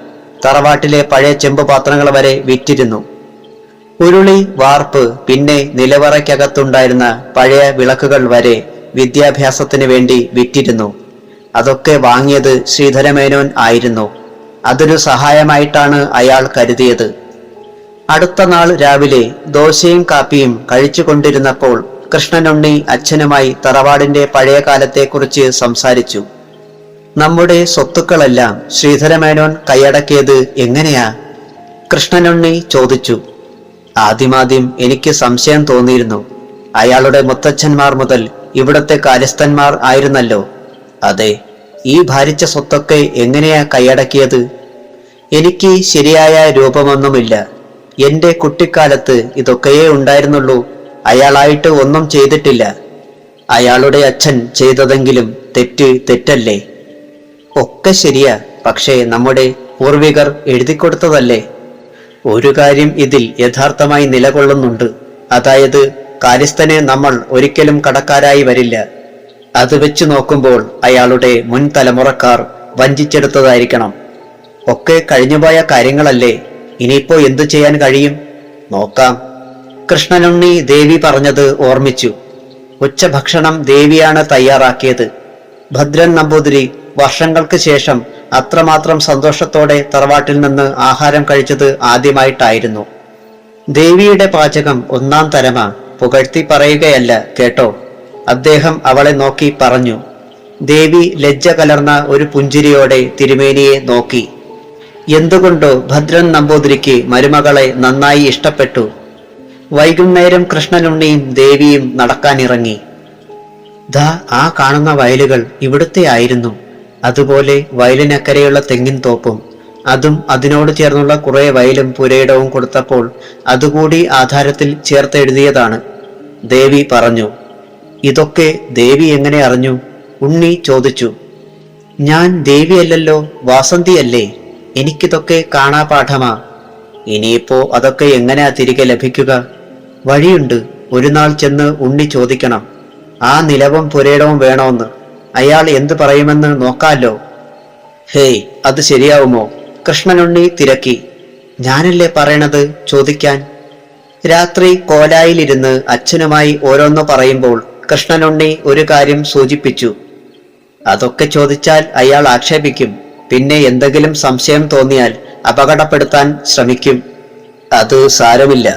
തറവാട്ടിലെ പഴയ ചെമ്പ് പാത്രങ്ങൾ വരെ വിറ്റിരുന്നു. ഉരുളി, വാർപ്പ്, പിന്നെ നിലവറയ്ക്കകത്തുണ്ടായിരുന്ന പഴയ വിളക്കുകൾ വരെ വിദ്യാഭ്യാസത്തിന് വേണ്ടി വിറ്റിരുന്നു. അതൊക്കെ വാങ്ങിയത് ശ്രീധരമേനോൻ ആയിരുന്നു. അതൊരു സഹായമായിട്ടാണ് അയാൾ കരുതിയത്. അടുത്ത നാൾ രാവിലെ ദോശയും കാപ്പിയും കഴിച്ചുകൊണ്ടിരുന്നപ്പോൾ കൃഷ്ണനുണ്ണി അച്ഛനുമായി തറവാടിന്റെ പഴയ കാലത്തെക്കുറിച്ച് സംസാരിച്ചു. നമ്മുടെ സ്വത്തുക്കളെല്ലാം ശ്രീധരമേനോൻ കൈയടക്കിയത് എങ്ങനെയാ? കൃഷ്ണനുണ്ണി ചോദിച്ചു. ആദ്യമാദ്യം എനിക്ക് സംശയം തോന്നിയിരുന്നു. അയാളുടെ മുത്തച്ഛന്മാർ മുതൽ ഇവിടത്തെ കാര്യസ്ഥന്മാർ ആയിരുന്നല്ലോ. അതെ, ഈ ഭാരിച്ച സ്വത്തൊക്കെ എങ്ങനെയാ കൈയടക്കിയത്? എനിക്ക് ശരിയായ രൂപമൊന്നുമില്ല. എന്റെ കുട്ടിക്കാലത്ത് ഇതൊക്കെയേ ഉണ്ടായിരുന്നുള്ളൂ. അയാളായിട്ട് ഒന്നും ചെയ്തിട്ടില്ല. അയാളുടെ അച്ഛൻ ചെയ്തതെങ്കിലും തെറ്റല്ലേ? ഒക്കെ ശരിയാ, പക്ഷേ നമ്മുടെ പൂർവികർ എഴുതിക്കൊടുത്തതല്ലേ? ഒരു കാര്യം ഇതിൽ യഥാർത്ഥമായി നിലകൊള്ളുന്നുണ്ട്. അതായത്, കാര്യസ്ഥനെ നമ്മൾ ഒരിക്കലും കടക്കാരായി വരില്ല. അത് വെച്ച് നോക്കുമ്പോൾ അയാളുടെ മുൻ തലമുറക്കാർ വഞ്ചിച്ചെടുത്തതായിരിക്കണം. ഒക്കെ കഴിഞ്ഞുപോയ കാര്യങ്ങളല്ലേ. ഇനിയിപ്പോ എന്തു ചെയ്യാൻ കഴിയും? നോക്കാം. കൃഷ്ണനുണ്ണി ദേവി പറഞ്ഞത് ഓർമ്മിച്ചു. ഉച്ചഭക്ഷണം ദേവിയാണ് തയ്യാറാക്കിയത്. ഭദ്രൻ നമ്പൂതിരി വർഷങ്ങൾക്ക് ശേഷം അത്രമാത്രം സന്തോഷത്തോടെ തറവാട്ടിൽ നിന്ന് ആഹാരം കഴിച്ചത് ആദ്യമായിട്ടായിരുന്നു. ദേവിയുടെ പാചകം ഒന്നാം തരമാ, പുകഴ്ത്തി പറയുകയല്ല കേട്ടോ, അദ്ദേഹം അവളെ നോക്കി പറഞ്ഞു. ദേവി ലജ്ജ കലർന്ന ഒരു പുഞ്ചിരിയോടെ തിരുമേനിയെ നോക്കി. എന്തുകൊണ്ടോ ഭദ്രൻ നമ്പൂതിരിക്ക് മരുമകളെ നന്നായി ഇഷ്ടപ്പെട്ടു. വൈകുന്നേരം കൃഷ്ണനുണ്ണിയും ദേവിയും നടക്കാനിറങ്ങി. ദാ ആ കാണുന്ന വയലുകൾ ഇവിടുത്തെ ആയിരുന്നു. അതുപോലെ വയലിനക്കരെയുള്ള തെങ്ങിൻ തോപ്പും, അതും അതിനോട് ചേർന്നുള്ള കുറെ വയലും പുരയിടവും കൊടുത്തപ്പോൾ അതുകൂടി ആധാരത്തിൽ ചേർത്തെഴുതിയതാണ്, ദേവി പറഞ്ഞു. ഇതൊക്കെ ദേവി എങ്ങനെ അറിഞ്ഞു? ഉണ്ണി ചോദിച്ചു. ഞാൻ ദേവിയല്ലല്ലോ, വാസന്തിയല്ലേ. എനിക്കിതൊക്കെ കാണാപാഠമാ. ഇനിയിപ്പോ അതൊക്കെ എങ്ങനെയാ തിരികെ ലഭിക്കുക? വഴിയുണ്ട്. ഒരു നാൾ ചെന്ന് ഉണ്ണി ചോദിക്കണം. ആ നിലവും പുരയിടവും വേണോന്ന്. അയാൾ എന്തു പറയുമെന്ന് നോക്കാലോ. ഹേയ്, അത് ശരിയാവുമോ? കൃഷ്ണനുണ്ണി തിരക്കി. ഞാനല്ലേ പറയണത് ചോദിക്കാൻ. രാത്രി കോലായിലിരുന്ന് അച്ഛനുമായി ഓരോന്ന് പറയുമ്പോൾ കൃഷ്ണനുണ്ണി ഒരു കാര്യം സൂചിപ്പിച്ചു. അതൊക്കെ ചോദിച്ചാൽ അയാൾ ആക്ഷേപിക്കും. പിന്നെ എന്തെങ്കിലും സംശയം തോന്നിയാൽ അപകടപ്പെടുത്താൻ ശ്രമിക്കും. അത് സാരമില്ല,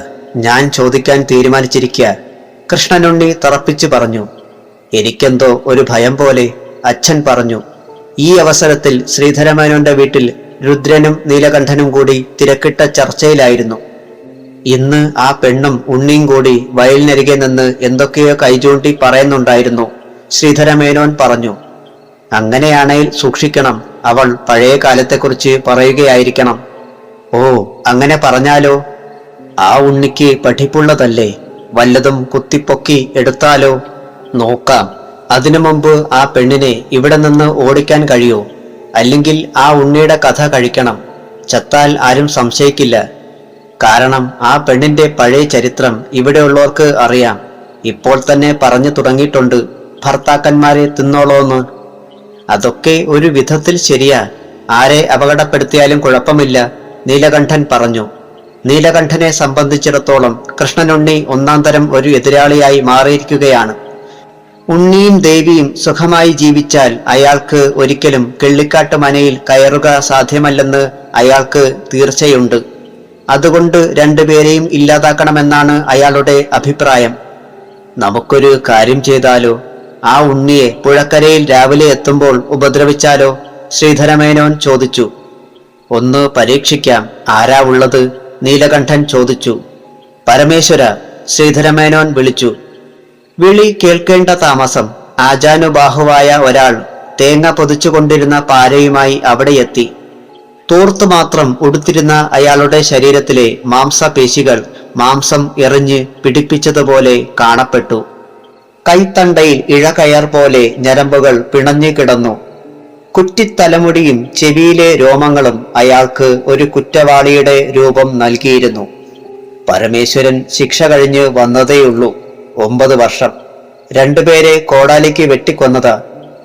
ഞാൻ ചോദിക്കാൻ തീരുമാനിച്ചിരിക്കുക, കൃഷ്ണനുണ്ണി തറപ്പിച്ചു പറഞ്ഞു. എനിക്കെന്തോ ഒരു ഭയം പോലെ, അച്ഛൻ പറഞ്ഞു. ഈ അവസരത്തിൽ ശ്രീധരമേനോന്റെ വീട്ടിൽ രുദ്രനും നീലകണ്ഠനും കൂടി തിരക്കിട്ട ചർച്ചയിലായിരുന്നു. ഇന്ന് ആ പെണ്ണും ഉണ്ണിയും കൂടി വയലിനരികെ നിന്ന് എന്തൊക്കെയോ കൈചൂണ്ടി പറയുന്നുണ്ടായിരുന്നു. ശ്രീധരമേനോൻ പറഞ്ഞു. അങ്ങനെയാണെങ്കിൽ സൂക്ഷിക്കണം, അവൾ പഴയ കാലത്തെക്കുറിച്ച് പറയുകയായിരിക്കണം. ഓ, അങ്ങനെ പറഞ്ഞാലോ? ആ ഉണ്ണിക്ക് പഠിപ്പുള്ളതല്ലേ, വല്ലതും കുത്തിപ്പൊക്കി എടുത്താലോ? നോക്കാം. അതിനു മുമ്പ് ആ പെണ്ണിനെ ഇവിടെ നിന്ന് ഓടിക്കാൻ കഴിയോ? അല്ലെങ്കിൽ ആ ഉണ്ണിയുടെ കഥ കഴിക്കണം. ചത്താൽ ആരും സംശയിക്കില്ല. കാരണം ആ പെണ്ണിന്റെ പഴയ ചരിത്രം ഇവിടെയുള്ളവർക്ക് അറിയാം. ഇപ്പോൾ തന്നെ പറഞ്ഞു തുടങ്ങിയിട്ടുണ്ട്, ഭർത്താക്കന്മാരെ തിന്നോളോന്ന്. അതൊക്കെ ഒരു വിധത്തിൽ ശരിയാ. ആരെ അപകടപ്പെടുത്തിയാലും കുഴപ്പമില്ല, നീലകണ്ഠൻ പറഞ്ഞു. നീലകണ്ഠനെ സംബന്ധിച്ചിടത്തോളം കൃഷ്ണനുണ്ണി ഒന്നാം തരം ഒരു എതിരാളിയായി മാറിയിരിക്കുകയാണ്. ഉണ്ണിയും ദേവിയും സുഖമായി ജീവിച്ചാൽ അയാൾക്ക് ഒരിക്കലും കിള്ളിക്കാട്ട് മനയിൽ കയറുക സാധ്യമല്ലെന്ന് അയാൾക്ക് തീർച്ചയുണ്ട്. അതുകൊണ്ട് രണ്ടുപേരെയും ഇല്ലാതാക്കണമെന്നാണ് അയാളുടെ അഭിപ്രായം. നമുക്കൊരു കാര്യം ചെയ്താലോ? ആ ഉണ്ണിയെ പുഴക്കരയിൽ രാവിലെ എത്തുമ്പോൾ ഉപദ്രവിച്ചാലോ? ശ്രീധരമേനോൻ ചോദിച്ചു. ഒന്ന് പരീക്ഷിക്കാം. ആരാ ഉള്ളത്? നീലകണ്ഠൻ ചോദിച്ചു. പരമേശ്വര, ശ്രീധരമേനോൻ വിളിച്ചു. വിളി കേൾക്കേണ്ട താമസം ആജാനുബാഹുവായ ഒരാൾ തേങ്ങ പൊതിച്ചുകൊണ്ടിരുന്ന പാരയുമായി അവിടെ എത്തി. തോർത്തു മാത്രം ഉടുത്തിരുന്ന അയാളുടെ ശരീരത്തിലെ മാംസപേശികൾ മാംസം എറിഞ്ഞ് പിടിപ്പിച്ചതുപോലെ കാണപ്പെട്ടു. കൈത്തണ്ടയിൽ ഇഴകയർ പോലെ ഞരമ്പുകൾ പിണഞ്ഞു കിടന്നു. കുറ്റിത്തലമുടിയും ചെവിയിലെ രോമങ്ങളും അയാൾക്ക് ഒരു കുറ്റവാളിയുടെ രൂപം നൽകിയിരുന്നു. പരമേശ്വരൻ ശിക്ഷ കഴിഞ്ഞ് വന്നതേയുള്ളൂ. 9 വർഷം. 2 പേരെ കോടാലിക്ക് വെട്ടിക്കൊന്നത്.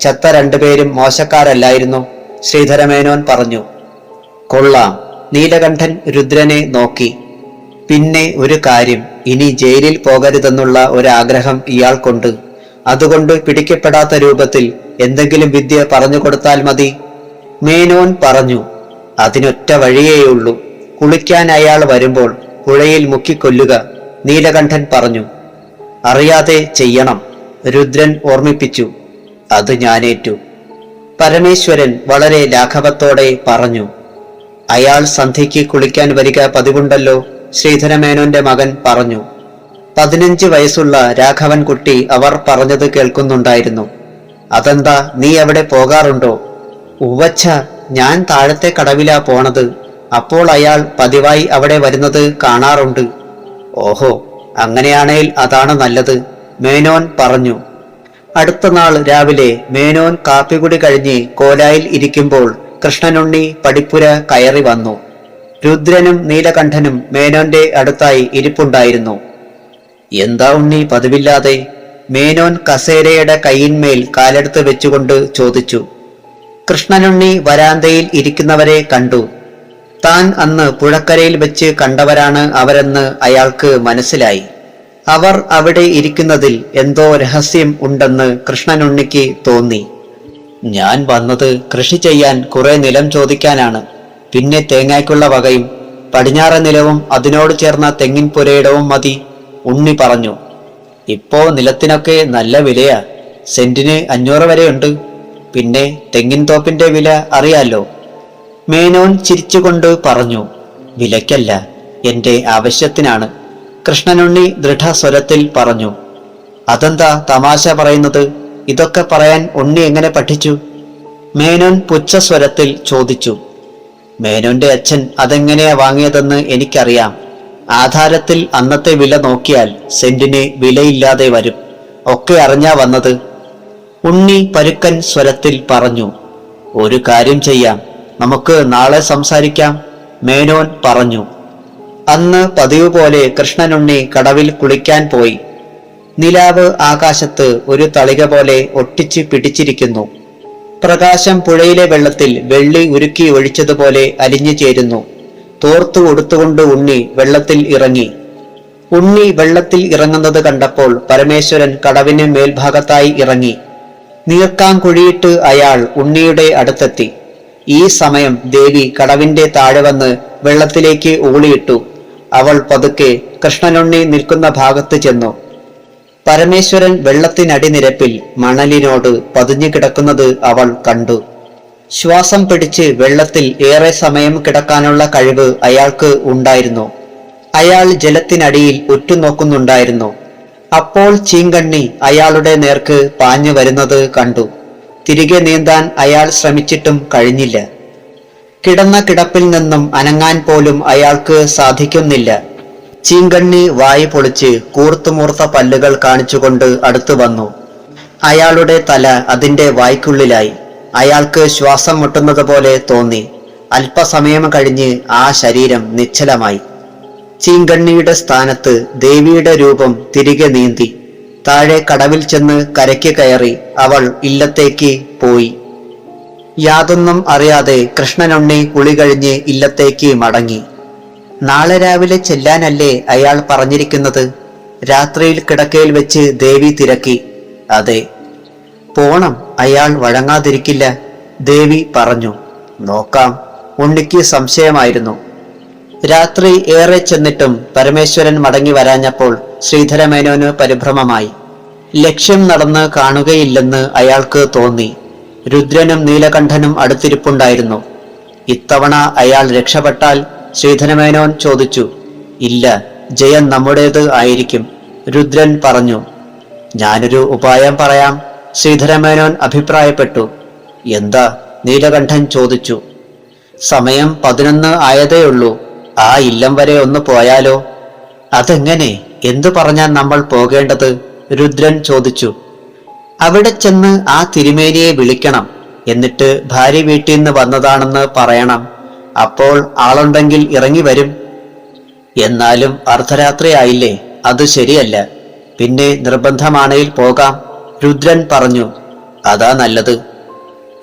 ചത്ത 2 പേരും മോശക്കാരല്ലായിരുന്നു, ശ്രീധരമേനോൻ പറഞ്ഞു. കൊള്ളാം. നീലകണ്ഠൻ രുദ്രനെ നോക്കി. പിന്നെ ഒരു കാര്യം, ഇനി ജയിലിൽ പോകരുതെന്നുള്ള ഒരാഗ്രഹം ഇയാൾക്കുണ്ട്. അതുകൊണ്ട് പിടിക്കപ്പെടാത്ത രൂപത്തിൽ എന്തെങ്കിലും വിദ്യ പറഞ്ഞു കൊടുത്താൽ മതി. മേനോൻ പറഞ്ഞു. അതിനൊറ്റ വഴിയേയുള്ളൂ. കുളിക്കാൻ അയാൾ വരുമ്പോൾ പുഴയിൽ മുക്കിക്കൊല്ലുക. നീലകണ്ഠൻ പറഞ്ഞു. അറിയാതെ ചെയ്യണം, രുദ്രൻ ഓർമ്മിപ്പിച്ചു. അത് ഞാനേറ്റു. പരമേശ്വരൻ വളരെ ലാഘവത്തോടെ പറഞ്ഞു. അയാൾ സന്ധ്യയ്ക്ക് കുളിക്കാൻ വരിക പതിവുണ്ടല്ലോ, ശ്രീധരമേനോന്റെ മകൻ പറഞ്ഞു. 15 വയസ്സുള്ള രാഘവൻകുട്ടി അവർ പറഞ്ഞത് കേൾക്കുന്നുണ്ടായിരുന്നു. അതെന്താ, നീ അവിടെ പോകാറുണ്ടോ? ഉവ്വച്ഛ, ഞാൻ താഴത്തെ കടവിലാ പോണത്. അപ്പോൾ അയാൾ പതിവായി അവിടെ വരുന്നത് കാണാറുണ്ട്. ഓഹോ, അങ്ങനെയാണേൽ അതാണ് നല്ലത്, മേനോൻ പറഞ്ഞു. അടുത്ത നാൾ രാവിലെ മേനോൻ കാപ്പികുടി കഴിഞ്ഞ് കോലായിൽ ഇരിക്കുമ്പോൾ കൃഷ്ണനുണ്ണി പടിപ്പുര കയറി വന്നു. രുദ്രനും നീലകണ്ഠനും മേനോന്റെ അടുത്തായി ഇരിപ്പുണ്ടായിരുന്നു. എന്താ ഉണ്ണി പതിവില്ലാതെ? മേനോൻ കസേരയുടെ കൈയിന്മേൽ കാലെടുത്ത് വെച്ചുകൊണ്ട് ചോദിച്ചു. കൃഷ്ണനുണ്ണി വരാന്തയിൽ ഇരിക്കുന്നവരെ കണ്ടു. താൻ അന്ന് പുഴക്കരയിൽ വെച്ച് കണ്ടവരാണ് അവരെന്ന് അയാൾക്ക് മനസ്സിലായി. അവർ അവിടെ ഇരിക്കുന്നതിൽ എന്തോ രഹസ്യം ഉണ്ടെന്ന് കൃഷ്ണനുണ്ണിക്ക് തോന്നി. ഞാൻ വന്നത് കൃഷി ചെയ്യാൻ കുറെ നിലം ചോദിക്കാനാണ്. പിന്നെ തേങ്ങയ്ക്കുള്ള വകയും പടിഞ്ഞാറ നിലവും അതിനോട് ചേർന്ന തെങ്ങിൻ പുരയിടവും മതി, ഉണ്ണി പറഞ്ഞു. ഇപ്പോ നിലത്തിനൊക്കെ നല്ല വിലയാ. സെന്റിന് 500 വരെയുണ്ട്. പിന്നെ തെങ്ങിൻ തോപ്പിന്റെ വില അറിയാലോ. മേനോൻ ചിരിച്ചുകൊണ്ട് പറഞ്ഞു. വിലയ്ക്കല്ല, എന്റെ ആവശ്യത്തിനാണ്, കൃഷ്ണനുണ്ണി ദൃഢസ്വരത്തിൽ പറഞ്ഞു. അതെന്താ തമാശ പറയുന്നത്? ഇതൊക്കെ പറയാൻ ഉണ്ണി എങ്ങനെ പഠിച്ചു? മേനോൻ പുച്ഛസ്വരത്തിൽ ചോദിച്ചു. മേനോന്റെ അച്ഛൻ അതെങ്ങനെയാ വാങ്ങിയതെന്ന് എനിക്കറിയാം. ആധാരത്തിൽ അന്നത്തെ വില നോക്കിയാൽ സെന്റിന് വിലയില്ലാതെ വരും. ഒക്കെ അറിഞ്ഞാ വന്നത്, ഉണ്ണി പരുക്കൻ സ്വരത്തിൽ പറഞ്ഞു. ഒരു കാര്യം ചെയ്യാം, നമുക്ക് നാളെ സംസാരിക്കാം, മേനോൻ പറഞ്ഞു. അന്ന് പതിവ് പോലെ കൃഷ്ണനുണ്ണി കടവിൽ കുളിക്കാൻ പോയി. നിലാവ് ആകാശത്ത് ഒരു തളിക പോലെ ഒട്ടിച്ച് പിടിച്ചിരിക്കുന്നു. പ്രകാശം പുഴയിലെ വെള്ളത്തിൽ വെള്ളി ഉരുക്കി ഒഴിച്ചതുപോലെ അലിഞ്ഞു ചേരുന്നു. തോർത്തു കൊടുത്തുകൊണ്ട് ഉണ്ണി വെള്ളത്തിൽ ഇറങ്ങി. ഉണ്ണി വെള്ളത്തിൽ ഇറങ്ങുന്നത് കണ്ടപ്പോൾ പരമേശ്വരൻ കടവിന് മേൽഭാഗത്തായി ഇറങ്ങി. നീർക്കാൻ കുഴിയിട്ട് അയാൾ ഉണ്ണിയുടെ അടുത്തെത്തി. ഈ സമയം ദേവി കടവിന്റെ താഴെ വന്ന് വെള്ളത്തിലേക്ക് ഊളിയിട്ടു. അവൾ പതുക്കെ കൃഷ്ണനുണ്ണി നിൽക്കുന്ന ഭാഗത്ത് ചെന്നു. പരമേശ്വരൻ വെള്ളത്തിനടിനിരപ്പിൽ മണലിനോട് പതിഞ്ഞു കിടക്കുന്നത് അവൾ കണ്ടു. ശ്വാസം പിടിച്ച് വെള്ളത്തിൽ ഏറെ സമയം കിടക്കാനുള്ള കഴിവ് അയാൾക്ക് ഉണ്ടായിരുന്നു. അയാൾ ജലത്തിനടിയിൽ ഉറ്റുനോക്കുന്നുണ്ടായിരുന്നു. അപ്പോൾ ചീങ്കണ്ണി അയാളുടെ നേർക്ക് പാഞ്ഞു വരുന്നത് കണ്ടു. തിരികെ നീന്താൻ അയാൾ ശ്രമിച്ചിട്ടും കഴിഞ്ഞില്ല. കിടന്ന കിടപ്പിൽ നിന്നും അനങ്ങാൻ പോലും അയാൾക്ക് സാധിക്കുന്നില്ല. ചീങ്കണ്ണി വായു പൊളിച്ച് കൂർത്തുമൂർത്ത പല്ലുകൾ കാണിച്ചുകൊണ്ട് അടുത്തു വന്നു. അയാളുടെ തല അതിന്റെ വായ്ക്കുള്ളിലായി. അയാൾക്ക് ശ്വാസം മുട്ടുന്നത് പോലെ തോന്നി. അല്പസമയം കഴിഞ്ഞ് ആ ശരീരം നിശ്ചലമായി. ചീങ്കണ്ണിയുടെ സ്ഥാനത്ത് ദേവിയുടെ രൂപം തിരികെ നീന്തി. താഴെ കടവിൽ ചെന്ന് കരയ്ക്ക് കയറി അവൾ ഇല്ലത്തേക്ക് പോയി. യാതൊന്നും അറിയാതെ കൃഷ്ണനുണ്ണി കുളി കഴിഞ്ഞ് ഇല്ലത്തേക്ക് മടങ്ങി. നാളെ രാവിലെ ചെല്ലാനല്ലേ അയാൾ പറഞ്ഞിരിക്കുന്നത്? രാത്രിയിൽ കിടക്കയിൽ വെച്ച് ദേവി തിരക്കി. അതെ, പോണം, അയാൾ വഴങ്ങാതിരിക്കില്ല, ദേവി പറഞ്ഞു. നോക്കാം, ഉണ്ണിക്ക് സംശയമായിരുന്നു. രാത്രി ഏറെ ചെന്നിട്ടും പരമേശ്വരൻ മടങ്ങി വരാഞ്ഞപ്പോൾ ശ്രീധരമേനോന് പരിഭ്രമമായി. ലക്ഷ്യം നടന്ന് കാണുകയില്ലെന്ന് അയാൾക്ക് തോന്നി. രുദ്രനും നീലകണ്ഠനും അടുത്തിരിപ്പുണ്ടായിരുന്നു. ഇത്തവണ അയാൾ രക്ഷപ്പെട്ടാൽ? ശ്രീധരമേനോൻ ചോദിച്ചു. ഇല്ല, ജയം നമ്മുടേത് ആയിരിക്കും, രുദ്രൻ പറഞ്ഞു. ഞാനൊരു ഉപായം പറയാം, ശ്രീധരമേനോൻ അഭിപ്രായപ്പെട്ടു. എന്താ? നീലകണ്ഠൻ ചോദിച്ചു. സമയം 11 ആയതേയുള്ളൂ. ആ ഇല്ലം വരെ ഒന്ന് പോയാലോ? അതെങ്ങനെ? എന്തു പറഞ്ഞാൽ നമ്മൾ പോകേണ്ടത്? രുദ്രൻ ചോദിച്ചു. അവിടെ ചെന്ന് ആ തിരുമേനിയെ വിളിക്കണം. എന്നിട്ട് ഭാര്യ വീട്ടിൽ നിന്ന് വന്നതാണെന്ന് പറയണം. അപ്പോൾ ആളുണ്ടെങ്കിൽ ഇറങ്ങി വരും. എന്നാലും അർദ്ധരാത്രിയായില്ലേ, അത് ശരിയല്ല. പിന്നെ നിർബന്ധമാണെങ്കിൽ പോകാം, രുദ്രൻ പറഞ്ഞു. അതാ നല്ലത്.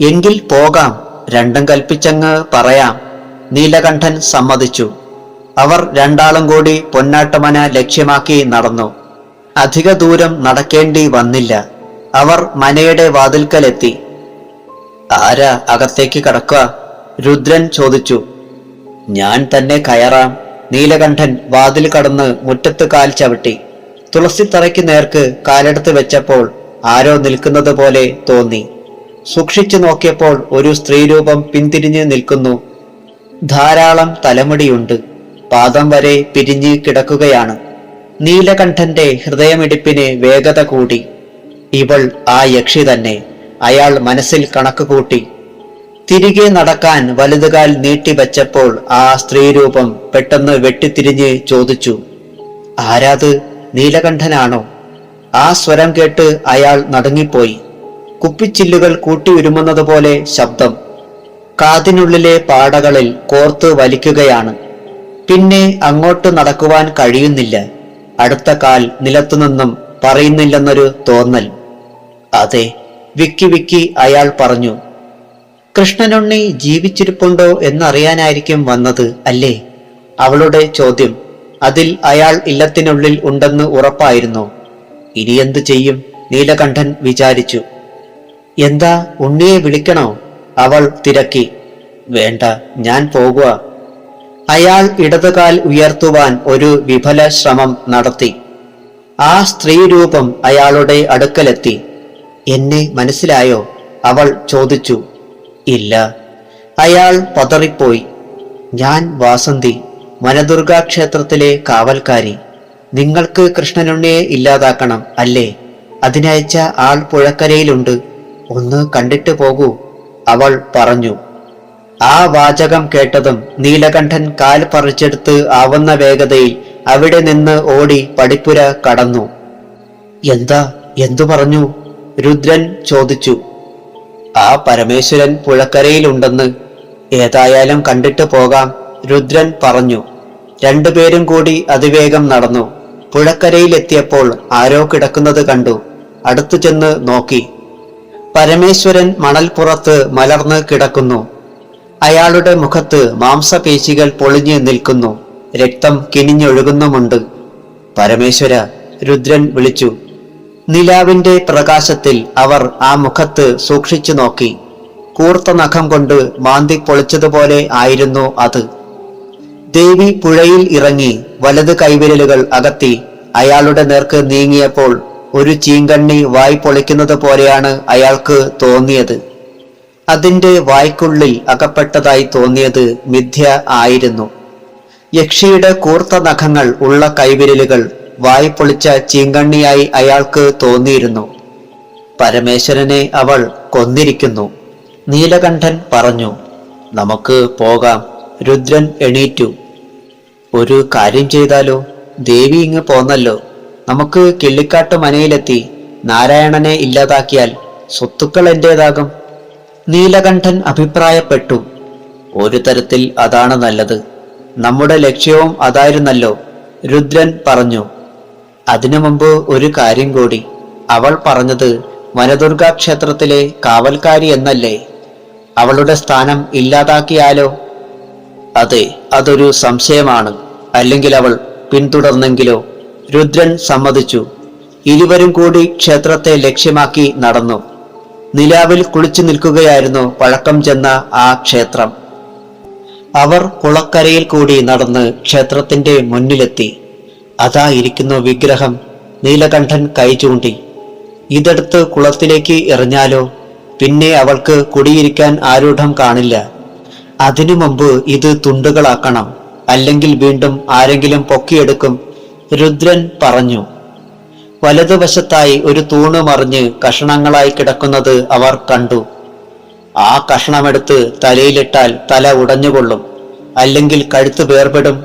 എങ്കിൽ പോകാം, രണ്ടും കൽപ്പിച്ചങ്ങ് പറയാം. നീലകണ്ഠൻ സമ്മതിച്ചു. അവർ രണ്ടാളും കൂടി പൊന്നാട്ടുമന ലക്ഷ്യമാക്കി നടന്നു. അധിക ദൂരം നടക്കേണ്ടി വന്നില്ല. അവർ മനയുടെ വാതിൽക്കലെത്തി. ആരാ അകത്തേക്ക് കടക്കുക? രുദ്രൻ ചോദിച്ചു. ഞാൻ തന്നെ കയറാം. നീലകണ്ഠൻ വാതിൽ കടന്ന് മുറ്റത്ത് കാൽ ചവിട്ടി. തുളസിത്തറയ്ക്ക് നേർക്ക് കാലെടുത്ത് വെച്ചപ്പോൾ ആരോ നിൽക്കുന്നത് പോലെ തോന്നി. സൂക്ഷിച്ചു നോക്കിയപ്പോൾ ഒരു സ്ത്രീരൂപം പിന്തിരിഞ്ഞ് നിൽക്കുന്നു. ധാരാളം തലമുടിയുണ്ട്. പാദം വരെ പിരിഞ്ഞ് കിടക്കുകയാണ്. നീലകണ്ഠന്റെ ഹൃദയമിടിപ്പിന് വേഗത കൂടി. ഇവൾ ആ യക്ഷി തന്നെ, അയാൾ മനസ്സിൽ കണക്ക് കൂട്ടി. തിരികെ നടക്കാൻ വലതുകാൽ നീട്ടിവെച്ചപ്പോൾ ആ സ്ത്രീരൂപം പെട്ടെന്ന് വെട്ടിത്തിരിഞ്ഞ് ചോദിച്ചു, ആരാത്? നീലകണ്ഠനാണോ? ആ സ്വരം കേട്ട് അയാൾ നടുങ്ങിപ്പോയി. കുപ്പിച്ചില്ലുകൾ കൂട്ടിയുരുമുന്നത് പോലെ ശബ്ദം. കാതിനുള്ളിലെ പാടകളിൽ കോർത്ത് വലിക്കുകയാണ്. പിന്നെ അങ്ങോട്ട് നടക്കുവാൻ കഴിയുന്നില്ല. അടുത്ത കാൽ നിലത്തുനിന്നും പറയുന്നില്ലെന്നൊരു തോന്നൽ. അതെ, വിക്കി വിക്കി അയാൾ പറഞ്ഞു. കൃഷ്ണനുണ്ണി ജീവിച്ചിരിപ്പുണ്ടോ എന്നറിയാനായിരിക്കും വന്നത് അല്ലേ? അവളുടെ ചോദ്യം. അതിൽ അയാൾ ഇല്ലത്തിനുള്ളിൽ ഉണ്ടെന്ന് ഉറപ്പായിരുന്നു. ഇനിയെന്തു ചെയ്യും? നീലകണ്ഠൻ വിചാരിച്ചു. എന്താ, ഉണ്ണിയെ വിളിക്കണോ? അവൾ തിരക്കി. വേണ്ട, ഞാൻ പോകുക. അയാൾ ഇടതുകാൽ ഉയർത്തുവാൻ ഒരു വിഫല ശ്രമം നടത്തി. ആ സ്ത്രീരൂപം അയാളുടെ അടുക്കലെത്തി. എന്നെ മനസ്സിലായോ? അവൾ ചോദിച്ചു. ഇല്ല. അയാൾ പതറിപ്പോയി. ഞാൻ വാസന്തി, വനദുർഗാ ക്ഷേത്രത്തിലെ കാവൽക്കാരി. നിങ്ങൾക്ക് കൃഷ്ണനുണ്ണിയെ ഇല്ലാതാക്കണം അല്ലേ? അതിനയച്ച ആൾ പുഴക്കരയിലുണ്ട്. ഒന്ന് കണ്ടിട്ട് പോകൂ, അവൾ പറഞ്ഞു. ആ വാചകം കേട്ടതും നീലകണ്ഠൻ കാൽ പറിച്ചെടുത്ത് ആവുന്ന വേഗതയിൽ അവിടെ നിന്ന് ഓടി പടിപ്പുര കടന്നു. എന്താ, എന്തു പറഞ്ഞു? രുദ്രൻ ചോദിച്ചു. ആ പരമേശ്വരൻ പുഴക്കരയിലുണ്ടെന്ന്. ഏതായാലും കണ്ടിട്ട് പോകാം, രുദ്രൻ പറഞ്ഞു. രണ്ടുപേരും കൂടി അതിവേഗം നടന്നു. പുഴക്കരയിലെത്തിയപ്പോൾ ആരോ കിടക്കുന്നത് കണ്ടു. അടുത്തു ചെന്ന് നോക്കി. പരമേശ്വരൻ മണൽപ്പുറത്ത് മലർന്ന് കിടക്കുന്നു. അയാളുടെ മുഖത്ത് മാംസപേശികൾ പൊളിഞ്ഞു നിൽക്കുന്നു. രക്തം കിനിഞ്ഞൊഴുകുന്നുമുണ്ട്. പരമേശ്വര, രുദ്രൻ വിളിച്ചു. നിലാവിന്റെ പ്രകാശത്തിൽ അവർ ആ മുഖത്ത് സൂക്ഷിച്ചു നോക്കി. കൂർത്ത നഖം കൊണ്ട് മാന്തി പൊളിച്ചതുപോലെ ആയിരുന്നു അത്. ദേവി പുഴയിൽ ഇറങ്ങി വലത് കൈവിരലുകൾ അകത്തി അയാളുടെ നേർക്ക് നീങ്ങിയപ്പോൾ ഒരു ചീങ്കണ്ണി വായ് പൊളിക്കുന്നത് പോലെയാണ് അയാൾക്ക് തോന്നിയത്. അതിന്റെ വായ്ക്കുള്ളിൽ അകപ്പെട്ടതായി തോന്നിയത് മിഥ്യ ആയിരുന്നു. യക്ഷിയുടെ കൂർത്ത നഖങ്ങൾ ഉള്ള കൈവിരലുകൾ വായ് പൊളിച്ച ചീങ്കണ്ണിയായി അയാൾക്ക് തോന്നിയിരുന്നു. പരമേശ്വരനെ അവൾ കൊന്നിരിക്കുന്നു, നീലകണ്ഠൻ പറഞ്ഞു. നമുക്ക് പോകാം. രുദ്രൻ എണീറ്റു. ഒരു കാര്യം ചെയ്താലോ? ദേവി ഇങ്ങ് പോന്നല്ലോ. നമുക്ക് കിള്ളിക്കാട്ട് മനയിലെത്തി നാരായണനെ ഇല്ലാതാക്കിയാൽ സ്വത്തുക്കൾ എന്റേതാകും. നീലകണ്ഠൻ അഭിപ്രായപ്പെട്ടു. ഒരു തരത്തിൽ അതാണ് നല്ലത്. നമ്മുടെ ലക്ഷ്യവും അതായിരുന്നല്ലോ, രുദ്രൻ പറഞ്ഞു. അതിനു മുമ്പ് ഒരു കാര്യം കൂടി. അവൾ പറഞ്ഞത് വനദുർഗാ ക്ഷേത്രത്തിലെ കാവൽക്കാരി എന്നല്ലേ? അവളുടെ സ്ഥാനം ഇല്ലാതാക്കിയാലോ? അതെ, അതൊരു സംശയമാണ്. അല്ലെങ്കിൽ അവൾ പിന്തുടർന്നെങ്കിലോ? രുദ്രൻ സമ്മതിച്ചു. ഇരുവരും കൂടി ക്ഷേത്രത്തെ ലക്ഷ്യമാക്കി നടന്നു. നിലാവിൽ കുളിച്ചു നിൽക്കുകയായിരുന്നു പഴക്കം ചെന്ന ആ ക്ഷേത്രം. അവർ കുളക്കരയിൽ കൂടി നടന്ന് ക്ഷേത്രത്തിന്റെ മുന്നിലെത്തി. അതാ ഇരിക്കുന്നു വിഗ്രഹം. നീലകണ്ഠൻ കൈ ചൂണ്ടി. ഇതെടുത്ത് കുളത്തിലേക്ക് എറിഞ്ഞാലോ? പിന്നെ അവൾക്ക് കുടിയിരിക്കാൻ ആരൂഢം കാണില്ല. അതിനു മുമ്പ് ഇത് തുണ്ടുകളാക്കണം, അല്ലെങ്കിൽ വീണ്ടും ആരെങ്കിലും പൊക്കിയെടുക്കും, രുദ്രൻ പറഞ്ഞു. വലതുവശത്തായി ഒരു തൂണ് മറിഞ്ഞ് കഷണങ്ങളായി കിടക്കുന്നത് അവർ കണ്ടു. ആ കഷണമെടുത്ത് തലയിലിട്ടാൽ തല ഉടഞ്ഞുകൊള്ളും, അല്ലെങ്കിൽ കഴുത്ത് വേർപെടും,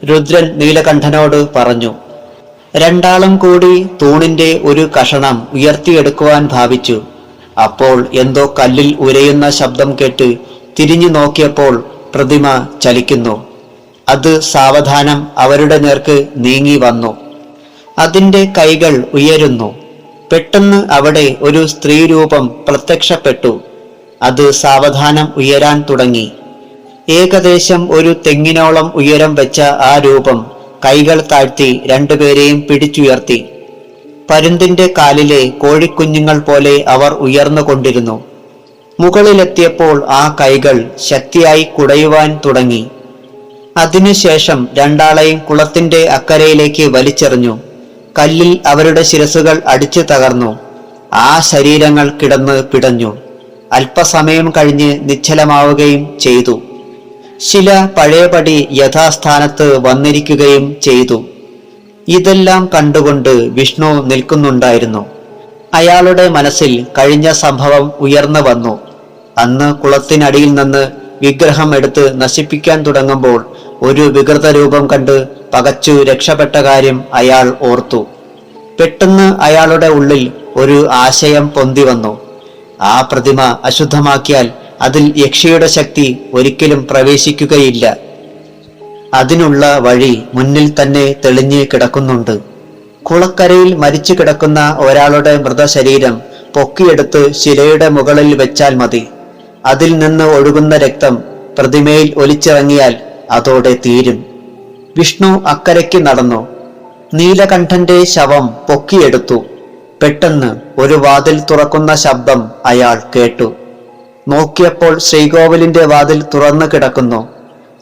രുദ്രൻ നീലകണ്ഠനോട് പറഞ്ഞു. രണ്ടാളും കൂടി തൂണിന്റെ ഒരു കഷണം ഉയർത്തിയെടുക്കുവാൻ ഭാവിച്ചു. അപ്പോൾ എന്തോ കല്ലിൽ ഉരയുന്ന ശബ്ദം കേട്ട് തിരിഞ്ഞു നോക്കിയപ്പോൾ പ്രതിമ ചലിക്കുന്നു. അത് സാവധാനം അവരുടെ നേർക്ക് നീങ്ങി വന്നു. അതിന്റെ കൈകൾ ഉയരുന്നു. പെട്ടെന്ന് അവിടെ ഒരു സ്ത്രീരൂപം പ്രത്യക്ഷപ്പെട്ടു. അത് സാവധാനം ഉയരാൻ തുടങ്ങി. ഏകദേശം ഒരു തെങ്ങിനോളം ഉയരം വെച്ച ആ രൂപം കൈകൾ താഴ്ത്തി രണ്ടുപേരെയും പിടിച്ചുയർത്തി. പരുന്തിന്റെ കാലിലെ കോഴിക്കുഞ്ഞുങ്ങൾ പോലെ അവർ ഉയർന്നുകൊണ്ടിരുന്നു. മുകളിലെത്തിയപ്പോൾ ആ കൈകൾ ശക്തിയായി കുടയുവാൻ തുടങ്ങി. അതിനുശേഷം രണ്ടാളെയും കുളത്തിന്റെ അക്കരയിലേക്ക് വലിച്ചെറിഞ്ഞു. കല്ലിൽ അവരുടെ ശിരസുകൾ അടിച്ചു തകർന്നു. ആ ശരീരങ്ങൾ കിടന്ന് പിടഞ്ഞു. അല്പസമയം കഴിഞ്ഞ് നിശ്ചലമാവുകയും ചെയ്തു. ശില പഴയപടി യഥാസ്ഥാനത്ത് വന്നിരിക്കുകയും ചെയ്തു. ഇതെല്ലാം കണ്ടുകൊണ്ട് വിഷ്ണു നിൽക്കുന്നുണ്ടായിരുന്നു. അയാളുടെ മനസ്സിൽ കഴിഞ്ഞ സംഭവം ഉയർന്നു വന്നു. അന്ന് കുളത്തിനടിയിൽ നിന്ന് വിഗ്രഹം എടുത്ത് നശിപ്പിക്കാൻ തുടങ്ങുമ്പോൾ ഒരു വികൃത രൂപം കണ്ട് പകച്ചു രക്ഷപ്പെട്ട കാര്യം അയാൾ ഓർത്തു. പെട്ടെന്ന് അയാളുടെ ഉള്ളിൽ ഒരു ആശയം പൊന്തി വന്നു. ആ പ്രതിമ അശുദ്ധമാക്കിയാൽ അതിൽ യക്ഷിയുടെ ശക്തി ഒരിക്കലും പ്രവേശിക്കുകയില്ല. അതിനുള്ള വഴി മുന്നിൽ തന്നെ തെളിഞ്ഞ് കിടക്കുന്നുണ്ട്. കുളക്കരയിൽ മരിച്ചു കിടക്കുന്ന ഒരാളുടെ മൃതശരീരം പൊക്കിയെടുത്ത് ശിലയുടെ മുകളിൽ വെച്ചാൽ മതി. അതിൽ നിന്ന് ഒഴുകുന്ന രക്തം പ്രതിമയിൽ ഒലിച്ചിറങ്ങിയാൽ അതോടെ തീരും. വിഷ്ണു അക്കരയ്ക്ക് നടന്നു. നീലകണ്ഠന്റെ ശവം പൊക്കിയെടുത്തു. പെട്ടെന്ന് ഒരു വാതിൽ തുറക്കുന്ന ശബ്ദം അയാൾ കേട്ടു. നോക്കിയപ്പോൾ ശ്രീകോവിലിന്റെ വാതിൽ തുറന്നു കിടക്കുന്നു.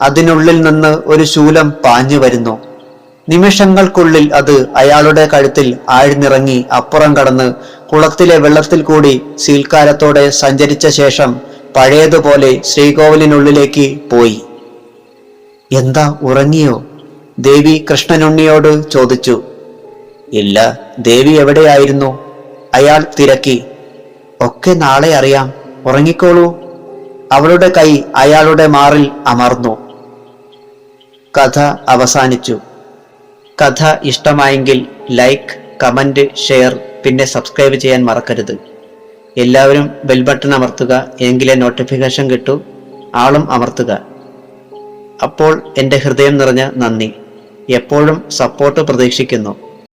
അതിനുള്ളിൽ നിന്ന് ഒരു ശൂലം പാഞ്ഞു വരുന്നു. നിമിഷങ്ങൾക്കുള്ളിൽ അത് അയാളുടെ കഴുത്തിൽ ആഴ്ന്നിറങ്ങി അപ്പുറം കടന്ന് കുളത്തിലെ വെള്ളത്തിൽ കൂടി സീൽക്കാരത്തോടെ സഞ്ചരിച്ച ശേഷം പഴയതുപോലെ ശ്രീകോവിലിനുള്ളിലേക്ക് പോയി. എന്താ, ഉറങ്ങിയോ? ദേവി കൃഷ്ണനുണ്ണിയോട് ചോദിച്ചു. ഇല്ല, ദേവി എവിടെയായിരുന്നു? അയാൾ തിരക്കി. ഒക്കെ നാളെ അറിയാം, ഉറങ്ങിക്കോളൂ. അവളുടെ കൈ അയാളുടെ മാറിൽ അമർന്നു. കഥ അവസാനിച്ചു. കഥ ഇഷ്ടമായെങ്കിൽ ലൈക്ക്, കമന്റ്, ഷെയർ, പിന്നെ സബ്സ്ക്രൈബ് ചെയ്യാൻ മറക്കരുത്. എല്ലാവരും ബെൽ ബട്ടൺ അമർത്തുക, എങ്കിലേ നോട്ടിഫിക്കേഷൻ കിട്ടൂ. ആളും അമർത്തുക. അപ്പോൾ എൻ്റെ ഹൃദയം നിറഞ്ഞ നന്ദി. എപ്പോഴും സപ്പോർട്ട് പ്രതീക്ഷിക്കുന്നു.